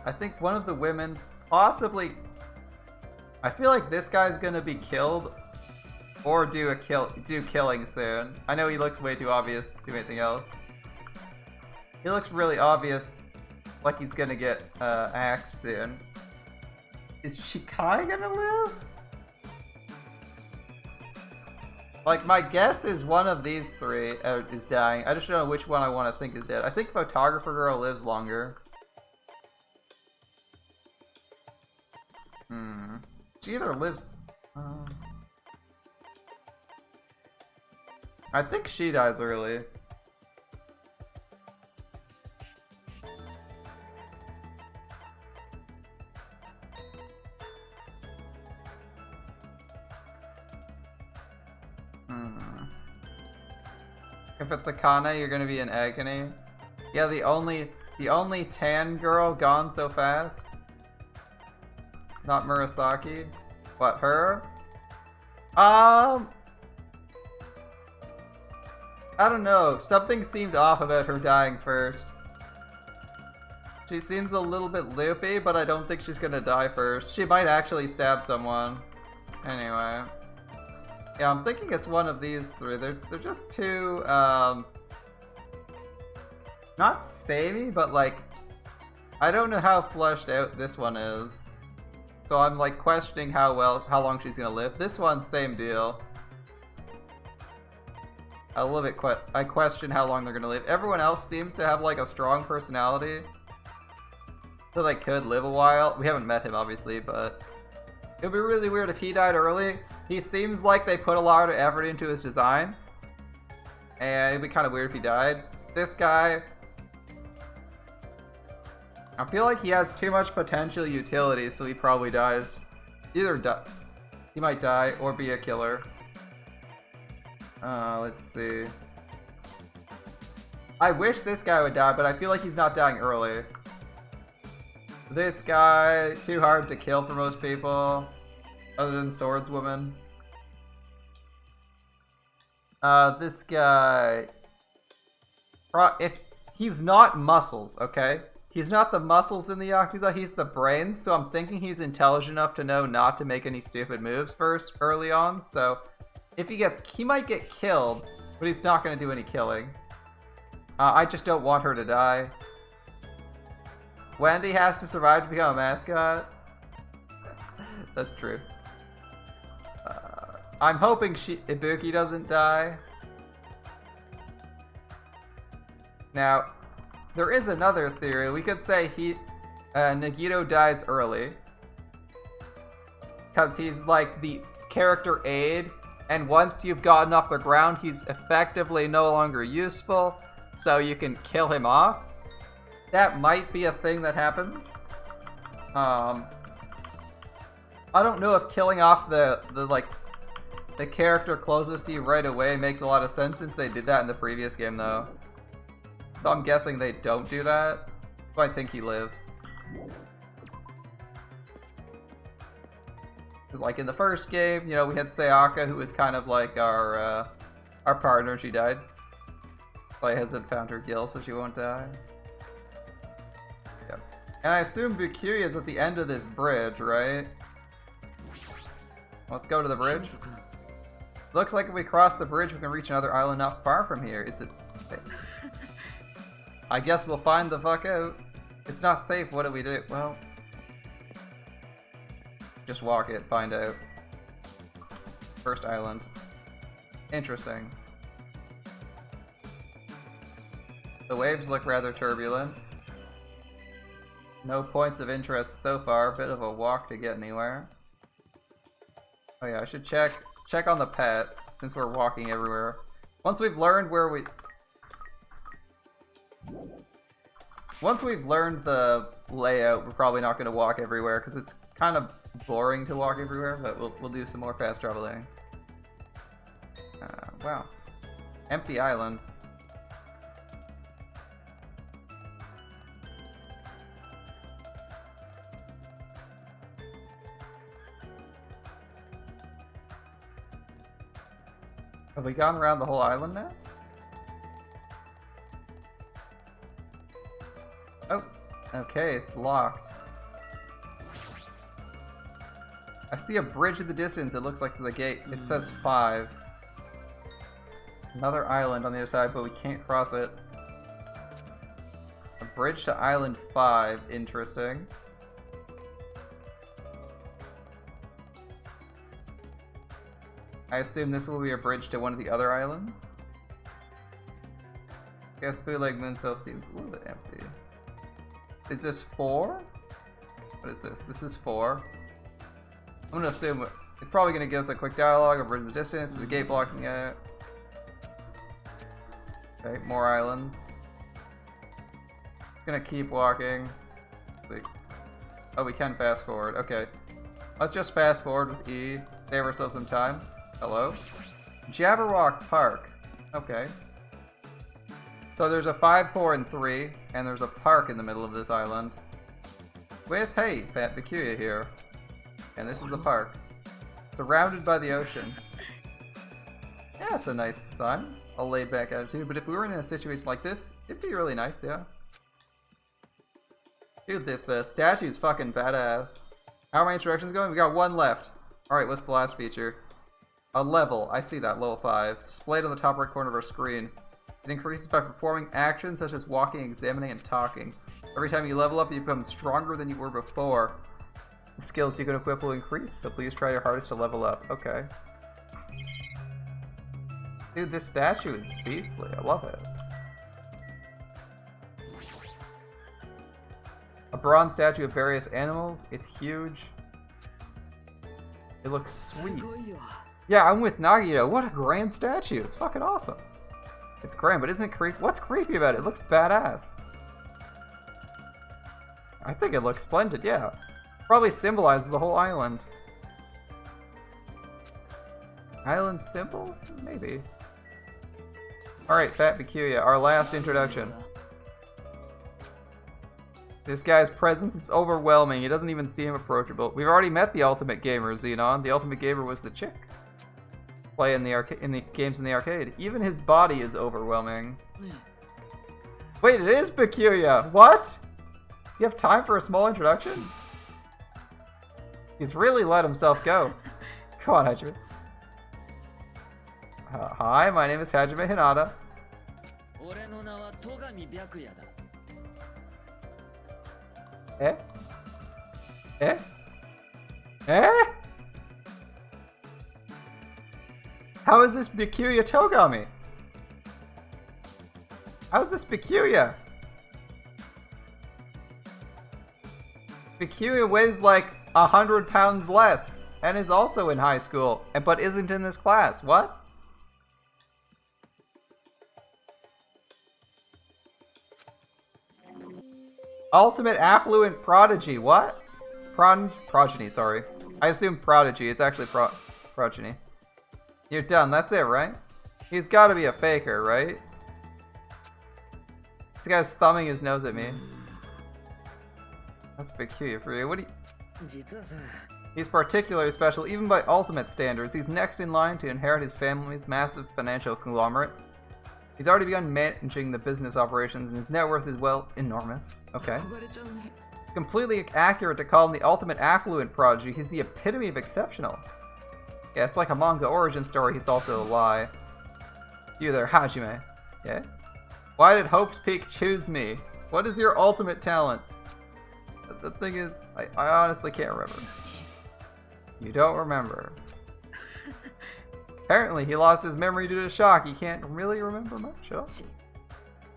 Speaker 1: I think one of the women, possibly. I feel like this guy's gonna be killed, or do killing soon. I know he looks way too obvious to do anything else. He looks really obvious, like he's gonna get axed soon. Is Shikai gonna live? Like, my guess is one of these three is dying. I just don't know which one I want to think is dead. I think Photographer Girl lives longer. She either lives... I think she dies early. If it's Akane, you're gonna be in agony. Yeah, the only tan girl gone so fast. Not Murasaki. What, her? I don't know. Something seemed off about her dying first. She seems a little bit loopy, but I don't think she's gonna die first. She might actually stab someone. Anyway. Yeah, I'm thinking it's one of these three. They're just too, not samey, but like, I don't know how fleshed out this one is. So I'm like questioning how long she's gonna live. This one, same deal. A little bit I question how long they're gonna live. Everyone else seems to have like a strong personality, so they could live a while. We haven't met him obviously, but it'd be really weird if he died early. He seems like they put a lot of effort into his design, and it'd be kind of weird if he died. This guy, I feel like he has too much potential utility, so he probably dies. He might die or be a killer. Let's see. I wish this guy would die, but I feel like he's not dying early. This guy, too hard to kill for most people, other than Swordswoman. This guy, if he's not muscles, okay? He's not the muscles in the Yakuza, he's the brains, so I'm thinking he's intelligent enough to know not to make any stupid moves early on, so if he might get killed, but he's not going to do any killing. I just don't want her to die. Wendy has to survive to become a mascot. That's true. I'm hoping Ibuki doesn't die. Now, there is another theory. We could say Nagito dies early, because he's like the character aide, and once you've gotten off the ground, he's effectively no longer useful, so you can kill him off. That might be a thing that happens. I don't know if killing off the character closest to you right away makes a lot of sense, since they did that in the previous game though. So I'm guessing they don't do that. So I think he lives. Because like in the first game, you know, we had Sayaka, who was kind of like our partner. She died. But hasn't found her gil, so she won't die. Yep. And I assume Bukiri is at the end of this bridge, right? Let's go to the bridge. Looks like if we cross the bridge, we can reach another island not far from here. Is it safe? I guess we'll find the fuck out. It's not safe. What do we do? Well, just walk it, find out. First island. Interesting. The waves look rather turbulent. No points of interest so far. Bit of a walk to get anywhere. Oh yeah, I should check on the pet since we're walking everywhere. Once we've learned the layout, we're probably not going to walk everywhere because it's kind of boring to walk everywhere. But we'll do some more fast traveling. Wow, empty island. Have we gone around the whole island now? Oh, okay, it's locked. I see a bridge in the distance. It looks like there's a gate. It says 5. Another island on the other side, but we can't cross it. A bridge to island 5. Interesting. I assume this will be a bridge to one of the other islands. I guess Bootleg Moonsail seems a little bit empty. Is this 4? What is this? This is 4. I'm gonna assume it's probably gonna give us a quick dialogue, a bridge in the distance, the gate blocking it. Okay, more islands. Gonna keep walking. Oh, we can fast forward. Okay. Let's just fast forward with E. Save ourselves some time. Hello? Jabberwock Park. Okay. So there's a 5, 4, and 3, and there's a park in the middle of this island. With, hey, Fat Peculiar here. And this is the park. Surrounded by the ocean. Yeah, it's a nice design. A laid back attitude, but if we were in a situation like this, it'd be really nice, yeah. Dude, this statue's fucking badass. How are my introductions going? We got 1 left. Alright, what's the last feature? A level. I see that, level 5. Displayed on the top right corner of our screen. It increases by performing actions such as walking, examining, and talking. Every time you level up, you become stronger than you were before. The skills you can equip will increase, so please try your hardest to level up. Okay. Dude, this statue is beastly. I love it. A bronze statue of various animals. It's huge. It looks sweet. Yeah, I'm with Nagito. What a grand statue. It's fucking awesome. It's grand, but isn't it creepy? What's creepy about it? It looks badass. I think it looks splendid, yeah. Probably symbolizes the whole island. Island symbol? Maybe. Alright, Fat Peculiar, our last introduction. This guy's presence is overwhelming. He doesn't even seem approachable. We've already met the Ultimate Gamer, Xenon. The Ultimate Gamer was the chick. Play in the games in the arcade. Even his body is overwhelming. Wait, it is Peculiar. What? Do you have time for a small introduction? He's really let himself go. Come on, Hajime. Hi, my name is Hajime Hinata. Eh? Eh? Eh? How is this Peculiar Togami? How is this Peculiar? Peculiar weighs like 100 pounds less and is also in high school, but isn't in this class. What? Ultimate affluent prodigy. What? Progeny, sorry. I assume prodigy. It's actually progeny. You're done. That's it, right? He's got to be a faker, right? This guy's thumbing his nose at me. That's peculiar for you. What do you... He's particularly special, even by ultimate standards. He's next in line to inherit his family's massive financial conglomerate. He's already begun managing the business operations, and his net worth is, well, enormous. Okay. Completely accurate to call him the ultimate affluent prodigy. He's the epitome of exceptional. Yeah, it's like a manga origin story. It's also a lie. You there, Hajime. Okay. Why did Hope's Peak choose me? What is your ultimate talent? The thing is, I honestly can't remember. You don't remember. Apparently, he lost his memory due to shock. He can't really remember much at all.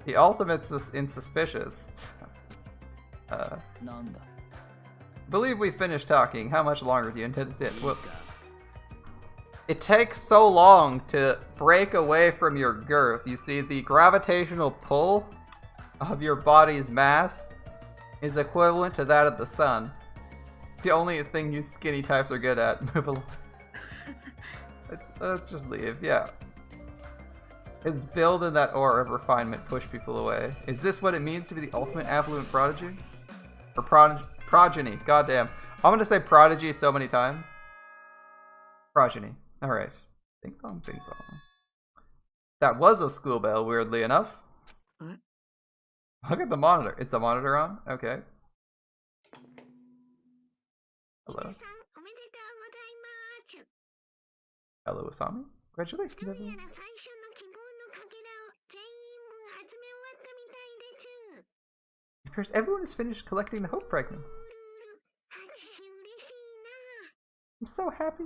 Speaker 1: The ultimate's insuspicious. Believe we finished talking. How much longer do you intend to sit? Well, it takes so long to break away from your girth. You see, the gravitational pull of your body's mass is equivalent to that of the sun. It's the only thing you skinny types are good at. Move along. Let's just leave, yeah. His build and that aura of refinement push people away. Is this what it means to be the ultimate affluent prodigy? Or progeny, goddamn. I'm gonna say prodigy so many times. Progeny, alright. Bing bong, bing bong. That was a school bell, weirdly enough.
Speaker 2: What?
Speaker 1: Look at the monitor. Is the monitor on? Okay. Hello. Hello, Asami. Congratulations, everyone. It appears everyone has finished collecting the hope fragments. I'm so happy.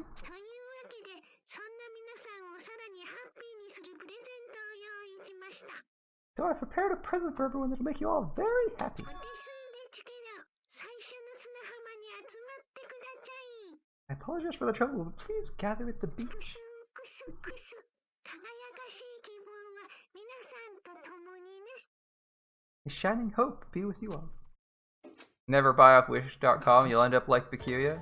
Speaker 1: So I prepared a present for everyone that'll make you all very happy. I apologize for the trouble, but please gather at the beach. A shining hope be with you all. Never buy off wish.com, you'll end up like Bakuya.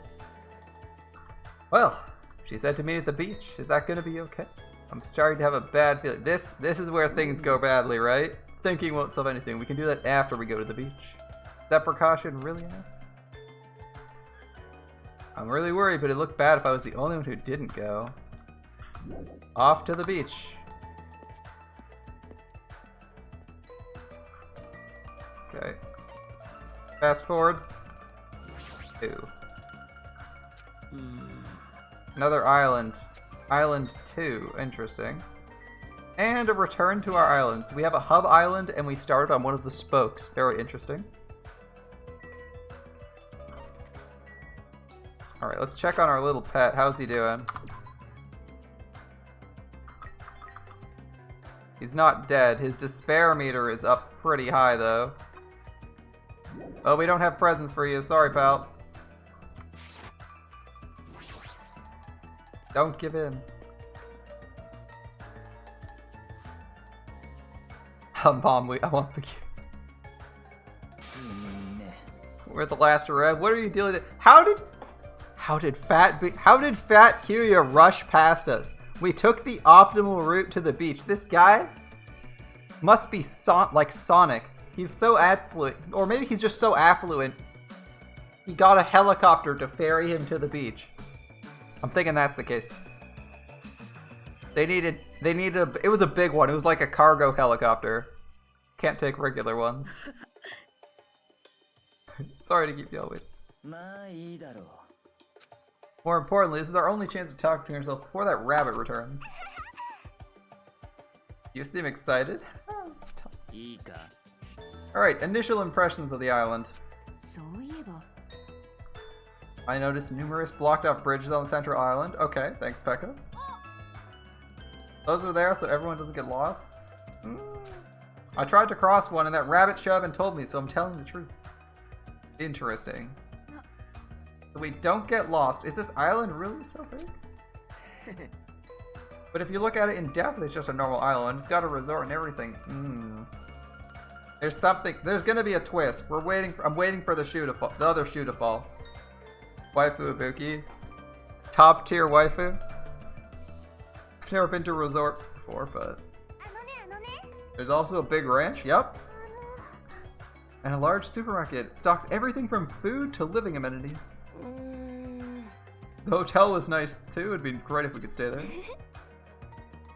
Speaker 1: Well, she said to meet at the beach. Is that gonna be okay? I'm starting to have a bad feeling. This is where things go badly, right? Thinking won't solve anything. We can do that after we go to the beach. Is that precaution really enough? I'm really worried, but it looked bad if I was the only one who didn't go. Off to the beach. Okay. Fast forward. 2. Another island. Island 2. Interesting. And a return to our islands. We have a hub island and we started on one of the spokes. Very interesting. Alright, let's check on our little pet. How's he doing? He's not dead. His despair meter is up pretty high, though. Oh, we don't have presents for you. Sorry, pal. Don't give in. Mom, I want the cute. We're at the last red. What are you dealing with? How did Fat Kyuya rush past us? We took the optimal route to the beach. This guy must be like Sonic. He's so affluent, or maybe he's just so affluent. He got a helicopter to ferry him to the beach. I'm thinking that's the case. They needed it was a big one. It was like a cargo helicopter. Can't take regular ones. Sorry to keep you all waiting. More importantly, this is our only chance to talk to yourself before that rabbit returns. You seem excited. Oh, it's tough. Alright, initial impressions of the island. I noticed numerous blocked off bridges on the central island. Okay, thanks, Pekka. Those are there so everyone doesn't get lost. I tried to cross one and that rabbit showed up and told me, so I'm telling the truth. Interesting. So we don't get lost. Is this island really so big? But if you look at it in depth, it's just a normal island. It's got a resort and everything. There's something. There's gonna be a twist. I'm waiting for the shoe to fall. The other shoe to fall. Waifu Ibuki. Top tier waifu. I've never been to a resort before, but there's also a big ranch. Yep. And a large supermarket. It stocks everything from food to living amenities. The hotel was nice too. It'd be great if we could stay there.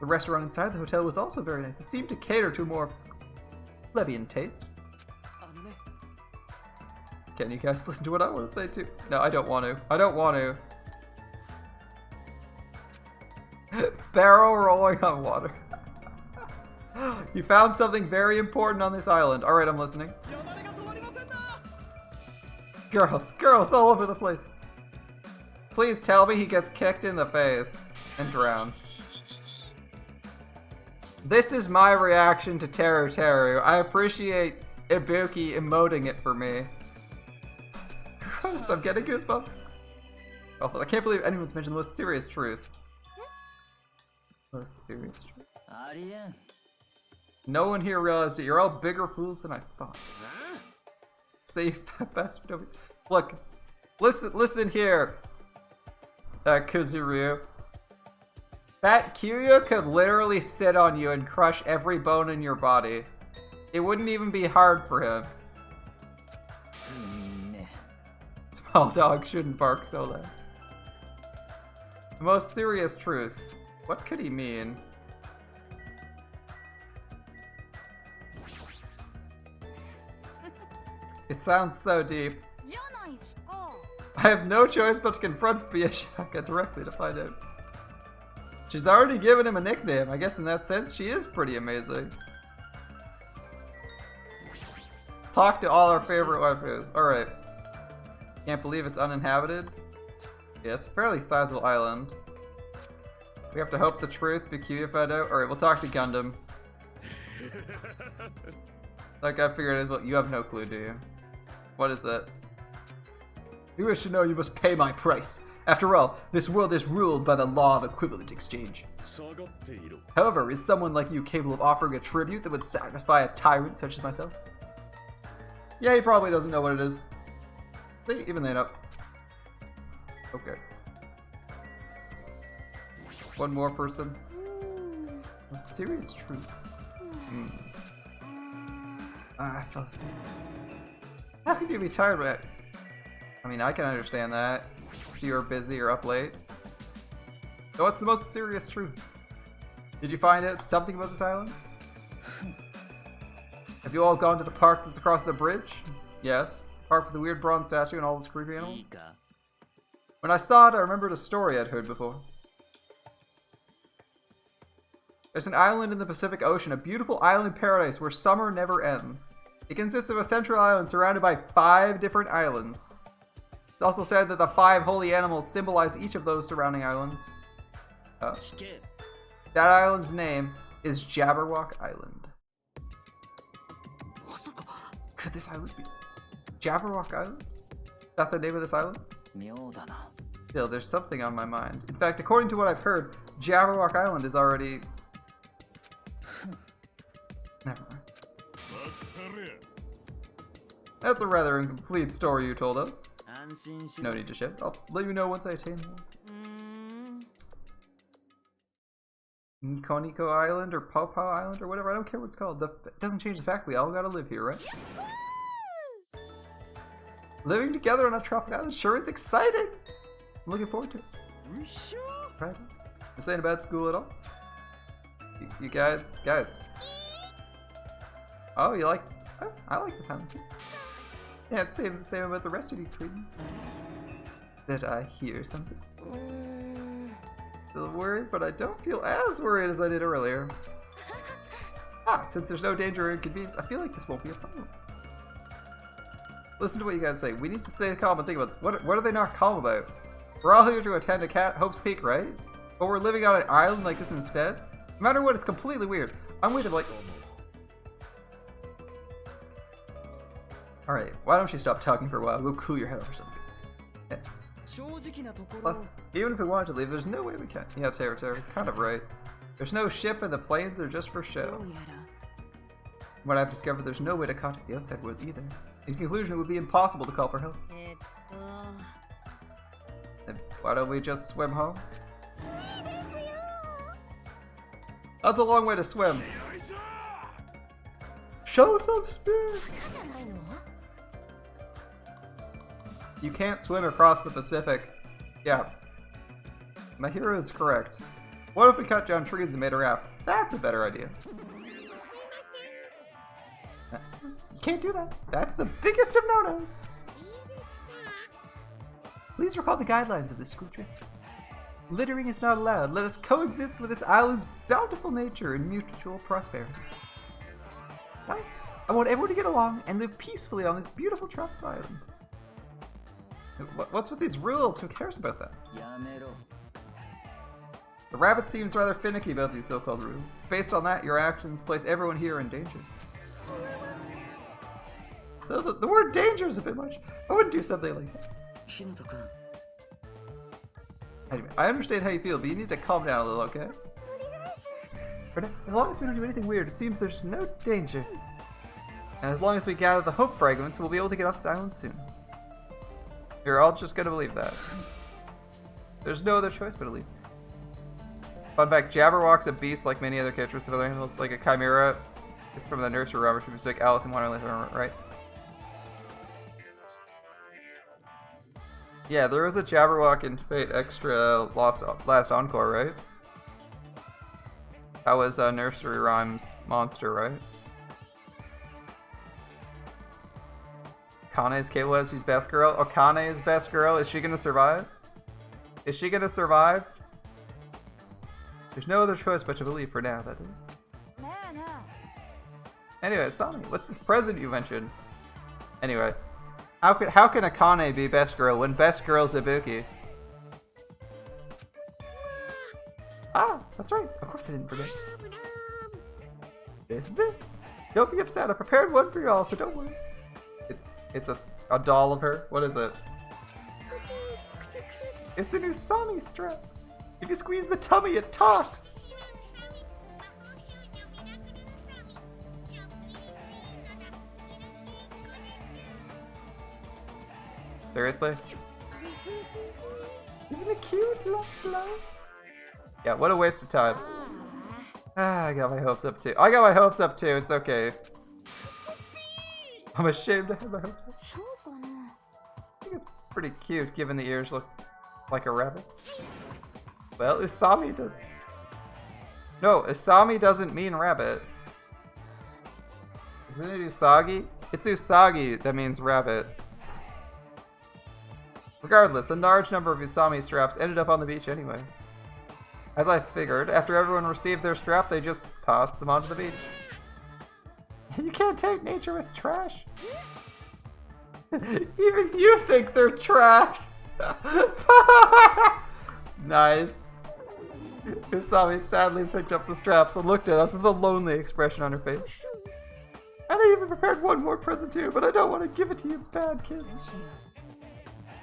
Speaker 1: The restaurant inside the hotel was also very nice. It seemed to cater to a more plebeian taste. Can you guys listen to what I want to say too? No, I don't want to. I don't want to. barrel rolling on water. You found something very important on this island. Alright, I'm listening. Girls all over the place. Please tell me he gets kicked in the face and drowns. This is my reaction to Teru Teru. I appreciate Ibuki emoting it for me. Gross, I'm getting goosebumps. Oh, I can't believe anyone's mentioned the most serious truth. Most serious truth. No one here realized it. You're all bigger fools than I thought. Say you fat bastard. Look, listen here, Kuzuru. That Kiryu could literally sit on you and crush every bone in your body. It wouldn't even be hard for him. Small dogs shouldn't bark so loud. The most serious truth. What could he mean? It sounds so deep. I have no choice but to confront Biyashaka directly to find out. She's already given him a nickname. I guess in that sense, she is pretty amazing. Talk to all our favorite waifus. Alright. Can't believe it's uninhabited. Yeah, it's a fairly sizable island. We have to hope the truth, Bikuya found out. Alright, we'll talk to Gundam. Like I figured as well. You have no clue, do you? What is it? You wish to know, you must pay my price. After all, this world is ruled by the law of equivalent exchange. However, is someone like you capable of offering a tribute that would satisfy a tyrant such as myself? Yeah, he probably doesn't know what it is. See, even they know. Okay. One more person. A serious truth. I fell asleep. How could you be tired of it? I mean, I can understand that. If you're busy or up late. So what's the most serious truth? Did you find out something about this island? Have you all gone to the park that's across the bridge? Yes. Park with the weird bronze statue and all those creepy animals? When I saw it, I remembered a story I'd heard before. There's an island in the Pacific Ocean, a beautiful island paradise where summer never ends. It consists of a central island surrounded by 5 different islands. It's also said that the 5 holy animals symbolize each of those surrounding islands. That island's name is Jabberwock Island. Could this island be Jabberwock Island? Is that the name of this island? Still, there's something on my mind. In fact, according to what I've heard, Jabberwock Island is already... Never mind. That's a rather incomplete story you told us. No need to ship. I'll let you know once I attain one. Nikoniko Island or Pau Pau Island or whatever. I don't care what it's called. It doesn't change the fact we all gotta live here, right? Living together on a tropical island sure is exciting. I'm looking forward to it. Right? You're saying about school at all? You guys. Oh, you like? Oh, I like this island too. Yeah, it's the same about the rest of you queens. Did I hear something? Still worried, but I don't feel as worried as I did earlier. Since there's no danger or inconvenience, I feel like this won't be a problem. Listen to what you guys say. We need to stay calm and think about this. What are they not calm about? We're all here to attend a Hope's Peak, right? But we're living on an island like this instead? No matter what, it's completely weird. I'm waiting like... Alright, why don't you stop talking for a while? Go cool your head off or something. Yeah. Plus, even if we wanted to leave, there's no way we can. Yeah, Terra's kind of right. There's no ship and the planes are just for show. What I've discovered, there's no way to contact the outside world either. In conclusion, it would be impossible to call for help. Then why don't we just swim home? That's a long way to swim. Show some spirit! You can't swim across the Pacific. Yeah. My hero is correct. What if we cut down trees and made a raft? That's a better idea. You can't do that. That's the biggest of no-nos. Please recall the guidelines of this school trip. Littering is not allowed. Let us coexist with this island's bountiful nature and mutual prosperity. I want everyone to get along and live peacefully on this beautiful tropical island. What's with these rules? Who cares about that? The rabbit seems rather finicky about these so-called rules. Based on that, your actions place everyone here in danger. The word danger is a bit much. I wouldn't do something like that. Anyway, I understand how you feel, but you need to calm down a little, okay? For now, as long as we don't do anything weird, it seems there's no danger. And as long as we gather the hope fragments, we'll be able to get off this island soon. You're all just gonna believe that. There's no other choice but to leave. Fun fact, Jabberwock's a beast like many other characters of other animals, like a chimera. It's from the nursery rhyme, which was like Alice in Wonderland, right? Yeah, there was a Jabberwock in Fate Extra Last Encore, right? That was Nursery Rhyme's monster, right? Kane's Kayla is she's best girl. Oh, Kane is best girl. Is she gonna survive? Is she gonna survive? There's no other choice but to believe for now, that is. Anyway, Sami, what's this present you mentioned? Anyway, how can Akane be best girl when best girl's Ibuki? Ah, that's right. Of course I didn't forget. This is it. Don't be upset. I prepared one for y'all, so don't worry. It's a doll of her. What is it? It's a new Sami strap. If you squeeze the tummy, it talks. Seriously? Isn't it cute? Slow. Yeah, what a waste of time. Ah, I got my hopes up too. It's okay. I'm ashamed to have my hopes up. I think it's pretty cute, given the ears look like a rabbit's. Well, Usami does. No, Usami doesn't mean rabbit. Isn't it Usagi? It's Usagi that means rabbit. Regardless, a large number of Usami straps ended up on the beach anyway. As I figured, after everyone received their strap, they just tossed them onto the beach. You can't take nature with trash. Even you think they're trash. Nice. Usami sadly picked up the straps and looked at us with a lonely expression on her face. And I even prepared one more present too, but I don't want to give it to you bad kids.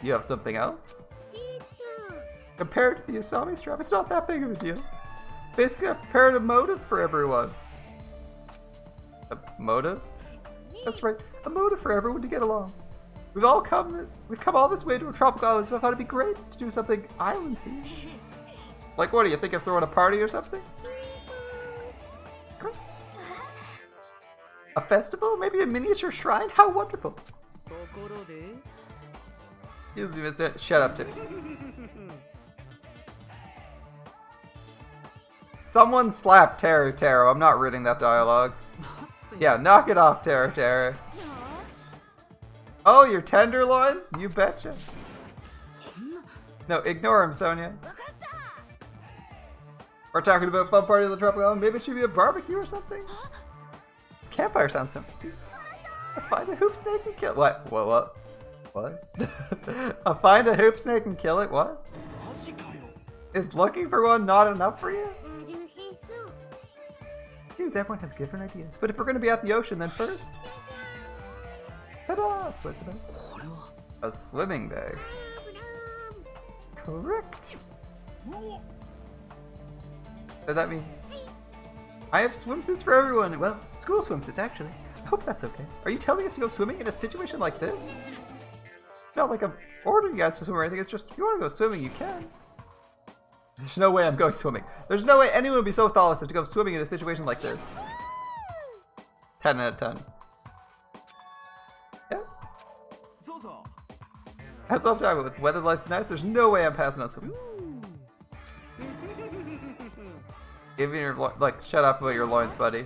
Speaker 1: You have something else? Compared to the Usami strap, it's not that big of a deal. Basically, I prepared a motive for everyone. A motive? That's right, a motive for everyone to get along. We've come all this way to a tropical island, so I thought it'd be great to do something island themed. Like, what do you think of throwing a party or something? A festival? Maybe a miniature shrine? How wonderful! He doesn't even say, shut up, Tiff. Someone slap Taro. I'm not reading that dialogue. Yeah, knock it off, Taro. Oh, your tenderloins? You betcha. No, ignore him, Sonia. We're talking about fun party on the tropical island. Maybe it should be a barbecue or something? Campfire sounds simple. Let's find a hoop snake and kill it. What? I'll find a hoop snake and kill it? What? Is looking for one not enough for you? Seems everyone has different ideas. But if we're going to be at the ocean, then first... Ta-da! That's what it's about. A swimming bag. Correct. Does that mean... I have swimsuits for everyone. Well, school swimsuits, actually. I hope that's okay. Are you telling us to go swimming in a situation like this? Not like I'm ordering you guys to swim or anything. It's just, if you want to go swimming, you can. There's no way I'm going swimming. There's no way anyone would be so thoughtless as to go swimming in a situation like this. 10 out of 10. Yeah. That's what I'm talking about. With weather lights nights, there's no way I'm passing out swimming. Give me your shut up about your loins, buddy.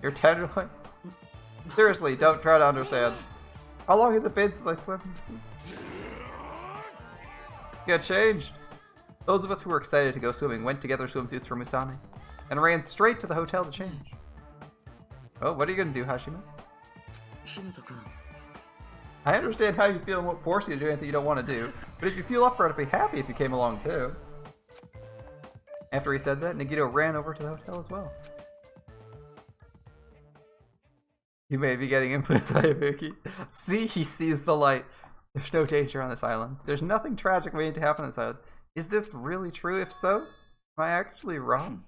Speaker 1: Your tenderloin. Seriously, don't try to understand. How long has it been since I swam in the sea? Get changed. Those of us who were excited to go swimming went to get their swimsuits from Usami and ran straight to the hotel to change. Oh, what are you gonna do, Hashima?
Speaker 2: ひなたくん
Speaker 1: I understand how you feel and won't force you to do anything you don't want to do, but if you feel up for it, I'd be happy if you came along too. After he said that, Nagito ran over to the hotel as well. You may be getting influenced by Ibuki. See, he sees the light. There's no danger on this island. There's nothing tragic waiting to happen on this island. Is this really true? If so, am I actually wrong?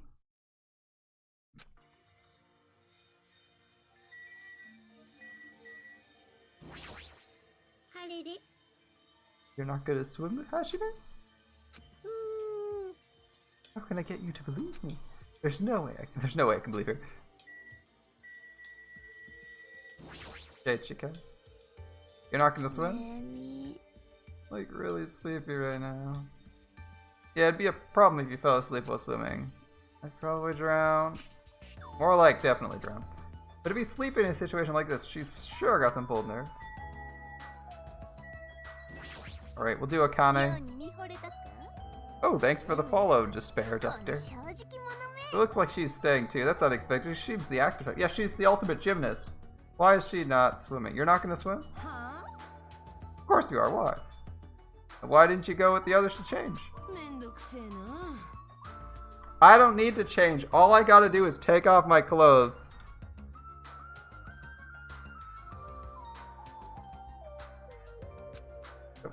Speaker 1: You're not good at swimming, Hashime? How can I get you to believe me? There's no way I can believe her. Okay, chicken. You're not gonna swim? Like, really sleepy right now. Yeah, it'd be a problem if you fell asleep while swimming. I'd probably drown. More like definitely drown. But to be sleeping in a situation like this, she's sure got some pulled nerves. Alright, we'll do Akane. Oh, thanks for the follow, Despair Doctor. It looks like she's staying too. That's unexpected. She's the active type. Yeah, she's the ultimate gymnast. Why is she not swimming? You're not gonna swim? Of course you are. Why? Why didn't you go with the others to change? I don't need to change. All I gotta do is take off my clothes.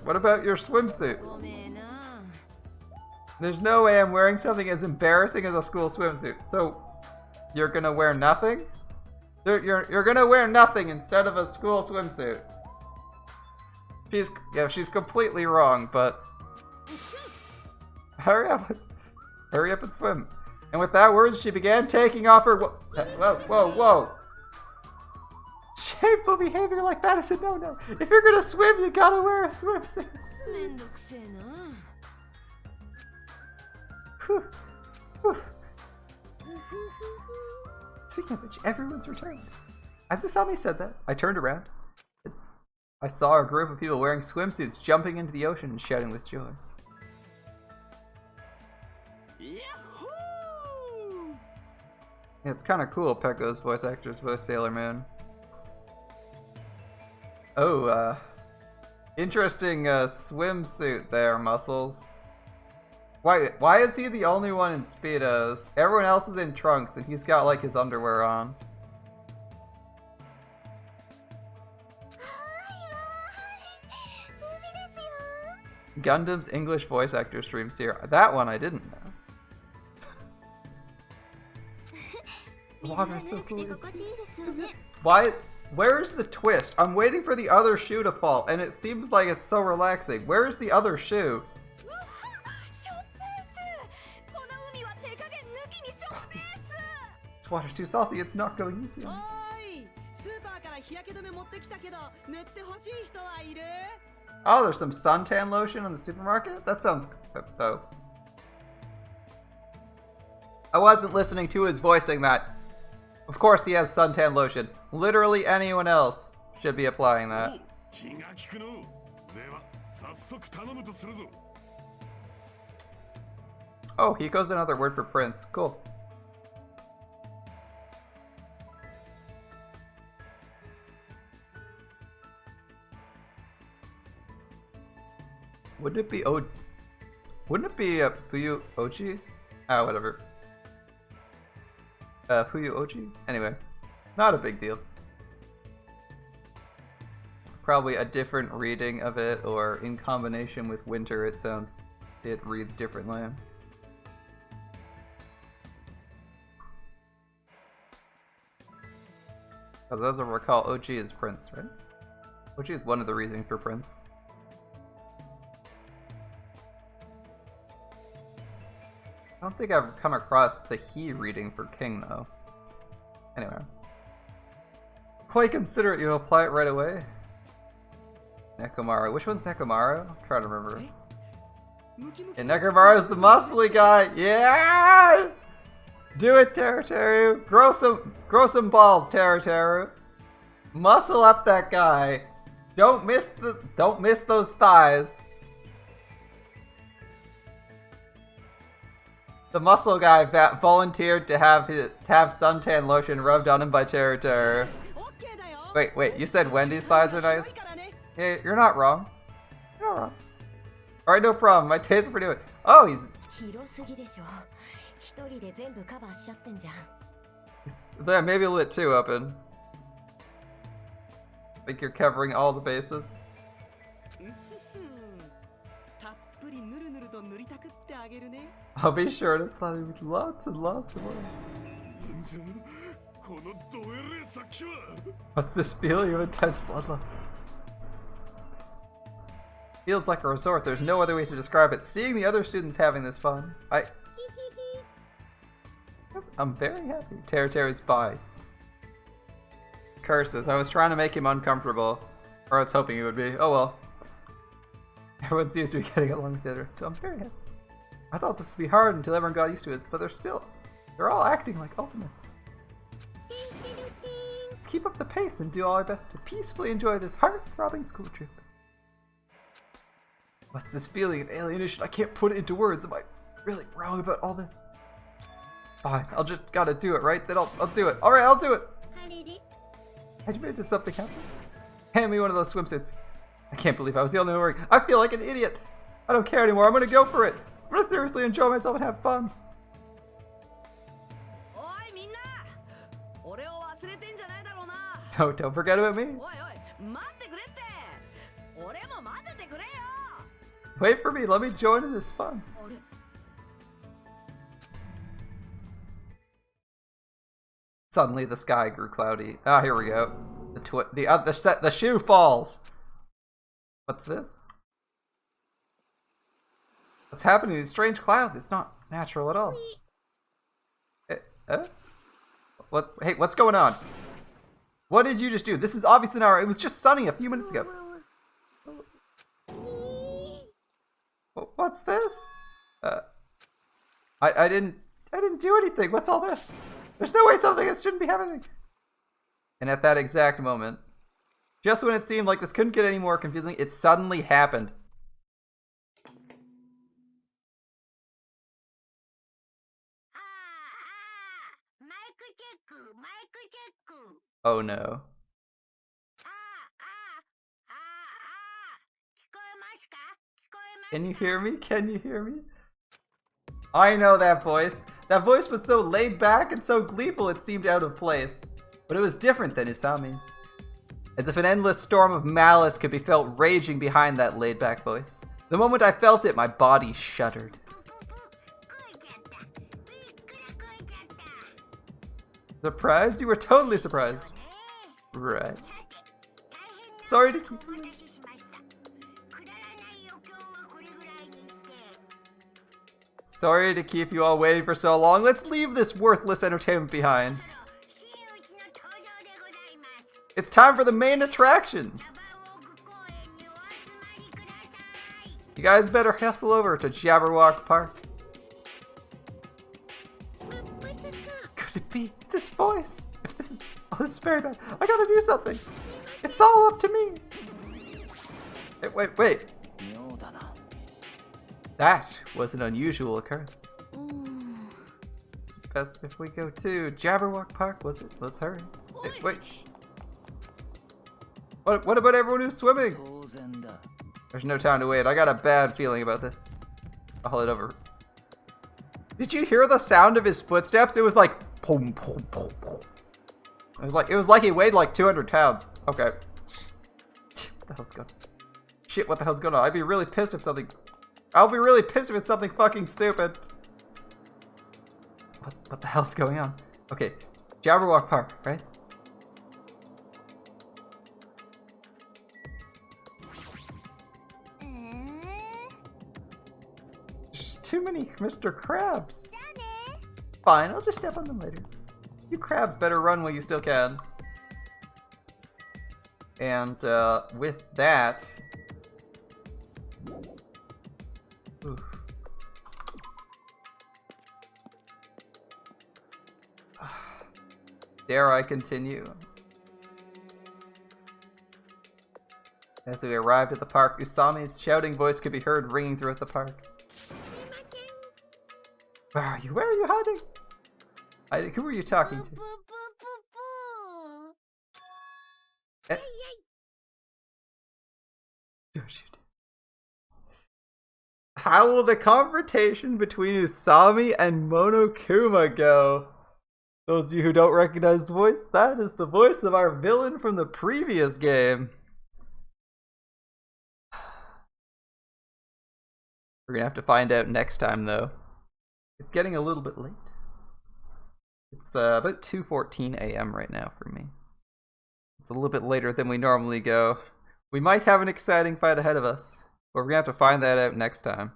Speaker 1: What about your swimsuit? There's no way I'm wearing something as embarrassing as a school swimsuit. So, you're gonna wear nothing? You're gonna wear nothing instead of a school swimsuit. She's completely wrong, but hurry up and swim. And with that words, she began taking off her. Whoa! Shameful behavior like that is a no-no. If you're gonna swim, you gotta wear a swimsuit. Speaking of which, everyone's returned. As Usami said that, I turned around. I saw a group of people wearing swimsuits jumping into the ocean and shouting with joy.
Speaker 2: Yahoo!
Speaker 1: Yeah, it's kind of cool. Pekko's voice actor's voice Sailor Moon. Oh, interesting swimsuit there, Muscles. Why is he the only one in Speedos? Everyone else is in trunks and he's got like his underwear on. Gundam's English voice actor streams here. That one I didn't know. The water's so cool. Where's the twist? I'm waiting for the other shoe to fall and it seems like it's so relaxing. Where's the other shoe? This water's too salty, it's not going easy on me. Oh, there's some suntan lotion in the supermarket? That sounds good, though. I wasn't listening to his voicing that. Of course he has suntan lotion. Literally anyone else should be applying that. Oh, Hiko's another word for prince. Cool. Wouldn't it be Fuyu Ochi? Ah, whatever. Fuyu Ochi? Anyway, not a big deal. Probably a different reading of it, or in combination with winter, it reads differently. As I recall, Ochi is prince, right? Ochi is one of the reasons for prince. I don't think I've come across the he reading for king, though. Anyway. Quite considerate, you'll apply it right away. Nekomaru. Which one's Nekomaru? I'm trying to remember. Yeah, Nekomaru's the muscly guy! Yeah! Do it, Teruteru! Grow some balls, Teruteru! Muscle up that guy! Don't miss those thighs! The muscle guy volunteered to have suntan lotion rubbed on him by Terror. Wait, you said Wendy's thighs are nice? Yeah, you're not wrong. You're not wrong. Alright, no problem. My taste for doing it. Oh, he's there, maybe a little too open. I think you're covering all the bases. I'll be sure to slap you with lots and lots of oil. What's this feeling of intense bloodlust? Feels like a resort. There's no other way to describe it. Seeing the other students having this fun, I'm very happy. Terror's by. Curses. I was trying to make him uncomfortable. Or I was hoping he would be. Oh well. Everyone seems to be getting along with the other, so I'm very happy. I thought this would be hard until everyone got used to it, but they're all acting like ultimates. Let's keep up the pace and do all our best to peacefully enjoy this heart-throbbing school trip. What's this feeling of alienation? I can't put it into words. Am I really wrong about all this? Fine, I'll just gotta do it, right? Then I'll do it. Alright, I'll do it! I just did something happen. Hand me one of those swimsuits. I can't believe I was the only one wearing. I feel like an idiot. I don't care anymore. I'm gonna go for it. I'm gonna seriously enjoy myself and have fun. Don't forget about me. Wait for me. Let me join in this fun. Suddenly the sky grew cloudy. Ah, here we go. The shoe falls. What's this? What's happening to these strange clouds? It's not natural at all. What? Hey, what's going on? What did you just do? This is obviously not right. It was just sunny a few minutes ago. What's this? I didn't do anything. What's all this? There's no way something that shouldn't be happening. And at that exact moment, just when it seemed like this couldn't get any more confusing, it suddenly happened. Oh no. Can you hear me? Can you hear me? I know that voice. That voice was so laid back and so gleeful it seemed out of place. But it was different than Usami's. As if an endless storm of malice could be felt raging behind that laid back voice. The moment I felt it, my body shuddered. Surprised? You were totally surprised. Right. Sorry to keep you. Sorry to keep you all waiting for so long. Let's leave this worthless entertainment behind. It's time for the main attraction. You guys better hustle over to Jabberwock Park. Could it be this voice? If this is very bad. I gotta do something. It's all up to me. Wait. That was an unusual occurrence. Best if we go to Jabberwock Park, was it? Let's hurry. Wait. What about everyone who's swimming? There's no time to wait. I got a bad feeling about this. I'll hold it over. Did you hear the sound of his footsteps? It was like boom, boom, boom, boom. It was like he weighed like 200 pounds. Okay. What the hell's going on? Shit, what the hell's going on? I'll be really pissed if it's something fucking stupid. What the hell's going on? Okay. Jabberwock Park, right? There's too many Mr. Krabs. Fine, I'll just step on them later. You crabs better run while you still can. And with that... Oof. Dare I continue? As we arrived at the park, Usami's shouting voice could be heard ringing throughout the park. Where are you? Where are you hiding? Who are you talking to? Eh. Oh, shoot. How will the confrontation between Usami and Monokuma go? Those of you who don't recognize the voice, that is the voice of our villain from the previous game. We're gonna have to find out next time, though. It's getting a little bit late. It's about 2:14 a.m. right now for me. It's a little bit later than we normally go. We might have an exciting fight ahead of us, but we're gonna have to find that out next time.